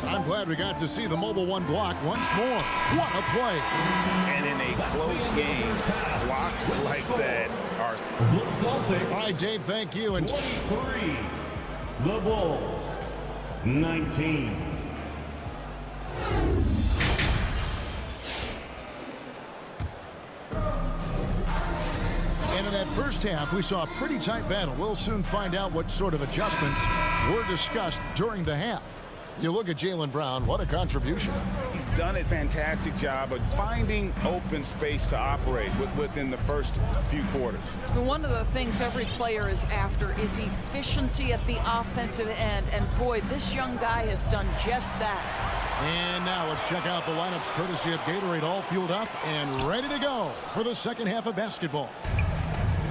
I'm glad we got to see the Mobile One block once more. What a play. And in a close game, blocks like that are... All right, Dave, thank you. And 23, the Bulls, 19. And in that first half, we saw a pretty tight battle. We'll soon find out what sort of adjustments were discussed during the half. You look at Jaylen Brown, what a contribution. He's done a fantastic job of finding open space to operate within the first few quarters. One of the things every player is after is efficiency at the offensive end. And boy, this young guy has done just that. And now let's check out the lineups courtesy of Gatorade, all fueled up and ready to go for the second half of basketball.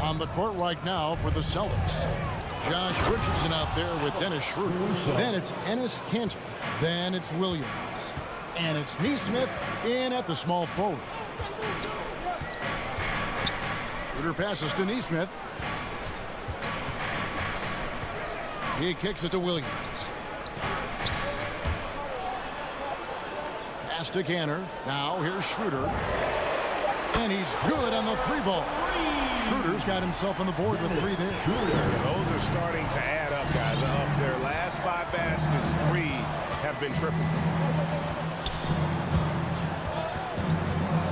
On the court right now for the Celtics, Josh Richardson out there with Dennis Schroeder. Then it's Enes Kanter. Then it's Williams. And it's Nesmith in at the small forward. Schroeder passes to Nesmith. He kicks it to Williams. Pass to Kanter. Now here's Schroeder. And he's good on the 3-ball. Schroeder's got himself on the board with 3 there. Those are starting to add up, guys. Of their last 5 baskets, 3 have been triple.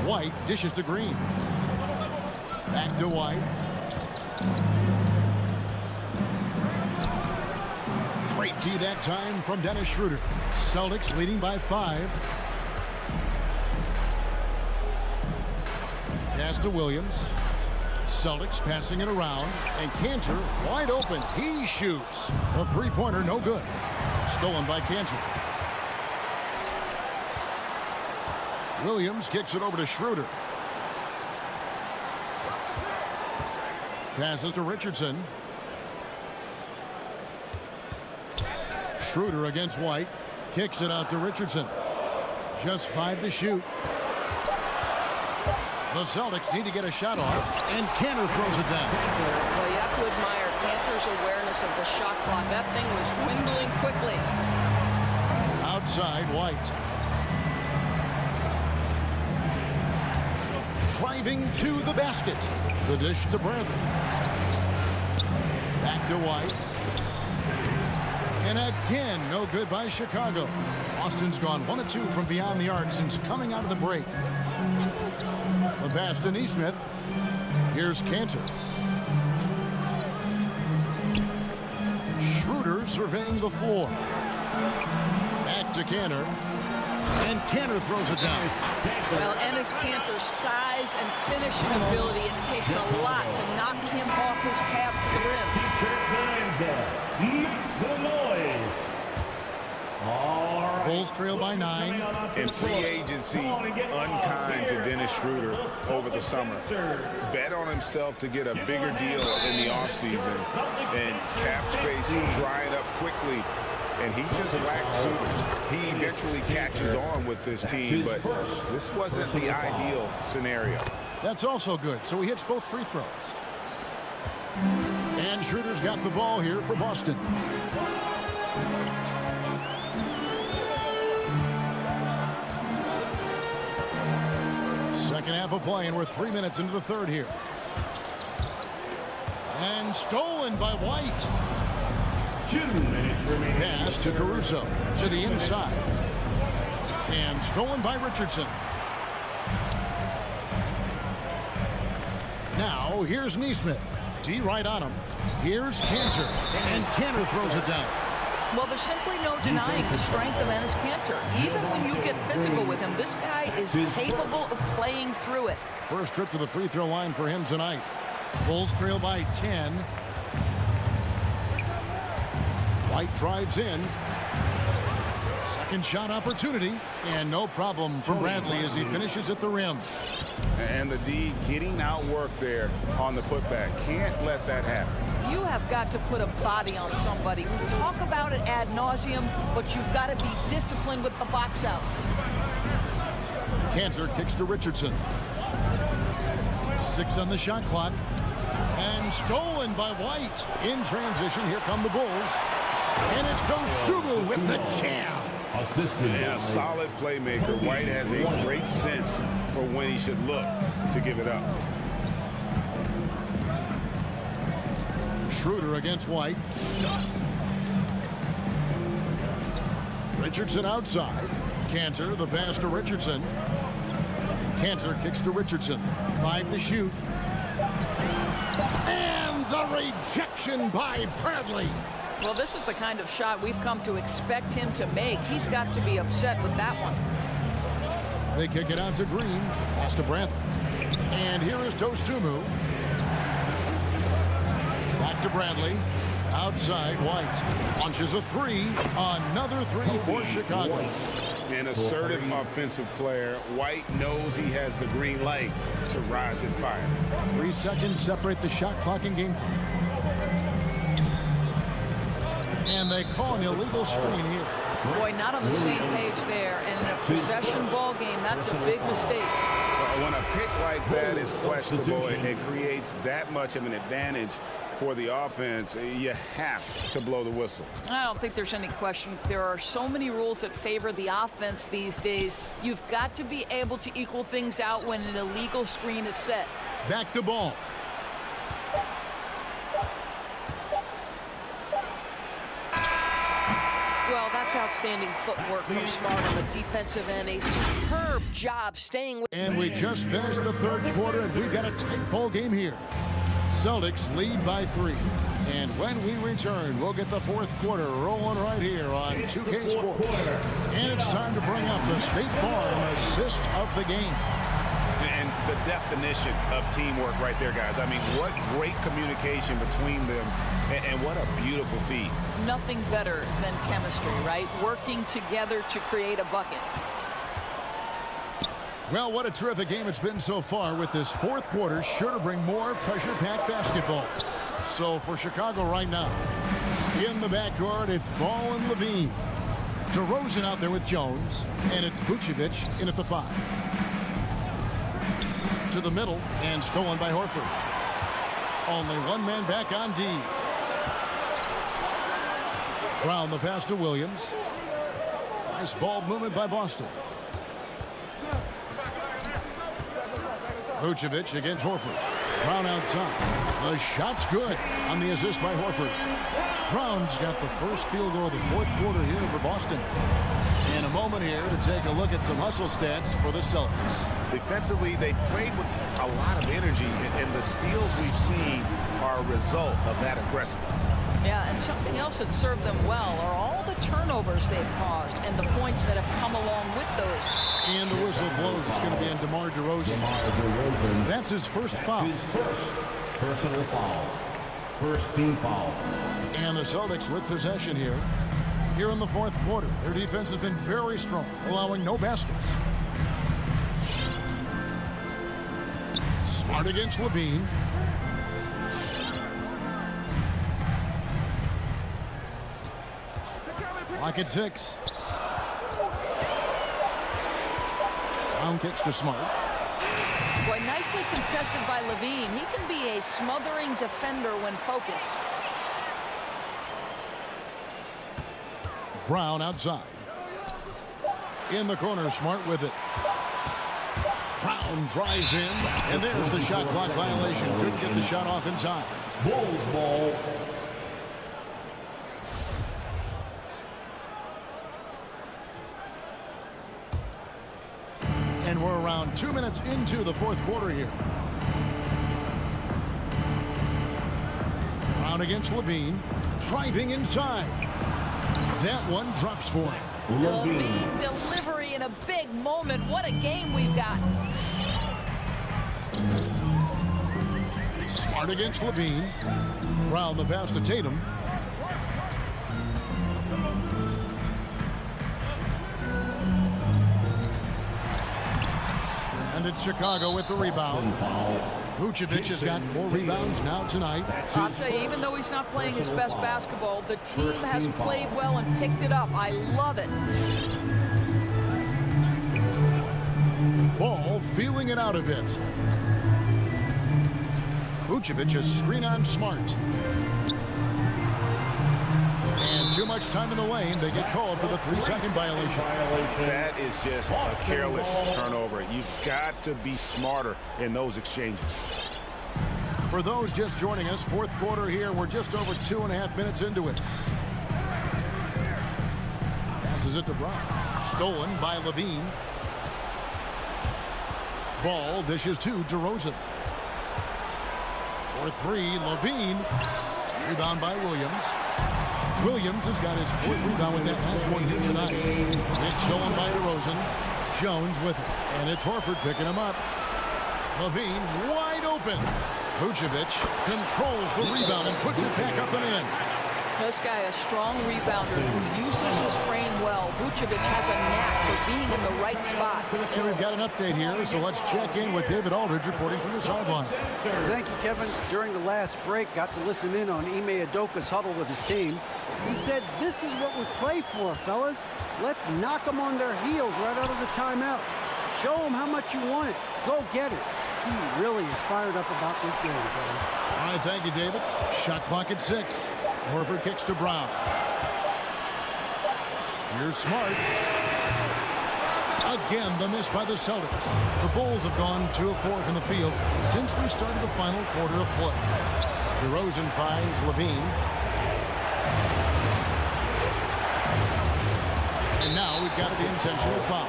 White dishes to Green. Back to White. Great D that time from Dennis Schroeder. Celtics leading by 5. Pass to Williams. Celtics passing it around, and Kanter wide open. He shoots. The 3-pointer no good. Stolen by Kanter. Williams kicks it over to Schroeder. Passes to Richardson. Schroeder against White. Kicks it out to Richardson. Just 5 to shoot. The Celtics need to get a shot off, and Kanter throws it down. Well, you have to to admire Panther's awareness of the shot clock. That thing was dwindling quickly. Outside, White. Driving to the basket. The dish to Bradley. Back to White. And again, no good by Chicago. Boston's gone 1 of 2 from beyond the arc since coming out of the break. The pass to Nesmith. Here's Cantor. Schroeder surveying the floor. Back to Cantor. And Cantor throws it down. Well, Enes Kanter's size and finishing ability, it takes a lot to knock him off his path to the rim. Make some noise. Bulls trail by 9. In free agency, unkind to Dennis Schroeder over the summer. Bet on himself to get a bigger deal in the offseason. And cap space drying up quickly. And he just lacked suitors. He eventually catches on with this team, but this wasn't the ideal scenario. That's also good, so he hits both free throws. And Schroeder's got the ball here for Boston. Second half of play, and we're 3 minutes into the third here. And stolen by White. 2 minutes remaining. Pass to Caruso to the inside. And stolen by Richardson. Now here's Nesmith. D right on him. Here's Cantor. And Cantor throws it down. Well, there's simply no denying the strength of Enes Kanter. Even when you get physical with him, this guy is capable of playing through it. First trip to the free throw line for him tonight. Bulls trail by 10. White drives in. Second shot opportunity. And no problem for Bradley as he finishes at the rim. And the D getting outworked there on the putback. Can't let that happen. You have got to put a body on somebody. We talk about it ad nauseum, but you've got to be disciplined with the box outs. Cantor kicks to Richardson. 6 on the shot clock. And stolen by White. In transition, here come the Bulls. And it's Dosunmu with the jam. Yeah, solid playmaker. White has a great sense for when he should look to give it up. Schroeder against White. Richardson outside. Cantor, the pass to Richardson. Cantor kicks to Richardson. 5 to shoot. And the rejection by Bradley. Well, this is the kind of shot we've come to expect him to make. He's got to be upset with that one. They kick it out to Green. Pass to Bradley. And here is Dosunmu. Back to Bradley. Outside, White. Launches a 3. Another 3 for Chicago. An assertive offensive player. White knows he has the green light to rise and fire. 3 seconds separate the shot clock and game clock. And they call an illegal screen here. Boy, not on the same page there. And in a possession ball game, that's a big mistake. When a pick like that is questionable and it creates that much of an advantage for the offense, you have to blow the whistle. I don't think there's any question. There are so many rules that favor the offense these days. You've got to be able to equal things out when an illegal screen is set. Back to ball. Well, that's outstanding footwork from Smart on the defensive end. A superb job staying with. And we just finished the third quarter, and we've got a tight ball game here. Celtics lead by 3. And when we return, we'll get the fourth quarter rolling right here on 2K Sports. And it's time to bring up the State Farm assist of the game. And the definition of teamwork right there, guys. I mean, what great communication between them, and what a beautiful feat. Nothing better than chemistry, right? Working together to create a bucket. Well, what a terrific game it's been so far, with this fourth quarter sure to bring more pressure-packed basketball. So for Chicago right now, in the backcourt, it's Ball and Levine. DeRozan out there with Jones, and it's Vucevic in at the 5. To the middle, and stolen by Horford. Only one man back on D. Brown the pass to Williams. Nice ball movement by Boston. Vucevic against Horford. Brown outside. The shot's good on the assist by Horford. Brown's got the first field goal of the fourth quarter here for Boston. In a moment here to take a look at some hustle stats for the Celtics. Defensively, they played with a lot of energy, and the steals we've seen are a result of that aggressiveness. Yeah, and something else that served them well are all the turnovers they've caused and the points that have come along with those. And the whistle blows. It's going to be on DeMar DeRozan. That's his first foul. His first personal foul. First team foul. And the Celtics with possession here. Here in the fourth quarter, their defense has been very strong, allowing no baskets. Smart against Levine. Clock at 6. Brown kicks to Smart. Boy, nicely contested by Levine. He can be a smothering defender when focused. Brown outside. In the corner, Smart with it. Brown drives in, and there's the shot clock violation. Couldn't get the shot off in time. Bulls ball. And we're around 2 minutes into the fourth quarter here. Brown against Levine. Driving inside. That one drops for him. Levine delivery in a big moment. What a game we've got. Smart against Levine. Brown the pass to Tatum. And it's Chicago with the rebound. Vucevic has got 4 rebounds now tonight. I'll tell you, even though he's not playing his best basketball, the team has played well and picked it up. I love it. Ball feeling it out a bit. Vucevic a screen on Smart. And too much time in the lane. They get called for the 3-second violation. That is just a careless turnover. You've got to be smarter in those exchanges. For those just joining us, fourth quarter here. We're just over 2.5 minutes into it. Passes it to Brown. Stolen by Levine. Ball dishes to DeRozan. For 3, Levine. Rebound by Williams. Williams has got his 4th rebound with that last one here tonight. It's stolen by DeRozan. Jones with it. And it's Horford picking him up. Levine wide open. Vucevic controls the rebound and puts it back up and in. This guy, a strong rebounder who uses his frame well. Vucevic has a knack for being in the right spot. And we've got an update here, so let's check in with David Aldridge reporting from the sideline. Thank you, Kevin. During the last break, got to listen in on Ime Udoka's huddle with his team. He said, "This is what we play for, fellas. Let's knock them on their heels right out of the timeout. Show them how much you want it. Go get it." He really is fired up about this game, Kevin. All right, thank you, David. Shot clock at 6. Horford kicks to Brown. Here's Smart. Again, the miss by the Celtics. The Bulls have gone 2 of 4 from the field since we started the final quarter of play. DeRozan finds Levine. And now we've got the intentional foul.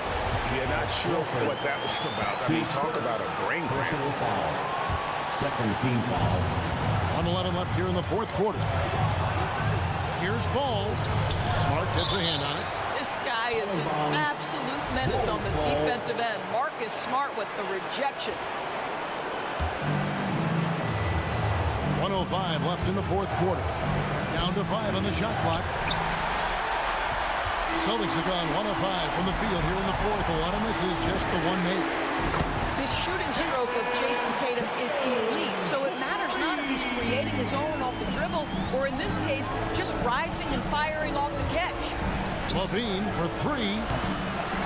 Yeah, not sure what that was about. I mean, talk about a brain cramp. Second team foul. 1:11 left here in the fourth quarter. Here's Ball. Smart gets a hand on it. This guy is an absolute menace on the defensive end. Marcus Smart with the rejection. 1:05 left in the fourth quarter. Down to 5 on the shot clock. Celtics have gone 1 of 5 from the field here in the fourth. A lot of misses, just the one made. His shooting stroke of Jason Tatum is elite, so it matters not if he's creating his own off the dribble or, in this case, just rising and firing off the catch. Levine for 3.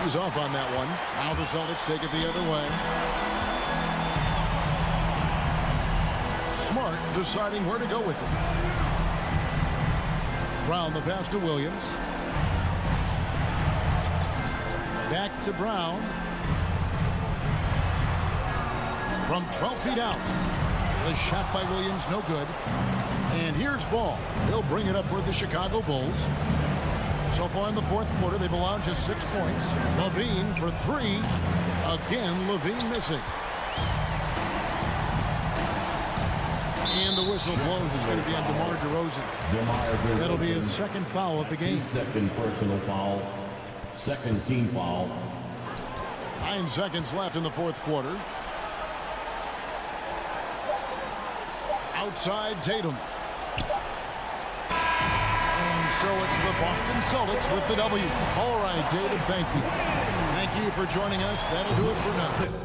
He's off on that one. Now the Celtics take it the other way. Smart deciding where to go with it. Brown the pass to Williams. Back to Brown. From 12 feet out. The shot by Williams, no good. And here's Ball. He'll bring it up for the Chicago Bulls. So far in the fourth quarter, they've allowed just 6 points. Levine for 3. Again, Levine missing. And the whistle blows. It's going to be on DeMar DeRozan. That'll be his second foul of the game. Second personal foul. Second team foul. 9 seconds left in the fourth quarter. Outside Tatum. And so it's the Boston Celtics with the W. All right, David, thank you. Thank you for joining us. That'll do it for now.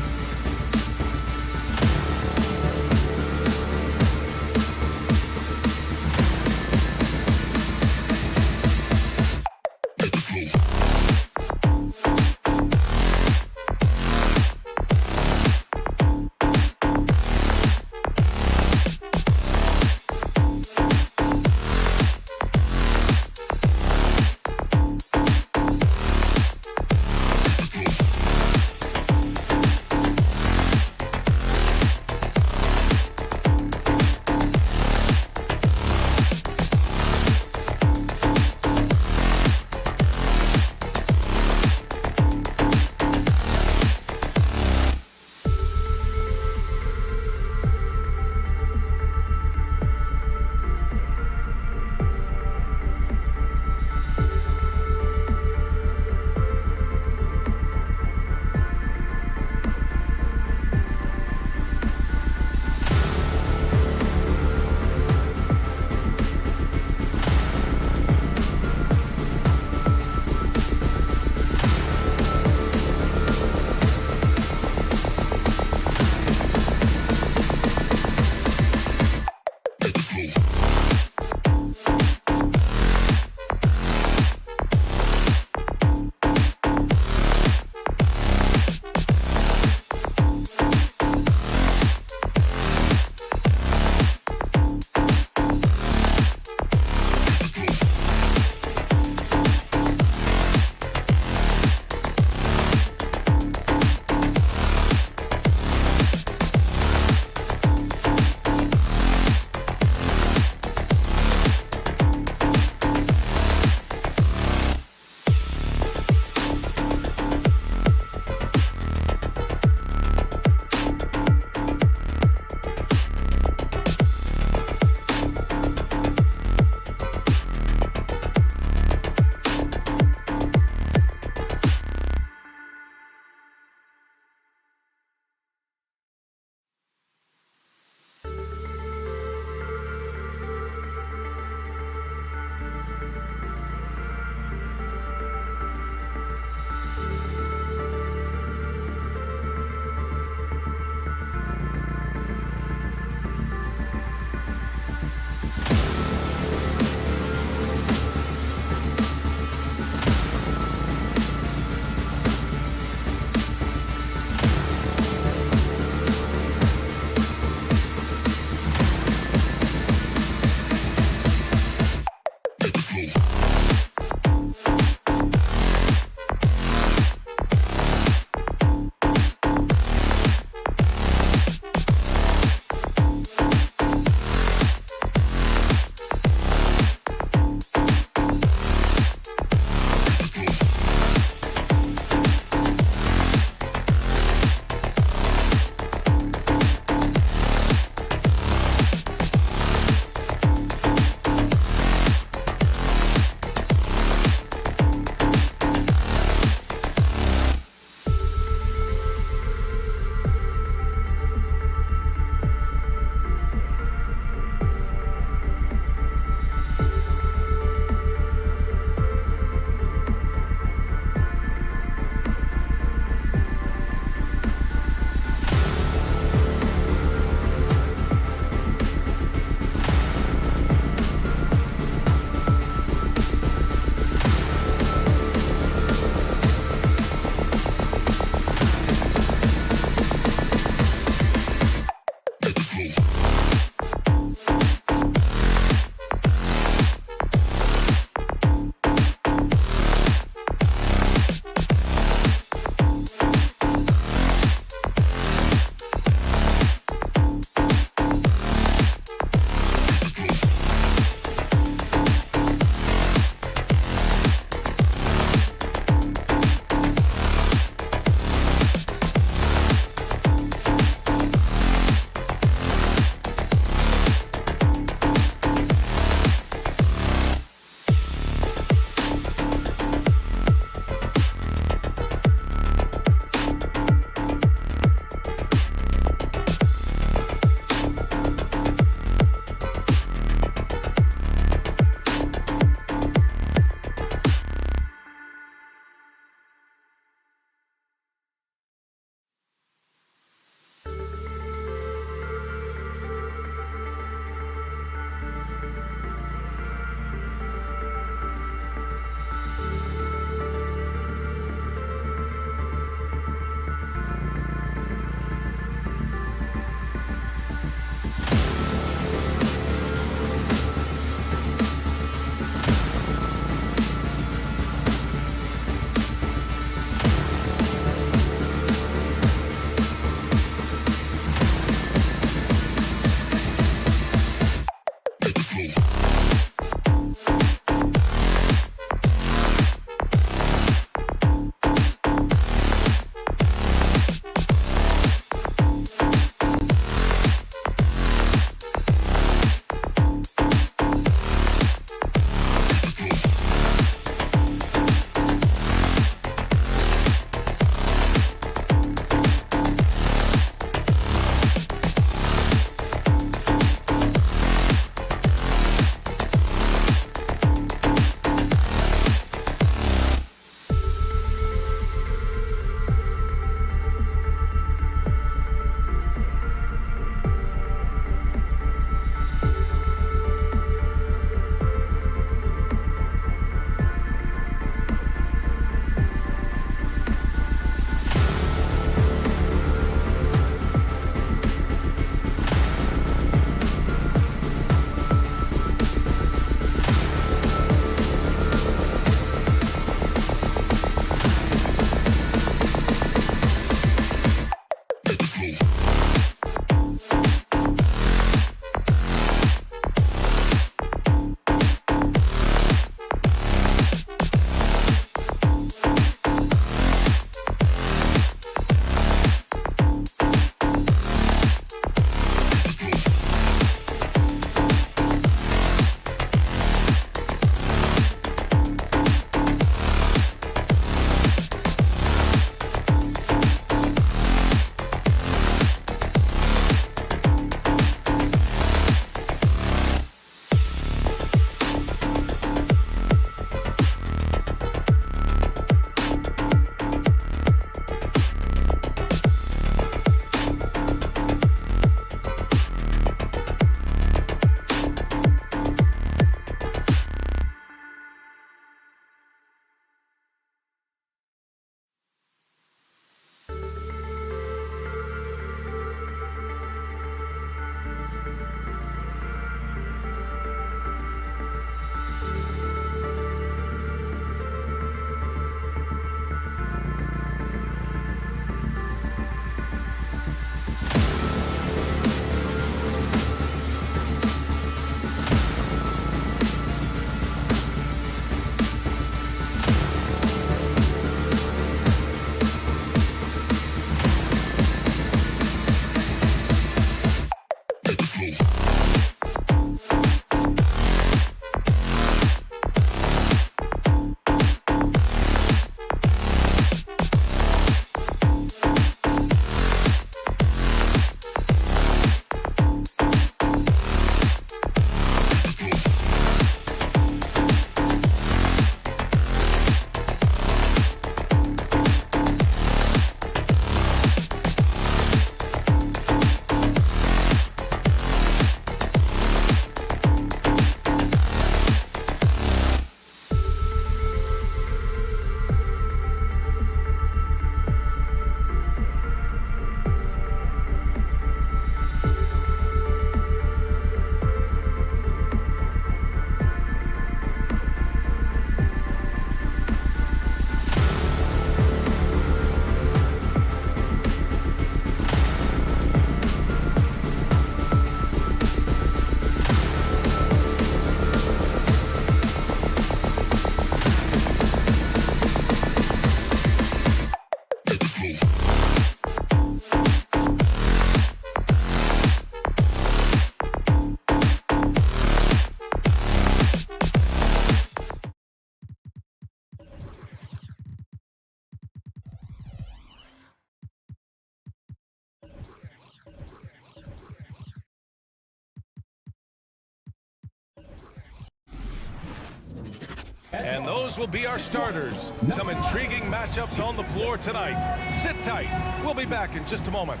And those will be our starters. Some intriguing matchups on the floor tonight. Sit tight. We'll be back in just a moment.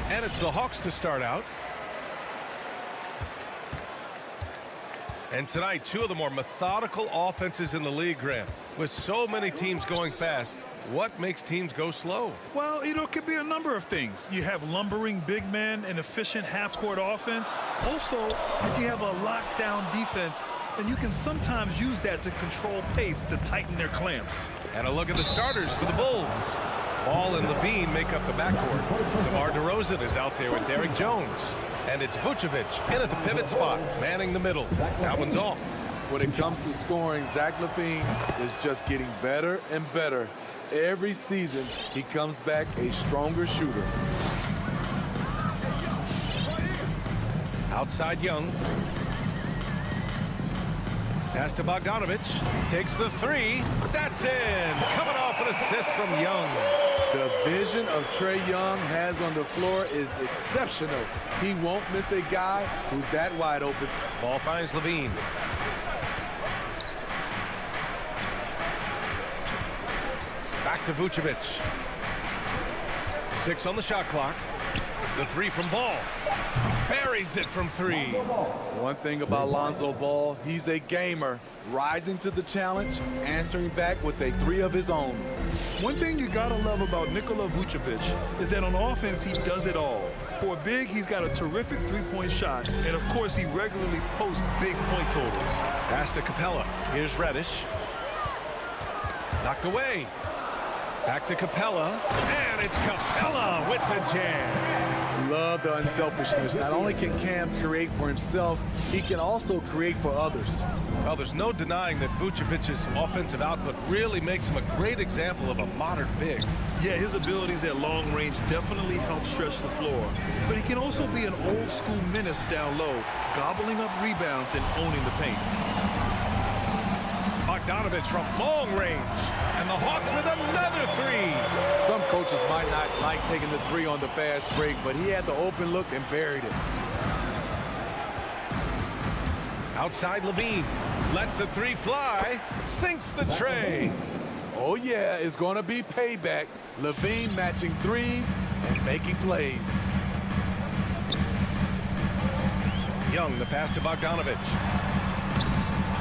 And it's the Hawks to start out. And tonight, two of the more methodical offenses in the league, Grant. With so many teams going fast, what makes teams go slow? Well, it could be a number of things. You have lumbering big men and efficient half-court offense. Also, if you have a lockdown defense, then you can sometimes use that to control pace to tighten their clamps. And a look at the starters for the Bulls. Ball and Levine make up the backcourt. DeMar DeRozan is out there with Derrick Jones. And it's Vucevic in at the pivot spot, manning the middle. That one's off. When it comes to scoring, Zach LaVine is just getting better and better. Every season, he comes back a stronger shooter. Outside Young. Pass to Bogdanovic. Takes the three. That's in. Coming off an assist from Young. The vision of Trae Young has on the floor is exceptional. He won't miss a guy who's that wide open. Ball finds Levine. Back to Vucevic. 6 on the shot clock. The three from Ball. Buries it from 3. One thing about Lonzo Ball, he's a gamer. Rising to the challenge, answering back with a 3 of his own. One thing you gotta love about Nikola Vucevic is that on offense, he does it all. For a big, he's got a terrific three-point shot, and of course, he regularly posts big point totals. Pass to Capella. Here's Reddish. Knocked away. Back to Capella, and it's Capella with the jam. Love the unselfishness. Not only can Cam create for himself, he can also create for others. Well, there's no denying that Vucevic's offensive output really makes him a great example of a modern big. Yeah, his abilities at long range definitely help stretch the floor. But he can also be an old-school menace down low, gobbling up rebounds and owning the paint. Bogdanovic from long range. And the Hawks with another 3. Some coaches might not like taking the 3 on the fast break, but he had the open look and buried it. Outside Levine. Lets the 3 fly. Sinks the tray. Oh, yeah, it's going to be payback. Levine matching 3s and making plays. Young, the pass to Bogdanovic.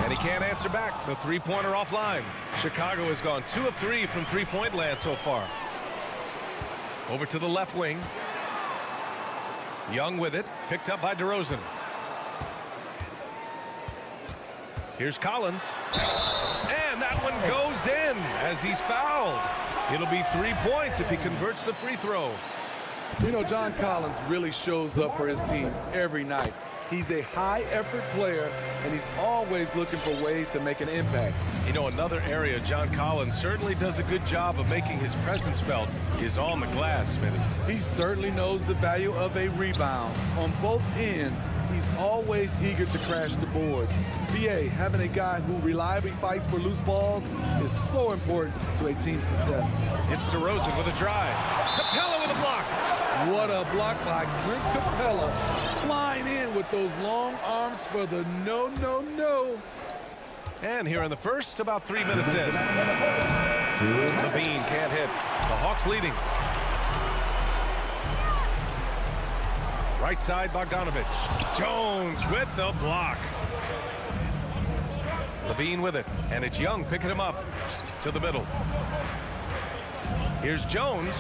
And he can't answer back. The three-pointer offline. Chicago has gone 2 of 3 from three-point land so far. Over to the left wing. Young with it. Picked up by DeRozan. Here's Collins. And that one goes in as he's fouled. It'll be 3 points if he converts the free throw. You know, John Collins really shows up for his team every night. He's a high-effort player, and he's always looking for ways to make an impact. You know, another area John Collins certainly does a good job of making his presence felt is on the glass, Smitty. He certainly knows the value of a rebound. On both ends, he's always eager to crash the boards. BA, having a guy who reliably fights for loose balls is so important to a team's success. It's DeRozan with a drive. Capella with a block. What a block by Clint Capella. Flying in with those long arms for the no. And here in the first, about 3 minutes in. Levine can't hit. The Hawks leading. Right side, Bogdanovic. Jones with the block. Levine with it. And it's Young picking him up to the middle. Here's Jones.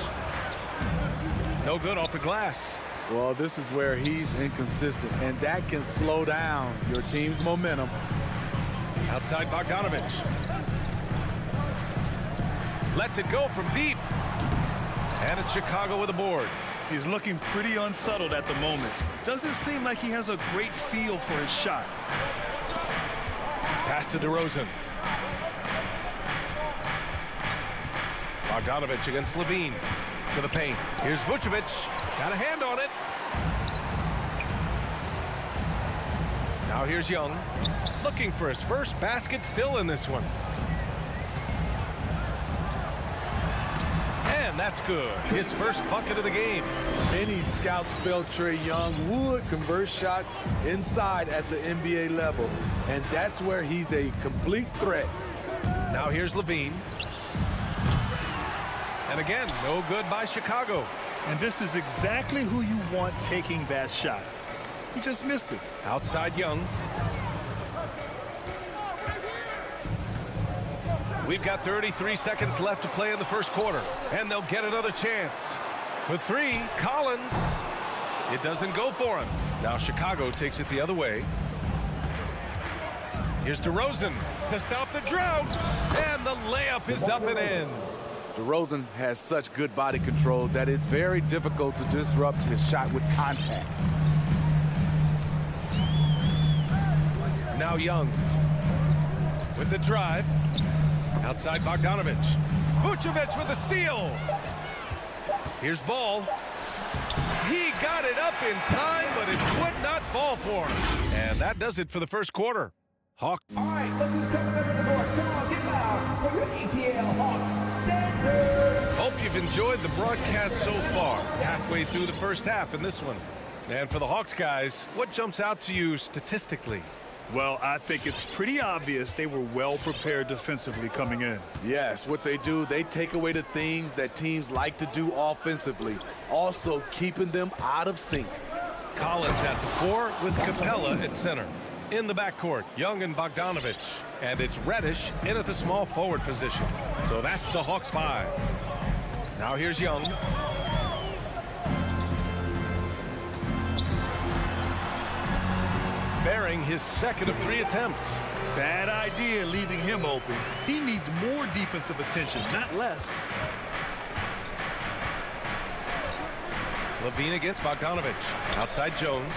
No good off the glass. Well, this is where he's inconsistent, and that can slow down your team's momentum. Outside Bogdanovic. Lets it go from deep. And it's Chicago with a board. He's looking pretty unsettled at the moment. Doesn't seem like he has a great feel for his shot. Pass to DeRozan. Bogdanovic against Levine. To the paint. Here's Vucevic. Got a hand on it. Now here's Young. Looking for his first basket still in this one. And And that's good. His first bucket of the game. Many scouts felt Trae Young would convert shots inside at the NBA level, and that's where he's a complete threat. Now here's Levine. And again, no good by Chicago. And this is exactly who you want taking that shot. He just missed it. Outside Young. We've got 33 seconds left to play in the first quarter, and they'll get another chance. For three, Collins. It doesn't go for him. Now Chicago takes it the other way. Here's DeRozan to stop the drought, and the layup is up and in. DeRozan has such good body control that it's very difficult to disrupt his shot with contact. Now Young with the drive. Outside Bogdanovich. Vucevic with a steal. Here's Ball. He got it up in time, but it would not fall for him. And that does it for the first quarter. Hawk. All right, look who's coming under the board. Come on, get loud for your ATL Hawks dancers. Hope you've enjoyed the broadcast so far. Halfway through the first half in this one. And for the Hawks guys, what jumps out to you statistically? Well, I think it's pretty obvious they were well prepared defensively coming in. Yes, what they do, they take away the things that teams like to do offensively, also keeping them out of sync. Collins at the 4 with Capella at center. In the backcourt, Young and Bogdanovich. And it's Reddish in at the small forward position. So that's the Hawks 5. Now here's Young. Bearing his second of 3 attempts. Bad idea leaving him open. He needs more defensive attention, not less. Levine against Bogdanovich. Outside Jones.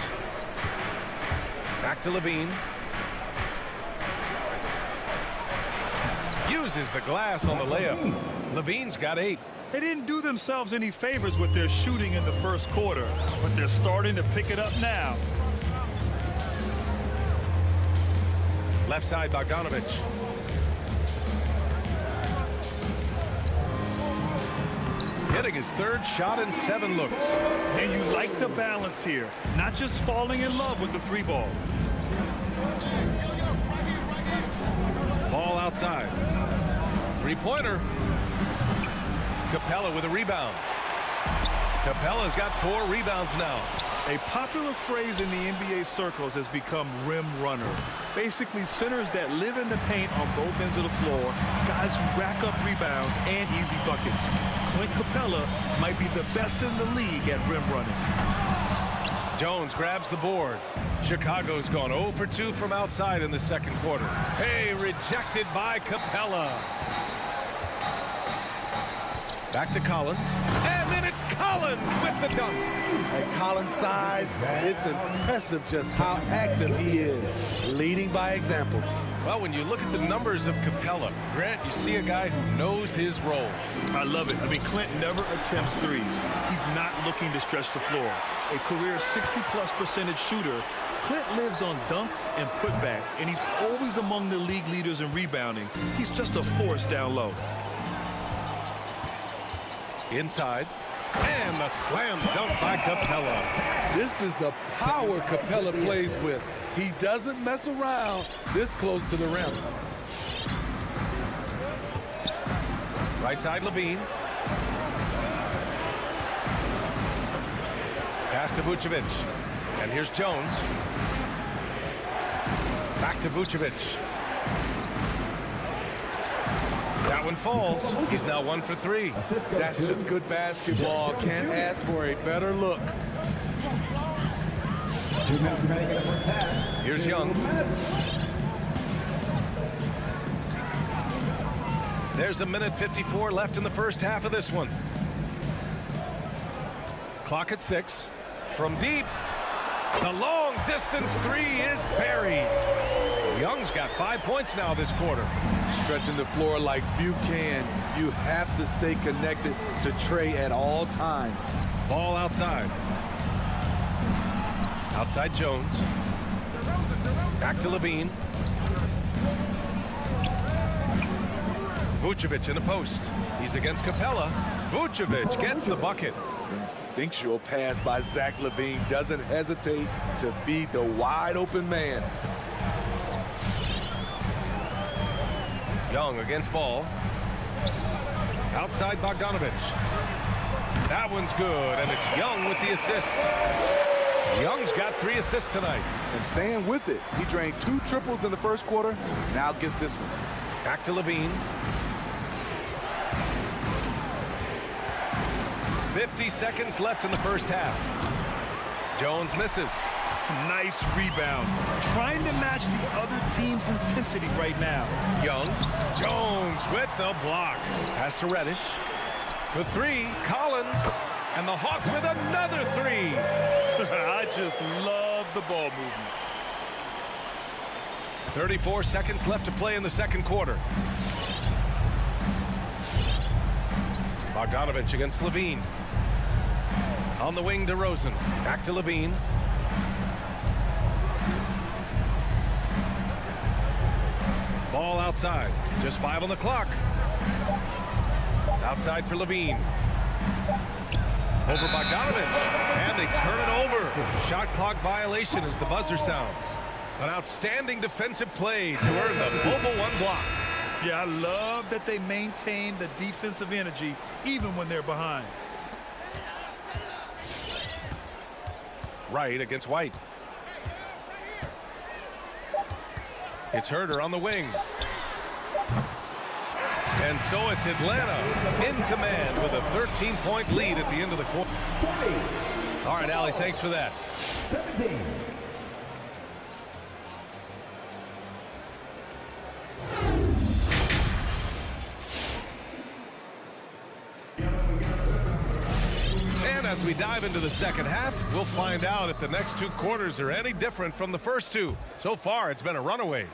Back to Levine. Uses the glass on the layup. Levine's got 8. They didn't do themselves any favors with their shooting in the first quarter, but they're starting to pick it up now. Left side, Bogdanovich. Hitting his third shot in 7 looks. And you like the balance here, not just falling in love with the 3-ball. Ball outside. 3-pointer. Capella with a rebound. Capella's got 4 rebounds now. A popular phrase in the NBA circles has become rim runner. Basically, centers that live in the paint on both ends of the floor, guys who rack up rebounds and easy buckets. Clint Capella might be the best in the league at rim running. Jones grabs the board. Chicago's gone 0 for 2 from outside in the second quarter. Hey, rejected by Capella. Back to Collins. And then it's Collins with the dunk. At Collins' size, it's impressive just how active he is, leading by example. Well, when you look at the numbers of Capella, Grant, you see a guy who knows his role. I love it. I mean, Clint never attempts threes. He's not looking to stretch the floor. A career 60+% shooter, Clint lives on dunks and putbacks, and he's always among the league leaders in rebounding. He's just a force down low. Inside. And the slam dunk by Capella. This is the power Capella plays with. He doesn't mess around this close to the rim. Right side, Levine. Pass to Vucevic. And here's Jones. Back to Vucevic. That one falls. He's now 1 for 3. That's just good basketball. Can't ask for a better look. Here's Young. There's 1:54 left in the first half of this one. Clock at 6. From deep. The long distance 3 is buried. Young's got 5 points now this quarter. Stretching the floor like few can. You have to stay connected to Trae at all times. Ball outside. Outside Jones. Back to Levine. Vucevic in the post. He's against Capella. Vucevic gets the bucket. Instinctual pass by Zach LaVine. Doesn't hesitate to feed the wide open man. Young against Ball. Outside Bogdanovich. That one's good, and it's Young with the assist. Young's got 3 assists tonight. And staying with it. He drained 2 triples in the first quarter. Now gets this one. Back to LaVine. 50 seconds left in the first half. Jones misses. Nice rebound. Trying to match the other team's intensity right now. Young. Jones with the block. Pass to Reddish. For 3, Collins. And the Hawks with another 3. I just love the ball movement. 34 seconds left to play in the second quarter. Bogdanovich against LaVine. On the wing to Rosen. Back to LaVine. Ball outside. Just 5 on the clock. Outside for LaVine. Over Bogdanovich. And they turn it over. Shot clock violation as the buzzer sounds. An outstanding defensive play to earn the Mobile 1 block. Yeah, I love that they maintain the defensive energy even when they're behind. Wright against White. It's Herter on the wing. And so it's Atlanta in command with a 13-point lead at the end of the quarter. All right, Allie, thanks for that. 17. And as we dive into the second half, we'll find out if the next 2 quarters are any different from the first 2. So far, it's been a runaway.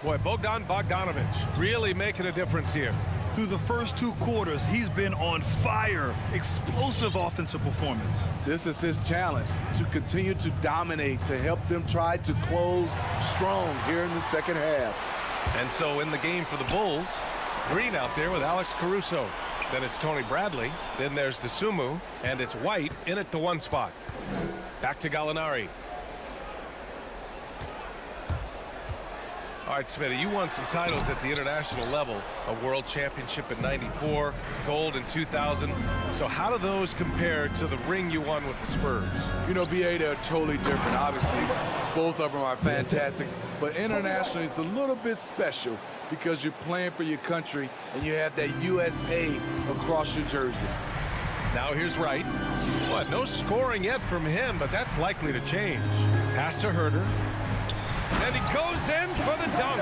Boy, Bogdanovich really making a difference here. Through the first 2 quarters, he's been on fire. Explosive offensive performance. This is his challenge, to continue to dominate, to help them try to close strong here in the second half. And so in the game for the Bulls, Green out there with Alex Caruso. Then it's Tony Bradley. Then there's DeSumo. And it's White in at the 1 spot. Back to Gallinari. All right, Smitty, you won some titles at the international level. A world championship in '94, gold in 2000. So how do those compare to the ring you won with the Spurs? You know, BA, they're totally different. Obviously, both of them are fantastic. But internationally, it's a little bit special because you're playing for your country and you have that USA across your jersey. Now here's Wright. What, no scoring yet from him, but that's likely to change. Pass to Herter. And he goes in for the dunk.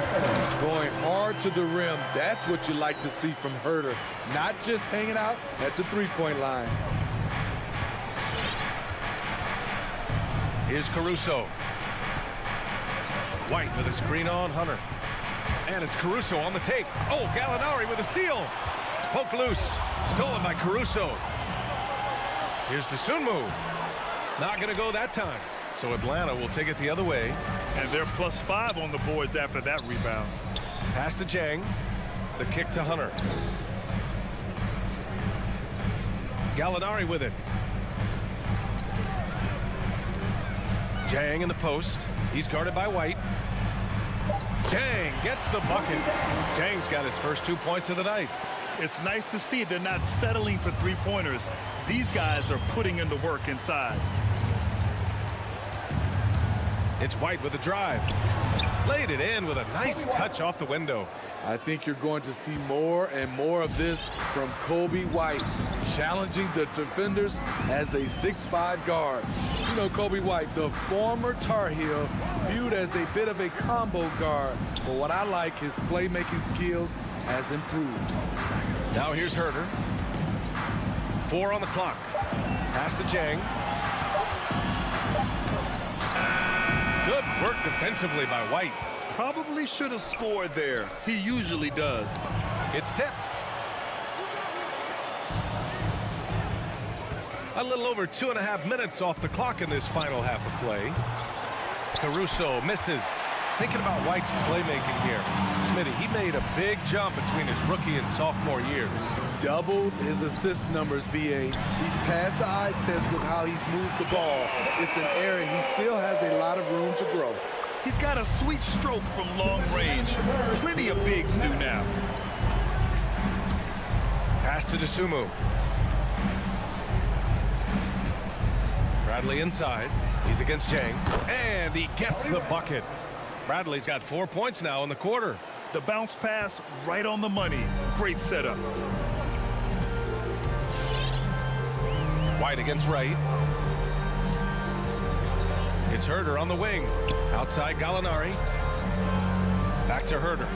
Going hard to the rim. That's what you like to see from Herter. Not just hanging out at the three-point line. Here's Caruso. White with a screen on Hunter. And it's Caruso on the take. Oh, Gallinari with a steal. Poke loose. Stolen by Caruso. Here's DeSumo. Not going to go that time. So Atlanta will take it the other way. And they're +5 on the boards after that rebound. Pass to Jang. The kick to Hunter. Gallinari with it. Jang in the post. He's guarded by White. Jang gets the bucket. Jang's got his first 2 points of the night. It's nice to see they're not settling for three-pointers. These guys are putting in the work inside. It's White with a drive. Laid it in with a nice touch off the window. I think you're going to see more and more of this from Kobe White, challenging the defenders as a 6'5" guard. You know, Kobe White, the former Tar Heel, viewed as a bit of a combo guard. But what I like, his playmaking skills has improved. Now here's Herter. 4 on the clock. Pass to Jang. Good work defensively by White. Probably should have scored there. He usually does. It's tipped. A little over 2.5 minutes off the clock in this final half of play. Caruso misses. Thinking about White's playmaking here. productivity. He made a big jump between his rookie and sophomore years. Doubled his assist numbers, BA. He's passed the eye test with how he's moved the ball. It's an area he still has a lot of room to grow. He's got a sweet stroke from long range. Plenty of bigs do now. Pass to DeSumo. Bradley inside. He's against Jang. And he gets the bucket. Bradley's got 4 points now in the quarter. The bounce pass right on the money. Great setup. White against Wright. It's Herder on the wing. Outside Gallinari. Back to Herder.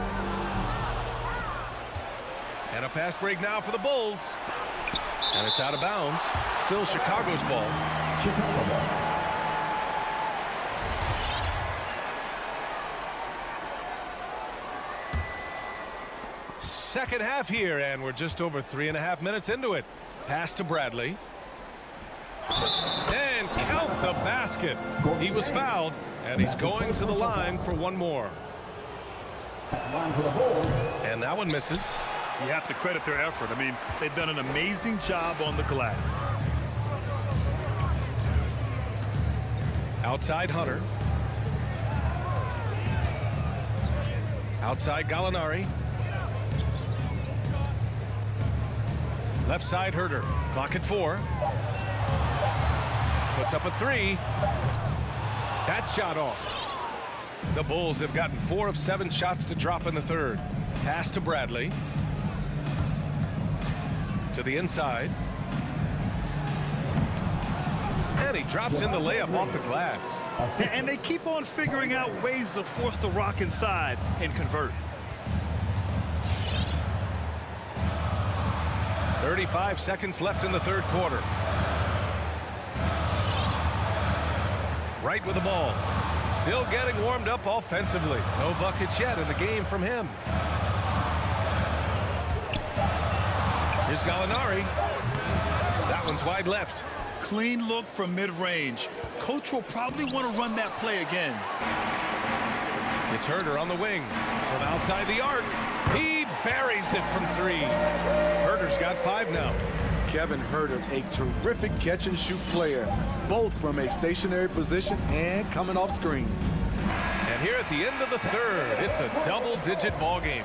And a fast break now for the Bulls. And it's out of bounds. Still Chicago's ball. Chicago ball. Second half here, and we're just over 3.5 minutes into it. Pass to Bradley. And count the basket. He was fouled, and he's going to the line for one more. And that one misses. You have to credit their effort. I mean, they've done an amazing job on the glass. Outside Hunter. Outside Gallinari. Left side Herder. Clock at 4. Puts up a 3. That shot off. The Bulls have gotten 4 of 7 shots to drop in the third. Pass to Bradley. To the inside. And he drops in the layup off the glass. And they keep on figuring out ways to force the Rock inside and convert. 35 seconds left in the third quarter. Wright with the ball. Still getting warmed up offensively. No buckets yet in the game from him. Here's Gallinari. That one's wide left. Clean look from mid-range. Coach will probably want to run that play again. It's Herder on the wing. From outside the arc. He buries it from 3. Herder's got 5 now. Kevin Herder, a terrific catch-and-shoot player, both from a stationary position and coming off screens. And here at the end of the third, it's a double-digit ball game.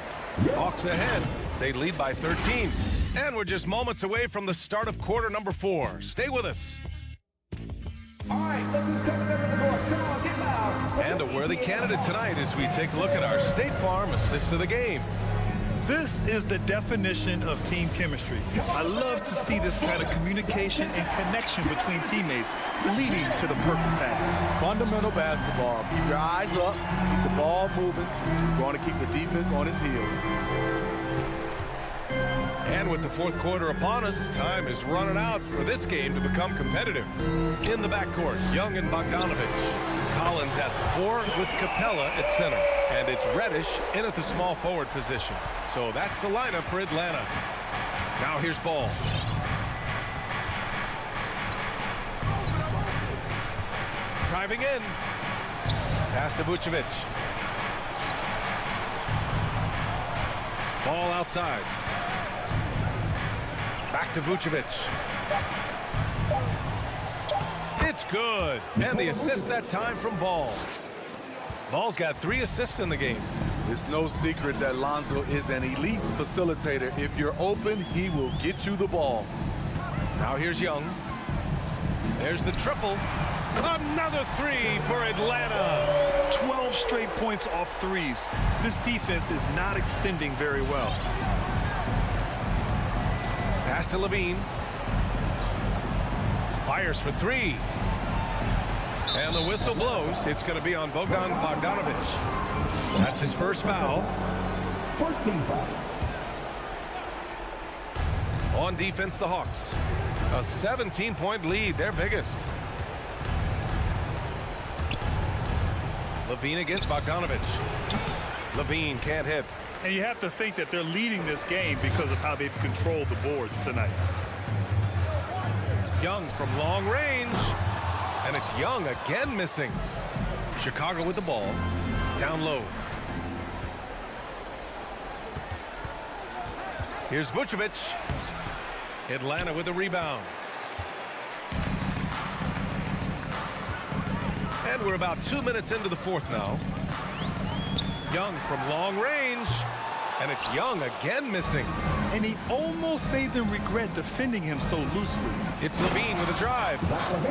Hawks ahead. They lead by 13. And we're just moments away from the start of quarter number 4. Stay with us. All right, look who's coming up to the board. Come on, get loud. And a worthy candidate tonight as we take a look at our State Farm assist of the game. This is the definition of team chemistry. I love to see this kind of communication and connection between teammates leading to the perfect pass. Fundamental basketball. Keep your eyes up, keep the ball moving. You're going to keep the defense on its heels. And with the fourth quarter upon us, time is running out for this game to become competitive. In the backcourt, Young and Bogdanovich. Collins at the 4 with Capella at center. And it's Reddish in at the small forward position. So that's the lineup for Atlanta. Now here's Ball. Driving in. Pass to Vucevic. Ball outside. Back to Vucevic. It's good. And the assist that time from Ball. Ball's got 3 assists in the game. It's no secret that Lonzo is an elite facilitator. If you're open, he will get you the ball. Now here's Young. There's the triple. Another 3 for Atlanta. 12 straight points off threes. This defense is not extending very well. Pass to Levine. Fires for 3. And the whistle blows. It's going to be on Bogdan Bogdanovich. That's his first foul. First team foul. On defense, the Hawks. A 17-point lead, their biggest. Levine against Bogdanovich. Levine can't hit. And you have to think that they're leading this game because of how they've controlled the boards tonight. Young from long range. And it's Young again missing. Chicago with the ball. Down low. Here's Vucevic. Atlanta with a rebound. And we're about 2 minutes into the fourth now. Young from long range. And it's Young again missing. And he almost made them regret defending him so loosely. It's Levine with a drive.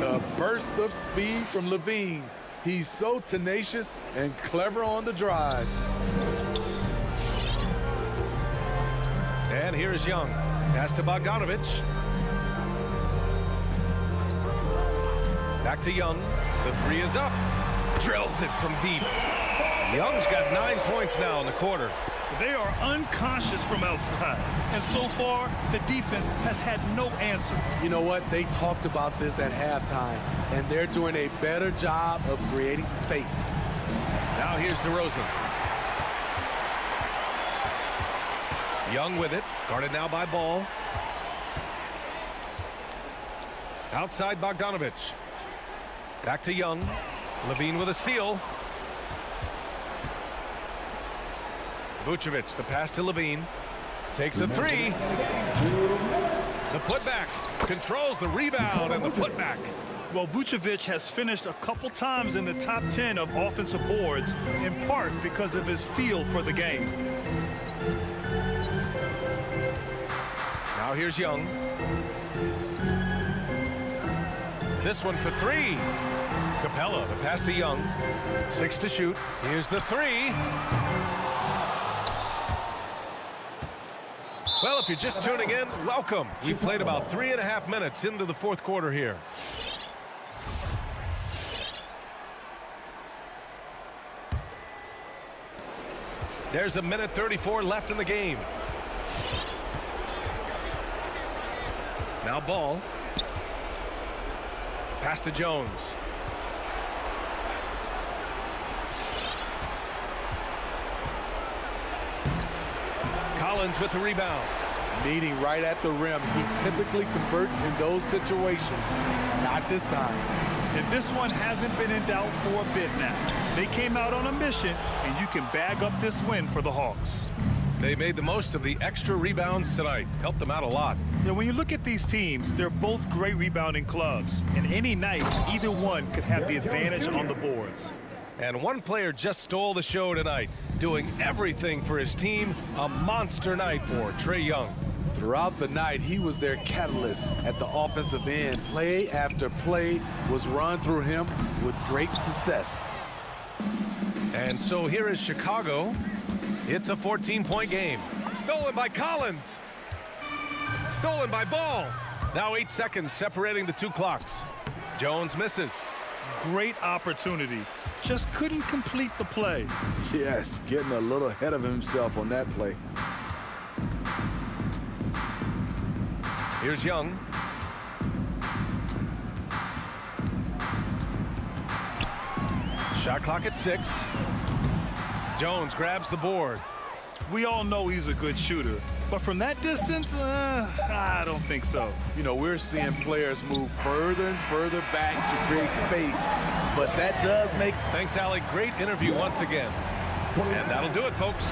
A burst of speed from Levine. He's so tenacious and clever on the drive. And here is Young. Pass to Bogdanovich. Back to Young. The three is up. Drills it from deep. Young's got 9 points now in the quarter. They are unconscious from outside. And so far, the defense has had no answer. You know what? They talked about this at halftime, and they're doing a better job of creating space. Now here's DeRozan. Young with it. Guarded now by Ball. Outside Bogdanovich. Back to Young. Levine with a steal. Vucevic, the pass to Levine. Takes a three. The putback. Controls the rebound and the putback. Well, Vucevic has finished a couple times in the top 10 of offensive boards, in part because of his feel for the game. Now here's Young. This one for three. Capella, the pass to Young. 6 to shoot. Here's the three. Well, if you're just tuning in, welcome. We've played about 3.5 minutes into the fourth quarter here. There's 1:34 left in the game. Now Ball. Pass to Jones. Collins with the rebound. Meeting right at the rim. He typically converts in those situations. Not this time. And this one hasn't been in doubt for a bit now. They came out on a mission, and you can bag up this win for the Hawks. They made the most of the extra rebounds tonight. Helped them out a lot. Now, when you look at these teams, they're both great rebounding clubs. And any night, either one could have the advantage on the boards. And one player just stole the show tonight, doing everything for his team. A monster night for Trae Young. Throughout the night, he was their catalyst at the offensive end. Play after play was run through him with great success. And so here is Chicago. It's a 14-point game. Stolen by Collins. Stolen by Ball. Now 8 seconds separating the two clocks. Jones misses. Great opportunity. Just couldn't complete the play. Yes, getting a little ahead of himself on that play. Here's Young. Shot clock at 6. Jones grabs the board. We all know he's a good shooter, but from that distance, I don't think so. You know, we're seeing players move further and further back to create space, but that does make... Thanks, Allie. Great interview once again. And that'll do it, folks.